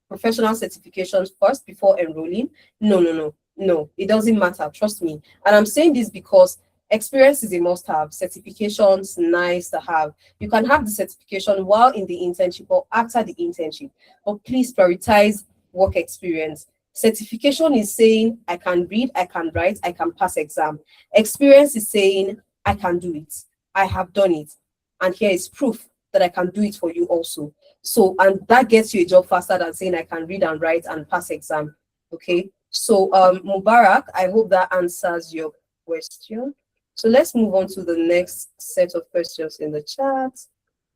professional certifications first before enrolling? No, it doesn't matter, trust me. And I'm saying this because experience is a must-have. Certifications, nice to have. You can have the certification while in the internship or after the internship, but please prioritize work experience. Certification is saying I can read, I can write, I can pass exam. Experience is saying I can do it, I have done it, and here is proof that I can do it for you also. So, and that gets you a job faster than saying I can read and write and pass exam. Okay, so Mubarak, I hope that answers your question. So let's move on to the next set of questions in the chat.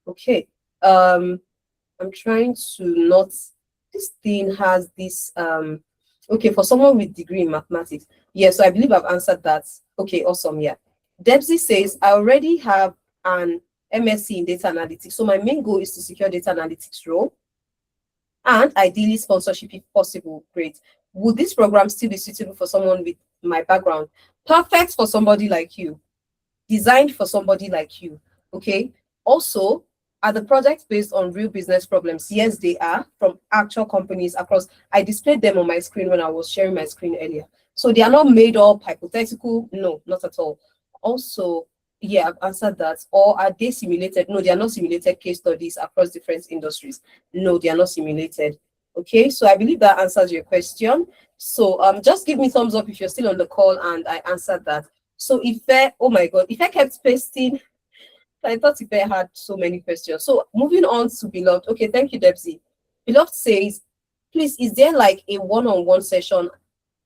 Okay, I'm trying to not, this thing has this okay, for someone with degree in mathematics. Yes, so I believe I've answered that. Okay, awesome. Yeah, Debsy says I already have an MSc in data analytics, so my main goal is to secure data analytics role and ideally sponsorship if possible. Great. Would this program still be suitable for someone with my background? Perfect for somebody like you, designed for somebody like you. Okay, also, are the projects based on real business problems? Yes, they are, from actual companies across. I displayed them on my screen when I was sharing my screen earlier. So they are not made up, hypothetical. No, not at all. Also, yeah, I've answered that. Or are they simulated? No, they are not simulated case studies across different industries. No, they are not simulated. Okay, so I believe that answers your question. So just give me thumbs up if you're still on the call and I answered that. So oh my God, if I kept pasting, I thought if I had so many questions. So moving on to Beloved. Okay, thank you, Debsy. Beloved says, please, is there like a one-on-one session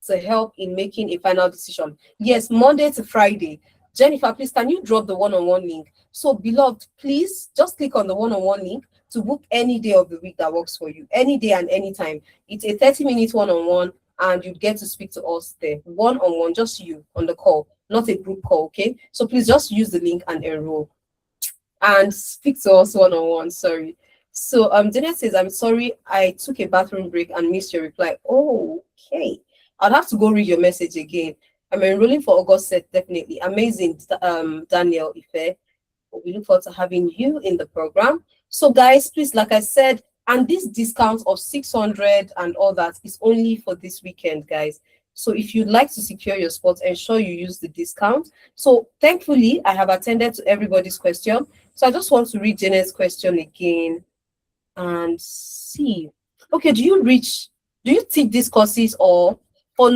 to help in making a final decision? Yes, Monday to Friday. Jennifer, please, can you drop the one-on-one link? So Beloved, please just click on the one-on-one link to book any day of the week that works for you, any day and any time. It's a 30-minute one-on-one and you get to speak to us there. One-on-one, just you on the call, not a group call, okay? So please just use the link and enroll. And speak to us one-on-one, sorry. So Janet says, I'm sorry, I took a bathroom break and missed your reply. Oh, okay. I'll have to go read your message again. I'm enrolling for August set, definitely. Amazing, Daniel Ife. We look forward to having you in the program. So guys, please, like I said, and this discount of 600 and all that is only for this weekend, guys. So if you'd like to secure your spot, ensure you use the discount. So thankfully, I have attended to everybody's question. So I just want to read Janet's question again and see. Okay, do you teach these courses or for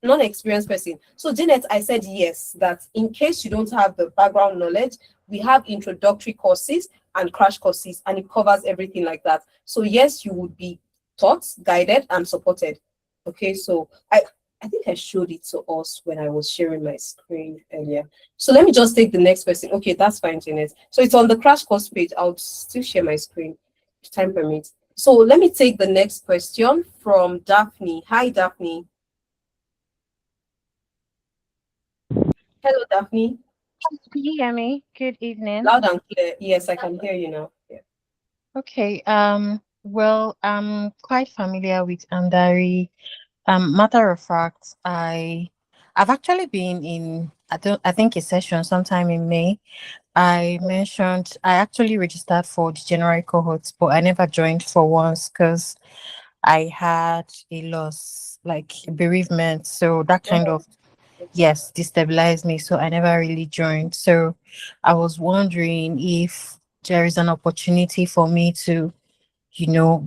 Non-experienced person. So Janet, I said yes, that in case you don't have the background knowledge, we have introductory courses and crash courses, and it covers everything like that. So yes, you would be taught, guided, and supported. Okay, so I think I showed it to us when I was sharing my screen earlier. So let me just take the next person. Okay, that's fine, Janet. So it's on the crash course page. I'll still share my screen if time permits. So let me take the next question from Daphne. Hi, Daphne. Hello, Daphne. Can you hear me? Good evening. Loud and clear. Yes, I can hear you now. Yeah. Okay. Well, I'm quite familiar with Amdari. Matter of fact, I've actually been in I think a session sometime in May. I actually registered for the January cohorts, but I never joined for once because I had a loss, like bereavement. So that kind of, yes, destabilized me. So I never really joined. So I was wondering if there is an opportunity for me to,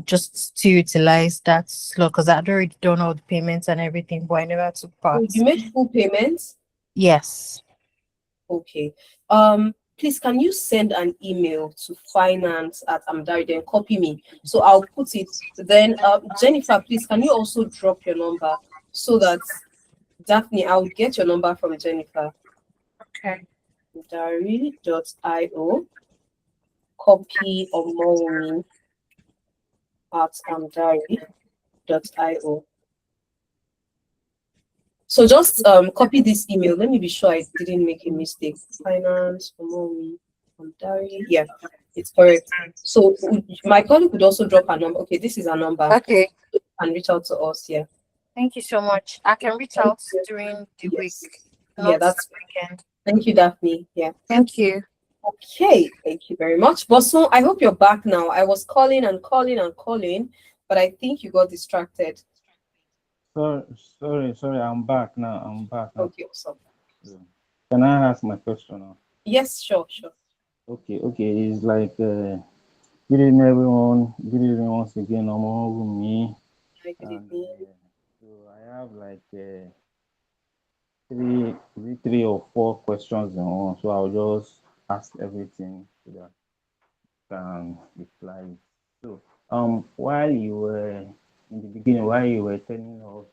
just to utilize that slot because I'd already done all the payments and everything, but I never took part. So you made full payments? Yes. Okay. Please, can you send an email to finance@amdari, then copy me? So I'll put it. Then, Jennifer, please, can you also drop your number so that Daphne, I'll get your number from Jennifer. Okay. Diary.io, copy Omowumi at amdari.io. So just copy this email. Let me be sure I didn't make a mistake. Finance, Omowumi, Amdari. Yeah, it's correct. So my colleague could also drop a number. Okay, this is a number. Okay. And reach out to us. Yeah. Thank you so much. I can reach out during the week. Yeah, that's weekend. Thank you, Daphne. Yeah. Thank you. Okay, thank you very much. Bosso, I hope you're back now. I was calling and calling and calling, but I think you got distracted. Sorry, I'm back now. Okay, awesome. Can I ask my question now? Yes, sure. Okay. It's like, good evening, everyone. Good evening once again. I'm all with me. Hi, good evening. So I have like three or four questions in one. So I'll just ask everything so that you can reply. So while you were in the beginning, while you were telling us,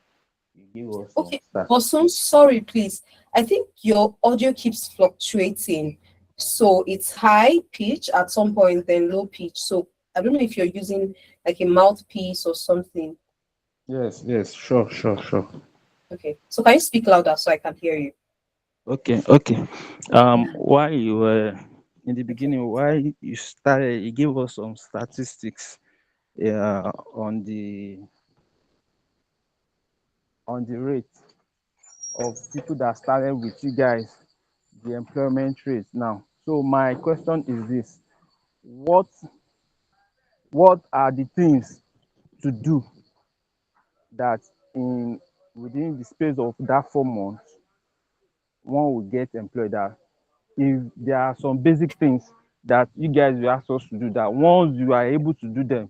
you gave us some Okay, stats. Bosso, sorry, please. I think your audio keeps fluctuating. So it's high pitch at some point, then low pitch. So I don't know if you're using like a mouthpiece or something. Yes, sure. Okay, so can you speak louder so I can hear you? Okay. While you were in the beginning, while you started, you gave us some statistics, on the rate of people that started with you guys, the employment rate now. So my question is this: what are the things to do that within the space of that 4 months one will get employed? That if there are some basic things that you guys will ask us to do, that once you are able to do them,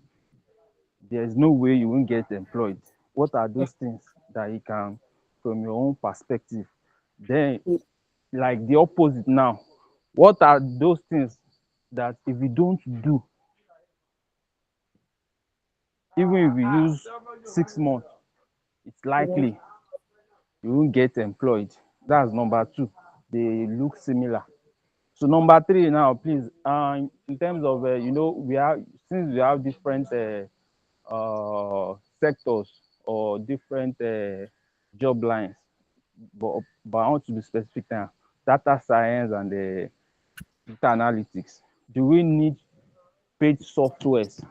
there's no way you won't get employed. What are those things that you can, from your own perspective? Then, like the opposite now, what are those things that if you don't do, even if you use 6 months, it's likely you won't get employed? That's number two. They look similar. So number three now, please, in terms of, we have, since we have different sectors or different job lines, but I want to be specific now: data science and data analytics. Do we need paid softwares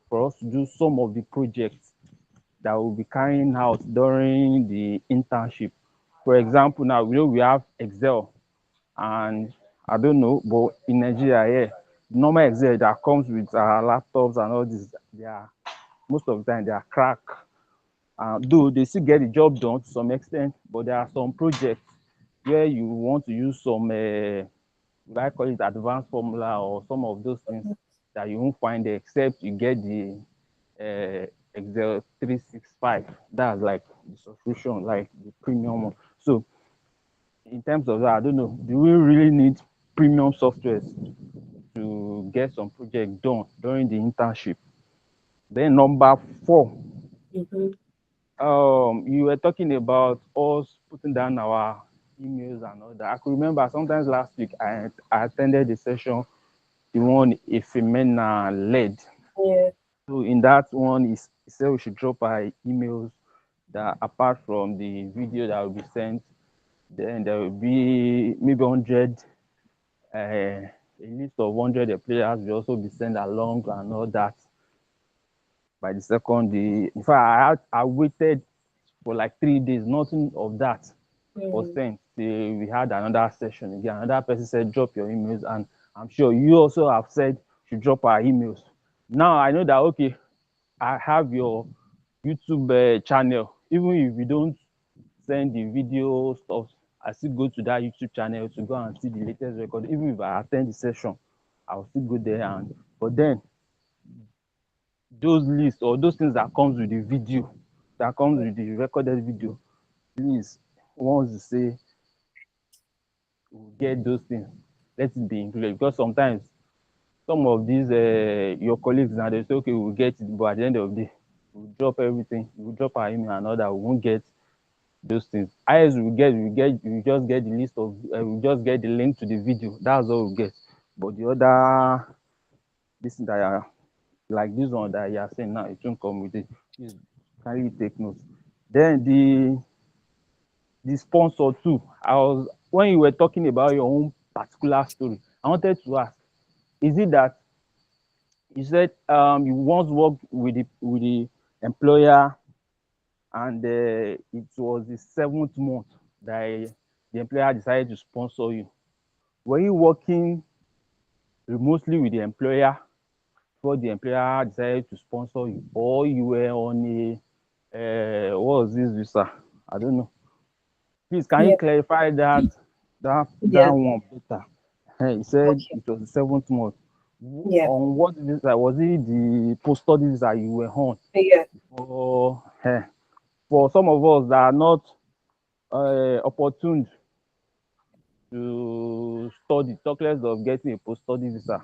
for us to do some of the projects that we'll be carrying out during the internship? For example, now we know we have Excel, and I don't know, but in Nigeria here, normal Excel that comes with our laptops and all this, they are, most of the time, they are crack. Though they still get the job done to some extent, but there are some projects where you want to use some, I call it advanced formula or some of those things that you won't find there except you get the Excel 365. That's like the subscription, like the premium one. So in terms of that, I don't know, do we really need premium software to get some project done during the internship? Then number 4, you were talking about us putting down our emails and all that. I could remember sometimes last week I attended the session, the one Ifemena led. Yeah. So in that one, he said we should drop our emails, that apart from the video that will be sent, then there will be maybe 100, a list of 100 players will also be sent along and all that. By the second day, in fact, I waited for like 3 days, nothing of that was sent. We had another session again. Another person said, drop your emails, and I'm sure you also have said to drop our emails. Now I know that, okay, I have your YouTube channel. Even if you don't send the video stuff, I still go to that YouTube channel to go and see the latest record. Even if I attend the session, I'll still go there. And but then those lists or those things that comes with the video, that comes with the recorded video, please, once you say we'll get those things, let it be included. Because sometimes some of these your colleagues now, they say, okay, we'll get it, but at the end of the day, we'll drop everything, we'll drop our email and all that, we won't get those things. As we just get the list of we just get the link to the video. That's all we get. But the other this that are like this one that you are saying now, it won't come with it. Please kindly take notes. Then the sponsor too. When you were talking about your own particular story, I wanted to ask, is it that you said you once worked with the employer, and it was the 7th month that the employer decided to sponsor you? Were you working remotely with the employer before the employer decided to sponsor you, or you were on a what was this visa? I don't know. Please, can you clarify that one better? He said it was the 7th month. Yeah. On what visa? Was it the post-study visa you were on? Yeah. For some of us that are not opportune to study, talk less of getting a post-study visa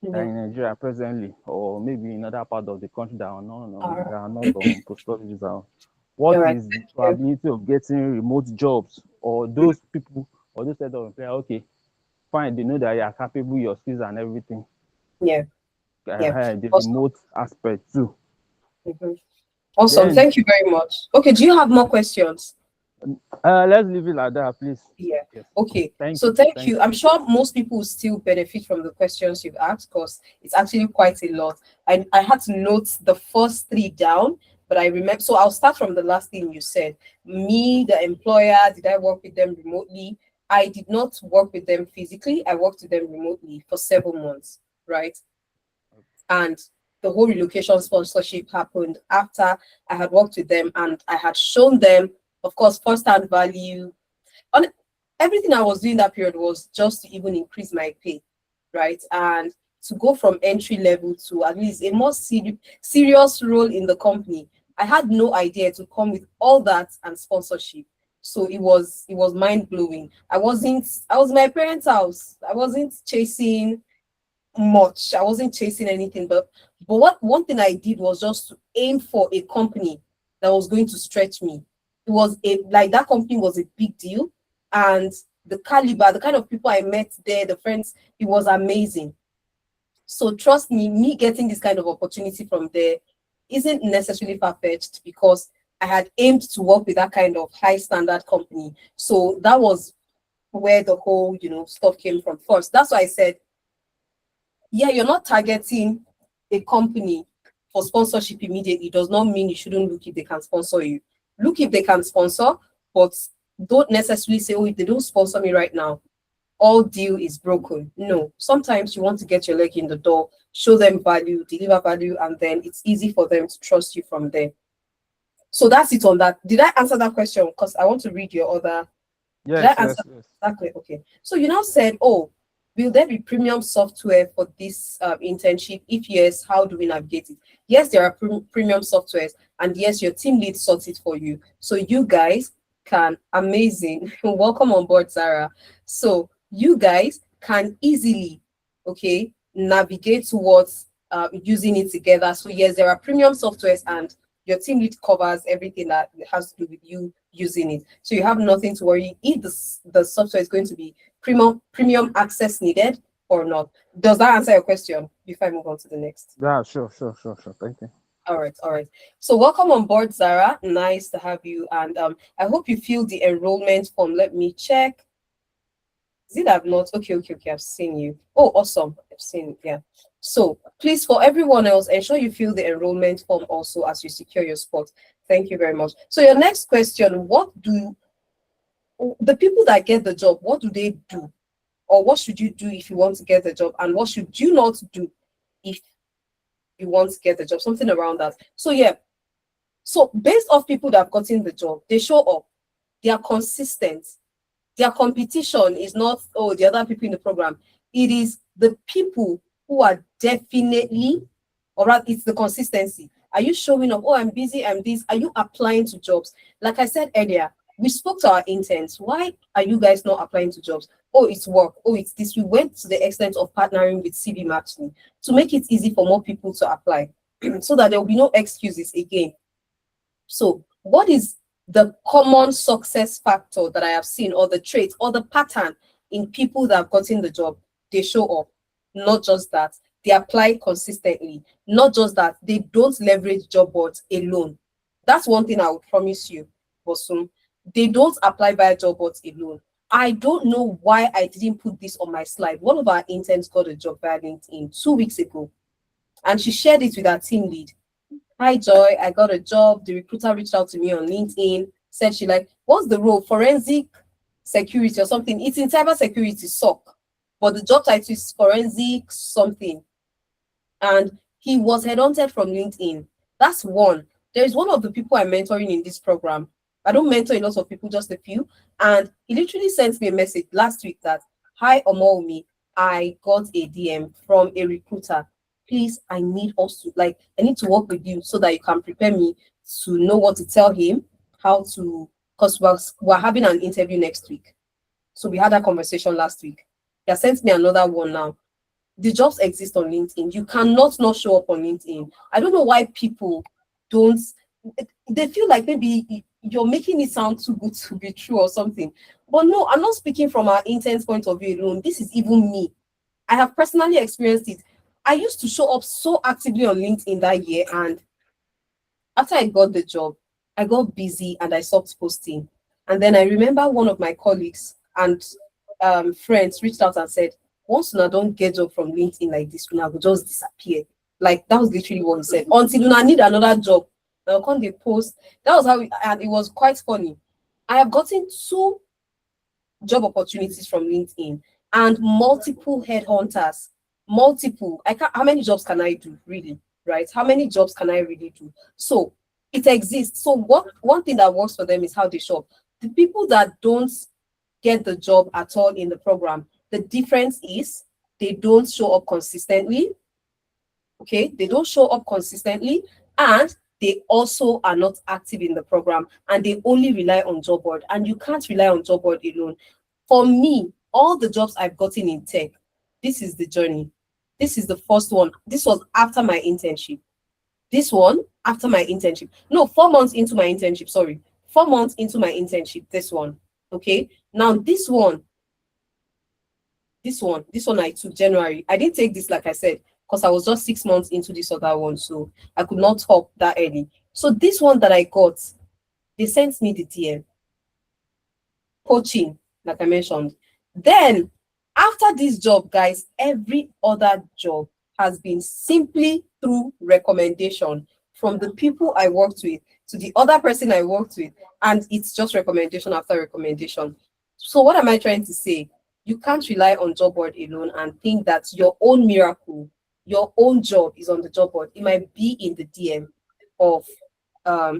in Nigeria presently, or maybe in other part of the country that are not on post-study visa. What is the probability of getting remote jobs, or those people, or those set of employers? Okay, fine, they know that you are capable, your skills and everything. Yeah. The remote aspect too. Awesome. Then, thank you very much. Okay, do you have more questions? Let's leave it like that, please. Yeah. Yes. Okay. Thank you. I'm sure most people will still benefit from the questions you've asked, because it's actually quite a lot. I had to note the first 3 down, but I remember. So I'll start from the last thing you said. Me, the employer, did I work with them remotely? I did not work with them physically. I worked with them remotely for 7 months, right? And the whole relocation sponsorship happened after I had worked with them, and I had shown them, of course, first-hand value. On everything I was doing that period was just to even increase my pay, right? And to go from entry level to at least a more serious role in the company. I had no idea to come with all that and sponsorship. So it was mind-blowing. I was in my parents' house. I wasn't chasing much. I wasn't chasing anything, but one thing I did was just to aim for a company that was going to stretch me. It was that company was a big deal, and the caliber, the kind of people I met there, the friends, it was amazing. So trust me getting this kind of opportunity from there isn't necessarily far-fetched, because I had aimed to work with that kind of high standard company. So that was where the whole stuff came from first. That's why I said, yeah, you're not targeting a company for sponsorship immediately does not mean you shouldn't look if they can sponsor you. Look if they can sponsor, but don't necessarily say, oh, if they don't sponsor me right now, all deal is broken. No, sometimes you want to get your leg in the door, show them value, deliver value, and then it's easy for them to trust you from there. So that's it on that. Did I answer that question? Because I want to read your other. Yes, Did I answer yes. exactly? Okay. So you now said, oh, Will there be premium software for this internship? If yes, how do we navigate it? Yes, there are premium softwares, and yes, your team lead sorts it for you. So you guys can, amazing, welcome on board, Sarah. So you guys can easily, okay, navigate towards using it together. So yes, there are premium softwares, and your team lead covers everything that has to do with you using it. So you have nothing to worry if the software is going to be premium access needed or not. Does that answer your question before I move on to the next? Yeah, sure. Thank you. All right. So welcome on board, Zara. Nice to have you. And I hope you fill the enrollment form. Let me check. Is it I've not? Okay. I've seen you. Oh, awesome. I've seen, yeah. So please, for everyone else, ensure you fill the enrollment form also as you secure your spot. Thank you very much. So your next question, what do the people that get the job, what do they do? Or what should you do if you want to get the job? And what should you not do if you want to get the job? Something around that. So yeah. So based off people that have gotten the job, they show up. They are consistent. Their competition is not, oh, the other people in the program. It is the people who are definitely, or rather, it's the consistency. Are you showing up? Oh, I'm busy, I'm this. Are you applying to jobs? Like I said earlier, we spoke to our interns. Why are you guys not applying to jobs? Oh, it's work. Oh, it's this. We went to the extent of partnering with CV Matching to make it easy for more people to apply so that there will be no excuses again. So what is the common success factor that I have seen, or the trait or the pattern in people that have gotten the job? They show up. Not just that, they apply consistently. Not just that, they don't leverage job boards alone. That's one thing I will promise you, Bosun. They don't apply via job boards alone. I don't know why I didn't put this on my slide. One of our interns got a job via LinkedIn 2 weeks ago, and she shared it with her team lead. Hi, Joy, I got a job. The recruiter reached out to me on LinkedIn, said she like, what's the role? Forensic security or something. It's in cyber security, SOC, but the job title is forensic something. And he was headhunted from LinkedIn. That's one. There is one of the people I'm mentoring in this program. I don't mentor a lot of people, just a few. And he literally sent me a message last week that, hi, Omoumi, I got a DM from a recruiter. Please, I need to work with you so that you can prepare me to know what to tell him, because we're having an interview next week. So we had that conversation last week. He sent me another one now. The jobs exist on LinkedIn. You cannot not show up on LinkedIn. I don't know why people don't, they feel like maybe you're making it sound too good to be true or something. But no, I'm not speaking from our intern's point of view alone. This is even me. I have personally experienced it. I used to show up so actively on LinkedIn that year, and after I got the job, I got busy and I stopped posting. And then I remember one of my colleagues and friends reached out and said, once you don't get job from LinkedIn like this, you will just disappear. Like, that was literally what he said. Until you need another job, now can't they post? That was how and it was quite funny. I have gotten 2 job opportunities from LinkedIn and multiple headhunters. Multiple. How many jobs can I do, really? Right? How many jobs can I really do? So it exists. So one thing that works for them is how they show up. The people that don't get the job at all in the program, the difference is they don't show up consistently. Okay, they don't show up consistently, and they also are not active in the program, and they only rely on job board. And you can't rely on job board alone. For me, all the jobs I've gotten in tech, this is the journey. This is the first one. This was after my internship. This one after my internship. No, 4 months into my internship. Sorry, 4 months into my internship. This one. Okay. Now this one I took January. I didn't take this, like I said, because I was just 6 months into this other one, so I could not hop that early. So this one that I got, they sent me the DM. Coaching, like I mentioned. Then after this job, guys, every other job has been simply through recommendation from the people I worked with to the other person I worked with, and it's just recommendation after recommendation. So what am I trying to say? You can't rely on job board alone and think that your own miracle, your own job is on the job board. It might be in the DM of,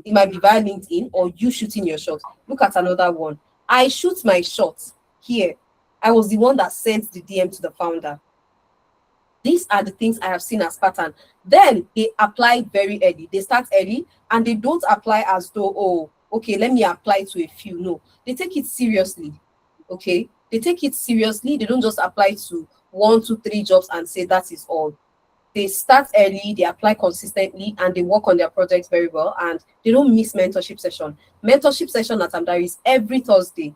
it might be via LinkedIn or you shooting your shot. Look at another one. I shoot my shots here I was the one that sent the DM to the founder. These are the things I have seen as pattern. Then they apply very early. They start early and they don't apply as though, oh, okay, let me apply to a few. No, they take it seriously. Okay, they take it seriously. They don't just apply to 1, 2, 3 jobs and say that is all. They start early, they apply consistently, and they work on their projects very well. And they don't miss mentorship session. Mentorship session at Amdari is every Thursday.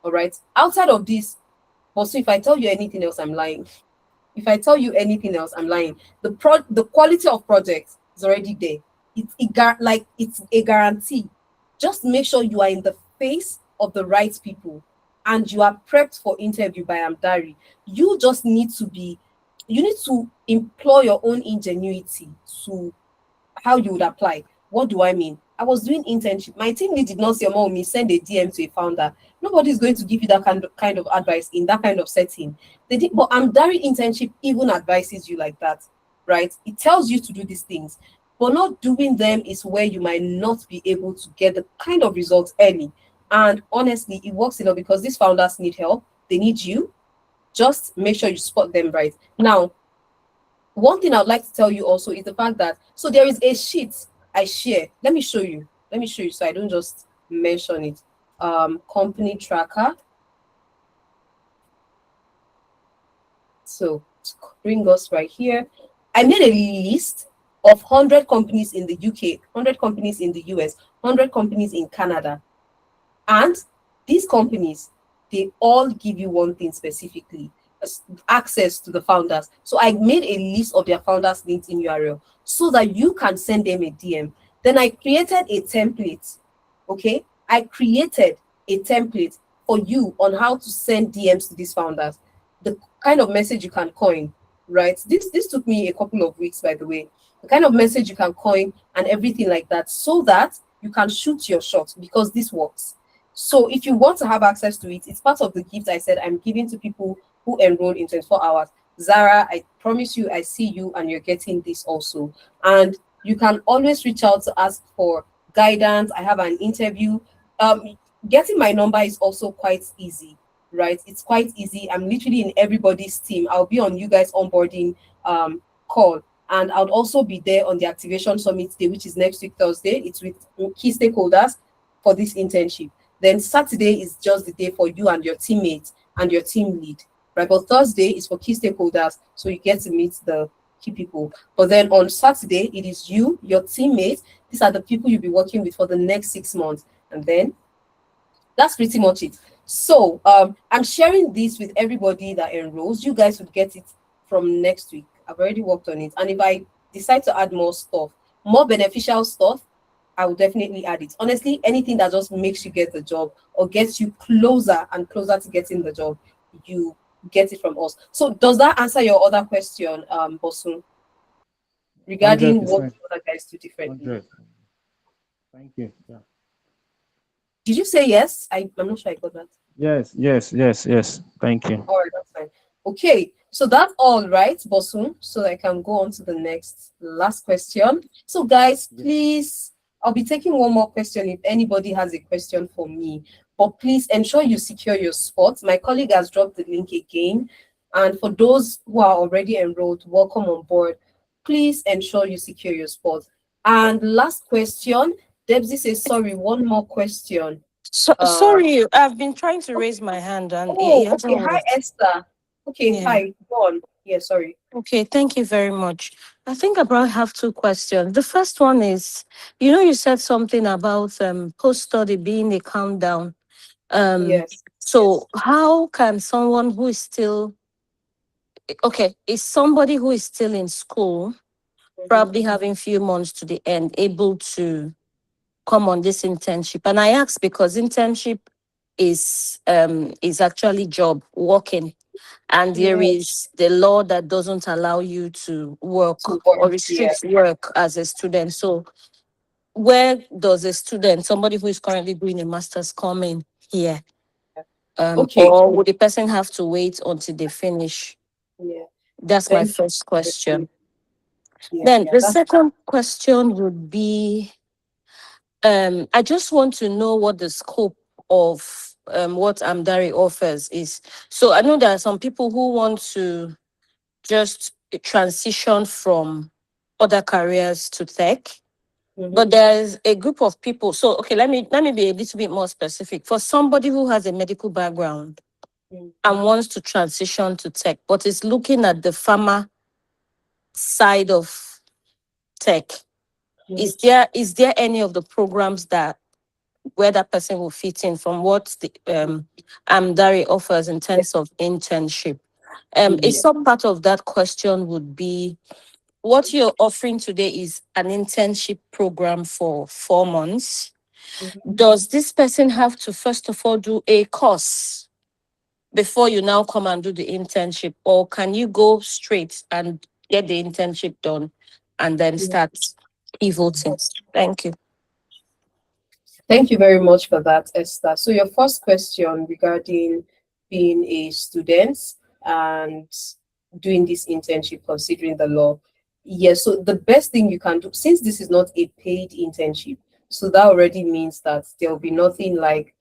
All right. Outside of this, also, if I tell you anything else, I'm lying. If I tell you anything else, I'm lying. The quality of projects is already there. It's a guarantee. Just make sure you are in the face of the right people and you are prepped for interview by Amdari. You just need to employ your own ingenuity to how you would apply. What do I mean? I was doing internship. My team lead did not say, "Mom, me send a DM to a founder." Nobody's going to give you that kind of advice in that kind of setting. They did, but Amdari internship even advises you like that, right? It tells you to do these things, but not doing them is where you might not be able to get the kind of results early. And honestly, it works a lot because these founders need help. They need you. Just make sure you spot them right. Now, one thing I'd like to tell you also is the fact that, so there is a sheet I share. Let me show you so I don't just mention it. Company tracker. So to bring us right here, I made a list of 100 companies in the UK, 100 companies in the US, 100 companies in Canada. And these companies, they all give you one thing specifically: access to the founders. So I made a list of their founders' LinkedIn URL so that you can send them a DM. Then I created a template. Okay, I created a template for you on how to send DMs to these founders. The kind of message you can coin, right? This took me a couple of weeks, by the way. The kind of message you can coin and everything like that, so that you can shoot your shot, because this works. So if you want to have access to it, it's part of the gift I said I'm giving to people who enroll in 24 hours. Zara, I promise you, I see you and you're getting this also. And you can always reach out to ask for guidance. I have an interview. Getting my number is also quite easy, right? It's quite easy. I'm literally in everybody's team. I'll be on you guys onboarding call. And I'll also be there on the activation summit day, which is next week, Thursday. It's with key stakeholders for this internship. Then Saturday is just the day for you and your teammates and your team lead, right? But Thursday is for key stakeholders, so you get to meet the key people. But then on Saturday, it is you, your teammates. These are the people you'll be working with for the next 6 months. And then that's pretty much it. So I'm sharing this with everybody that enrolls. You guys would get it from next week. I've already worked on it. And if I decide to add more stuff, more beneficial stuff, I will definitely add it. Honestly, anything that just makes you get the job or gets you closer and closer to getting the job, you get it from us. So does that answer your other question, Bosun? Regarding 100%. what the other guys do differently? 100. Thank you. Yeah. Did you say yes? I'm not sure I got that. Yes. Thank you. All right, that's fine. Okay, so that's all right, Bosun. So I can go on to the last question. So guys, please, I'll be taking one more question if anybody has a question for me. But please ensure you secure your spot. My colleague has dropped the link again. And for those who are already enrolled, welcome on board. Please ensure you secure your spot. And last question, Debsy says, sorry, one more question. Sorry, I've been trying to raise my hand and it hasn't okay. Hi, worked. Esther. Okay, Yeah. hi, go on. Yeah, sorry. Okay, thank you very much. I think I probably have 2 questions. The first one is, you said something about post-study being a countdown. Yes. So how can someone who is still, is somebody who is still in school, probably having few months to the end, able to come on this internship? And I ask because internship is actually job working, and there is the law that doesn't allow you to work or restricts work as a student. So where does a student, somebody who is currently doing a master's, come in here? Or would the person have to wait until they finish? Yeah. That's my first question. Then the second question would be, I just want to know what the scope of what Amdari offers is, so I know there are some people who want to just transition from other careers to tech. But there's a group of people. So okay, let me be a little bit more specific. For somebody who has a medical background and wants to transition to tech, but is looking at the pharma side of tech, is there any of the programs that where that person will fit in from what the Amdari offers in terms of internship? A sub part of that question would be, what you're offering today is an internship program for 4 months. Does this person have to first of all do a course before you now come and do the internship, or can you go straight and get the internship done and then start pivoting? Thank you. Thank you very much for that, Esther. So your first question regarding being a student and doing this internship, considering the law. Yes, so the best thing you can do, since this is not a paid internship, so that already means that there will be nothing like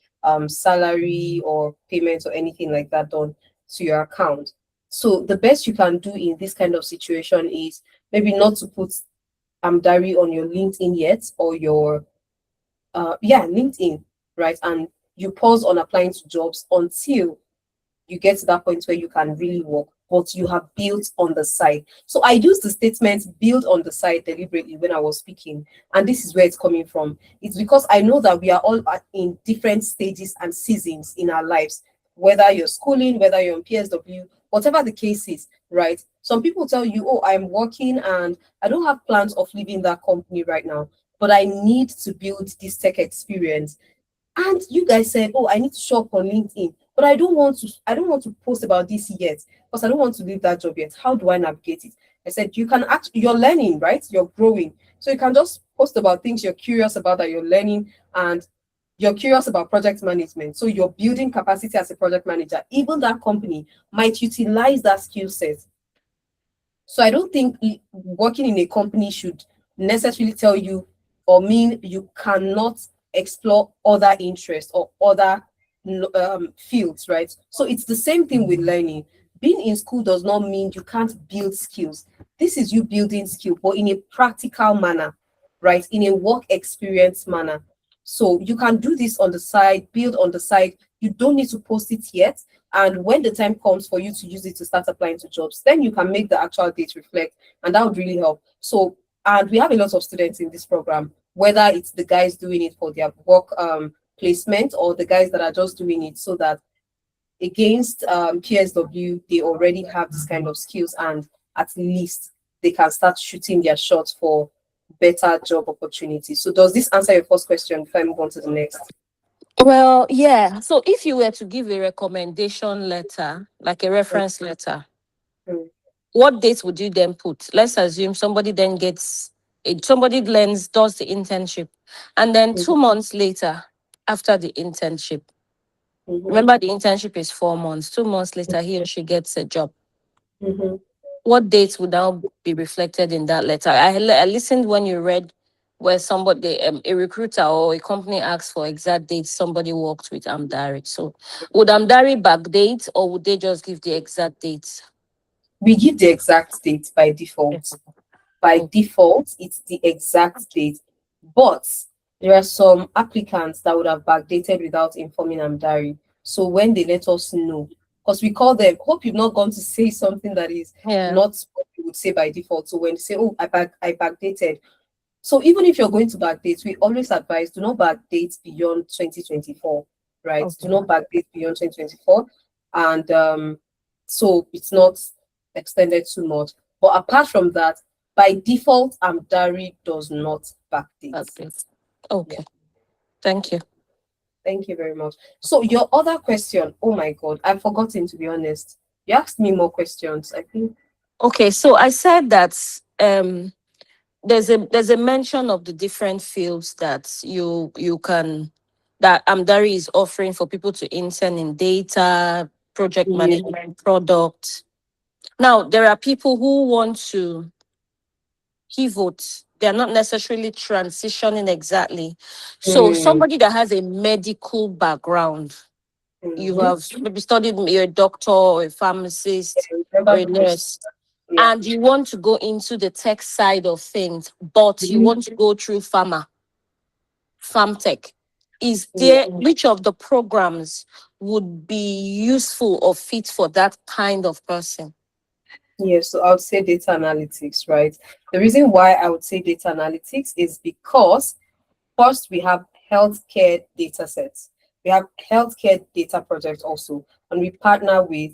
salary or payment or anything like that done to your account. So the best you can do in this kind of situation is maybe not to put Amdari on your LinkedIn yet, or your LinkedIn, right? And you pause on applying to jobs until you get to that point where you can really work, but you have built on the side. So I used the statement build on the side deliberately when I was speaking, and this is where it's coming from. It's because I know that we are all in different stages and seasons in our lives, whether you're schooling, whether you're on PSW, whatever the case is, right? Some people tell you, oh, I'm working and I don't have plans of leaving that company right now, but I need to build this tech experience. And you guys said, oh, I need to show up on LinkedIn, but I don't want to post about this yet because I don't want to leave that job yet. How do I navigate it? I said, you can you're learning, right? You're growing. So you can just post about things you're curious about that you're learning, and you're curious about project management. So you're building capacity as a project manager. Even that company might utilize that skill set. So I don't think working in a company should necessarily tell you or mean you cannot explore other interests or other fields, right? So it's the same thing with learning. Being in school does not mean you can't build skills. This is you building skill, but in a practical manner, right? In a work experience manner. So you can do this on the side, build on the side. You don't need to post it yet. And when the time comes for you to use it to start applying to jobs, then you can make the actual date reflect, and that would really help. So, and we have a lot of students in this program, whether it's the guys doing it for their work placement, or the guys that are just doing it so that against PSW, they already have this kind of skills, and at least they can start shooting their shots for better job opportunities. So does this answer your first question before I move on to the next? Well, yeah. So if you were to give a recommendation letter, like a reference letter, what dates would you then put? Let's assume somebody then somebody does the internship, and then 2 months later, after the internship, remember the internship is 4 months, 2 months later, he or she gets a job. What dates would now be reflected in that letter? I listened when you read where somebody, a recruiter or a company asks for exact dates somebody worked with Amdari. So would Amdari backdate, or would they just give the exact dates? We give the exact date by default. By default, it's the exact date. But there are some applicants that would have backdated without informing Amdari. So when they let us know, because we call them, hope you've not gone to say something that is not what you would say by default. So when they say, oh, I backdated. So even if you're going to backdate, we always advise do not backdate beyond 2024, right? Do not backdate beyond 2024. And so it's not extended too much. But apart from that, by default, Amdari does not backdate. Okay. Yeah. Thank you. Thank you very much. So your other question, oh my God, I've forgotten, to be honest. You asked me more questions, I think. Okay, so I said that there's a mention of the different fields that that Amdari is offering for people to intern in: data, project management, product. Now, there are people who want to pivot. They're not necessarily transitioning exactly. So somebody that has a medical background, You have maybe studied, you're a doctor or a pharmacist or a nurse, and you want to go into the tech side of things, but you want to go through farm tech. Is there, which of the programs would be useful or fit for that kind of person? Yes, so I would say data analytics, right? The reason why I would say data analytics is because first we have healthcare data sets. We have healthcare data projects also, and we partner with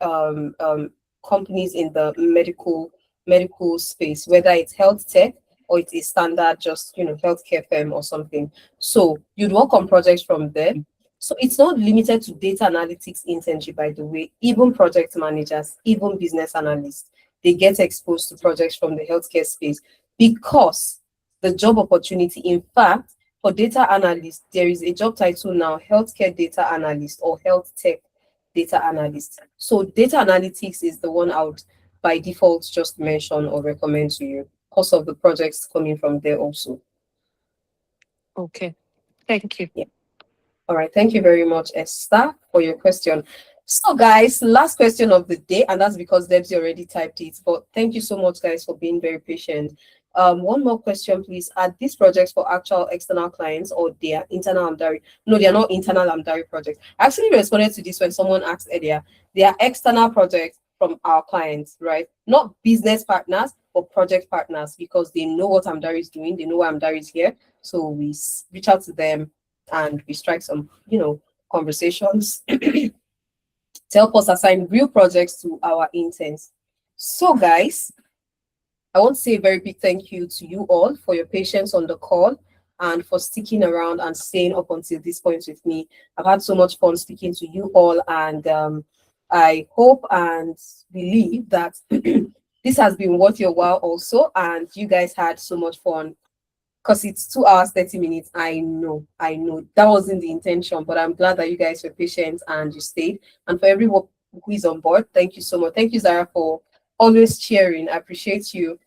um, um, companies in the medical space, whether it's health tech or it's a standard just healthcare firm or something. So you'd work on projects from there. So it's not limited to data analytics internship, by the way. Even project managers, even business analysts, they get exposed to projects from the healthcare space because the job opportunity, in fact, for data analyst, there is a job title now, healthcare data analyst or health tech data analyst. So data analytics is the one I would by default just mention or recommend to you because of the projects coming from there also. Okay, thank you. Yeah. All right, thank you very much, Esther, for your question. So guys, last question of the day, and that's because Debs already typed it, but thank you so much guys for being very patient. One more question, please. Are these projects for actual external clients or they are internal Amdari? No, they are not internal Amdari projects. I actually responded to this when someone asked earlier. They are external projects from our clients, right? Not business partners, but project partners, because they know what Amdari is doing. They know why Amdari is here. So we reach out to them and we strike some, conversations to help us assign real projects to our interns. So guys, I want to say a very big thank you to you all for your patience on the call and for sticking around and staying up until this point with me. I've had so much fun speaking to you all, and I hope and believe that this has been worth your while also, and you guys had so much fun because it's 2 hours 30 minutes. I know that wasn't the intention, but I'm glad that you guys were patient and you stayed. And for everyone who is on board, thank you so much. Thank you, Zara, for always cheering. I appreciate you.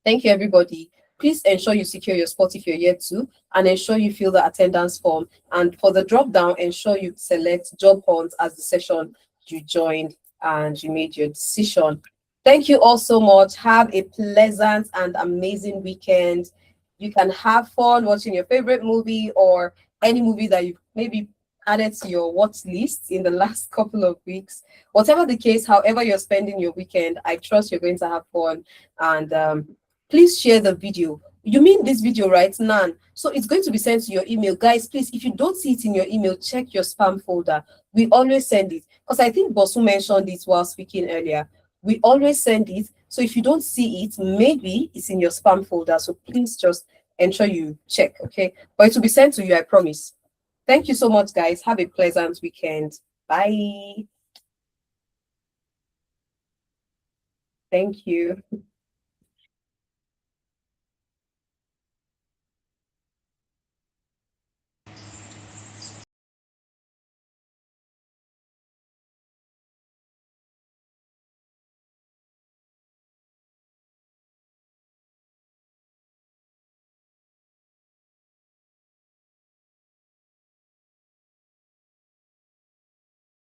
Thank you, everybody. Please ensure you secure your spot if you're yet to, and ensure you fill the attendance form. And for the drop down, ensure you select job hunt as the session you joined and you made your decision. Thank you all so much. Have a pleasant and amazing weekend. You can have fun watching your favorite movie or any movie that you've maybe added to your watch list in the last couple of weeks. Whatever the case, however you're spending your weekend, I trust you're going to have fun. And please share the video. You mean this video, right? Nan. So it's going to be sent to your email. Guys, please, if you don't see it in your email, check your spam folder. We always send it. Because I think Bosu mentioned it while speaking earlier. We always send it. So if you don't see it, maybe it's in your spam folder. So please just ensure you check, okay? But it will be sent to you, I promise. Thank you so much, guys. Have a pleasant weekend. Bye. Thank you.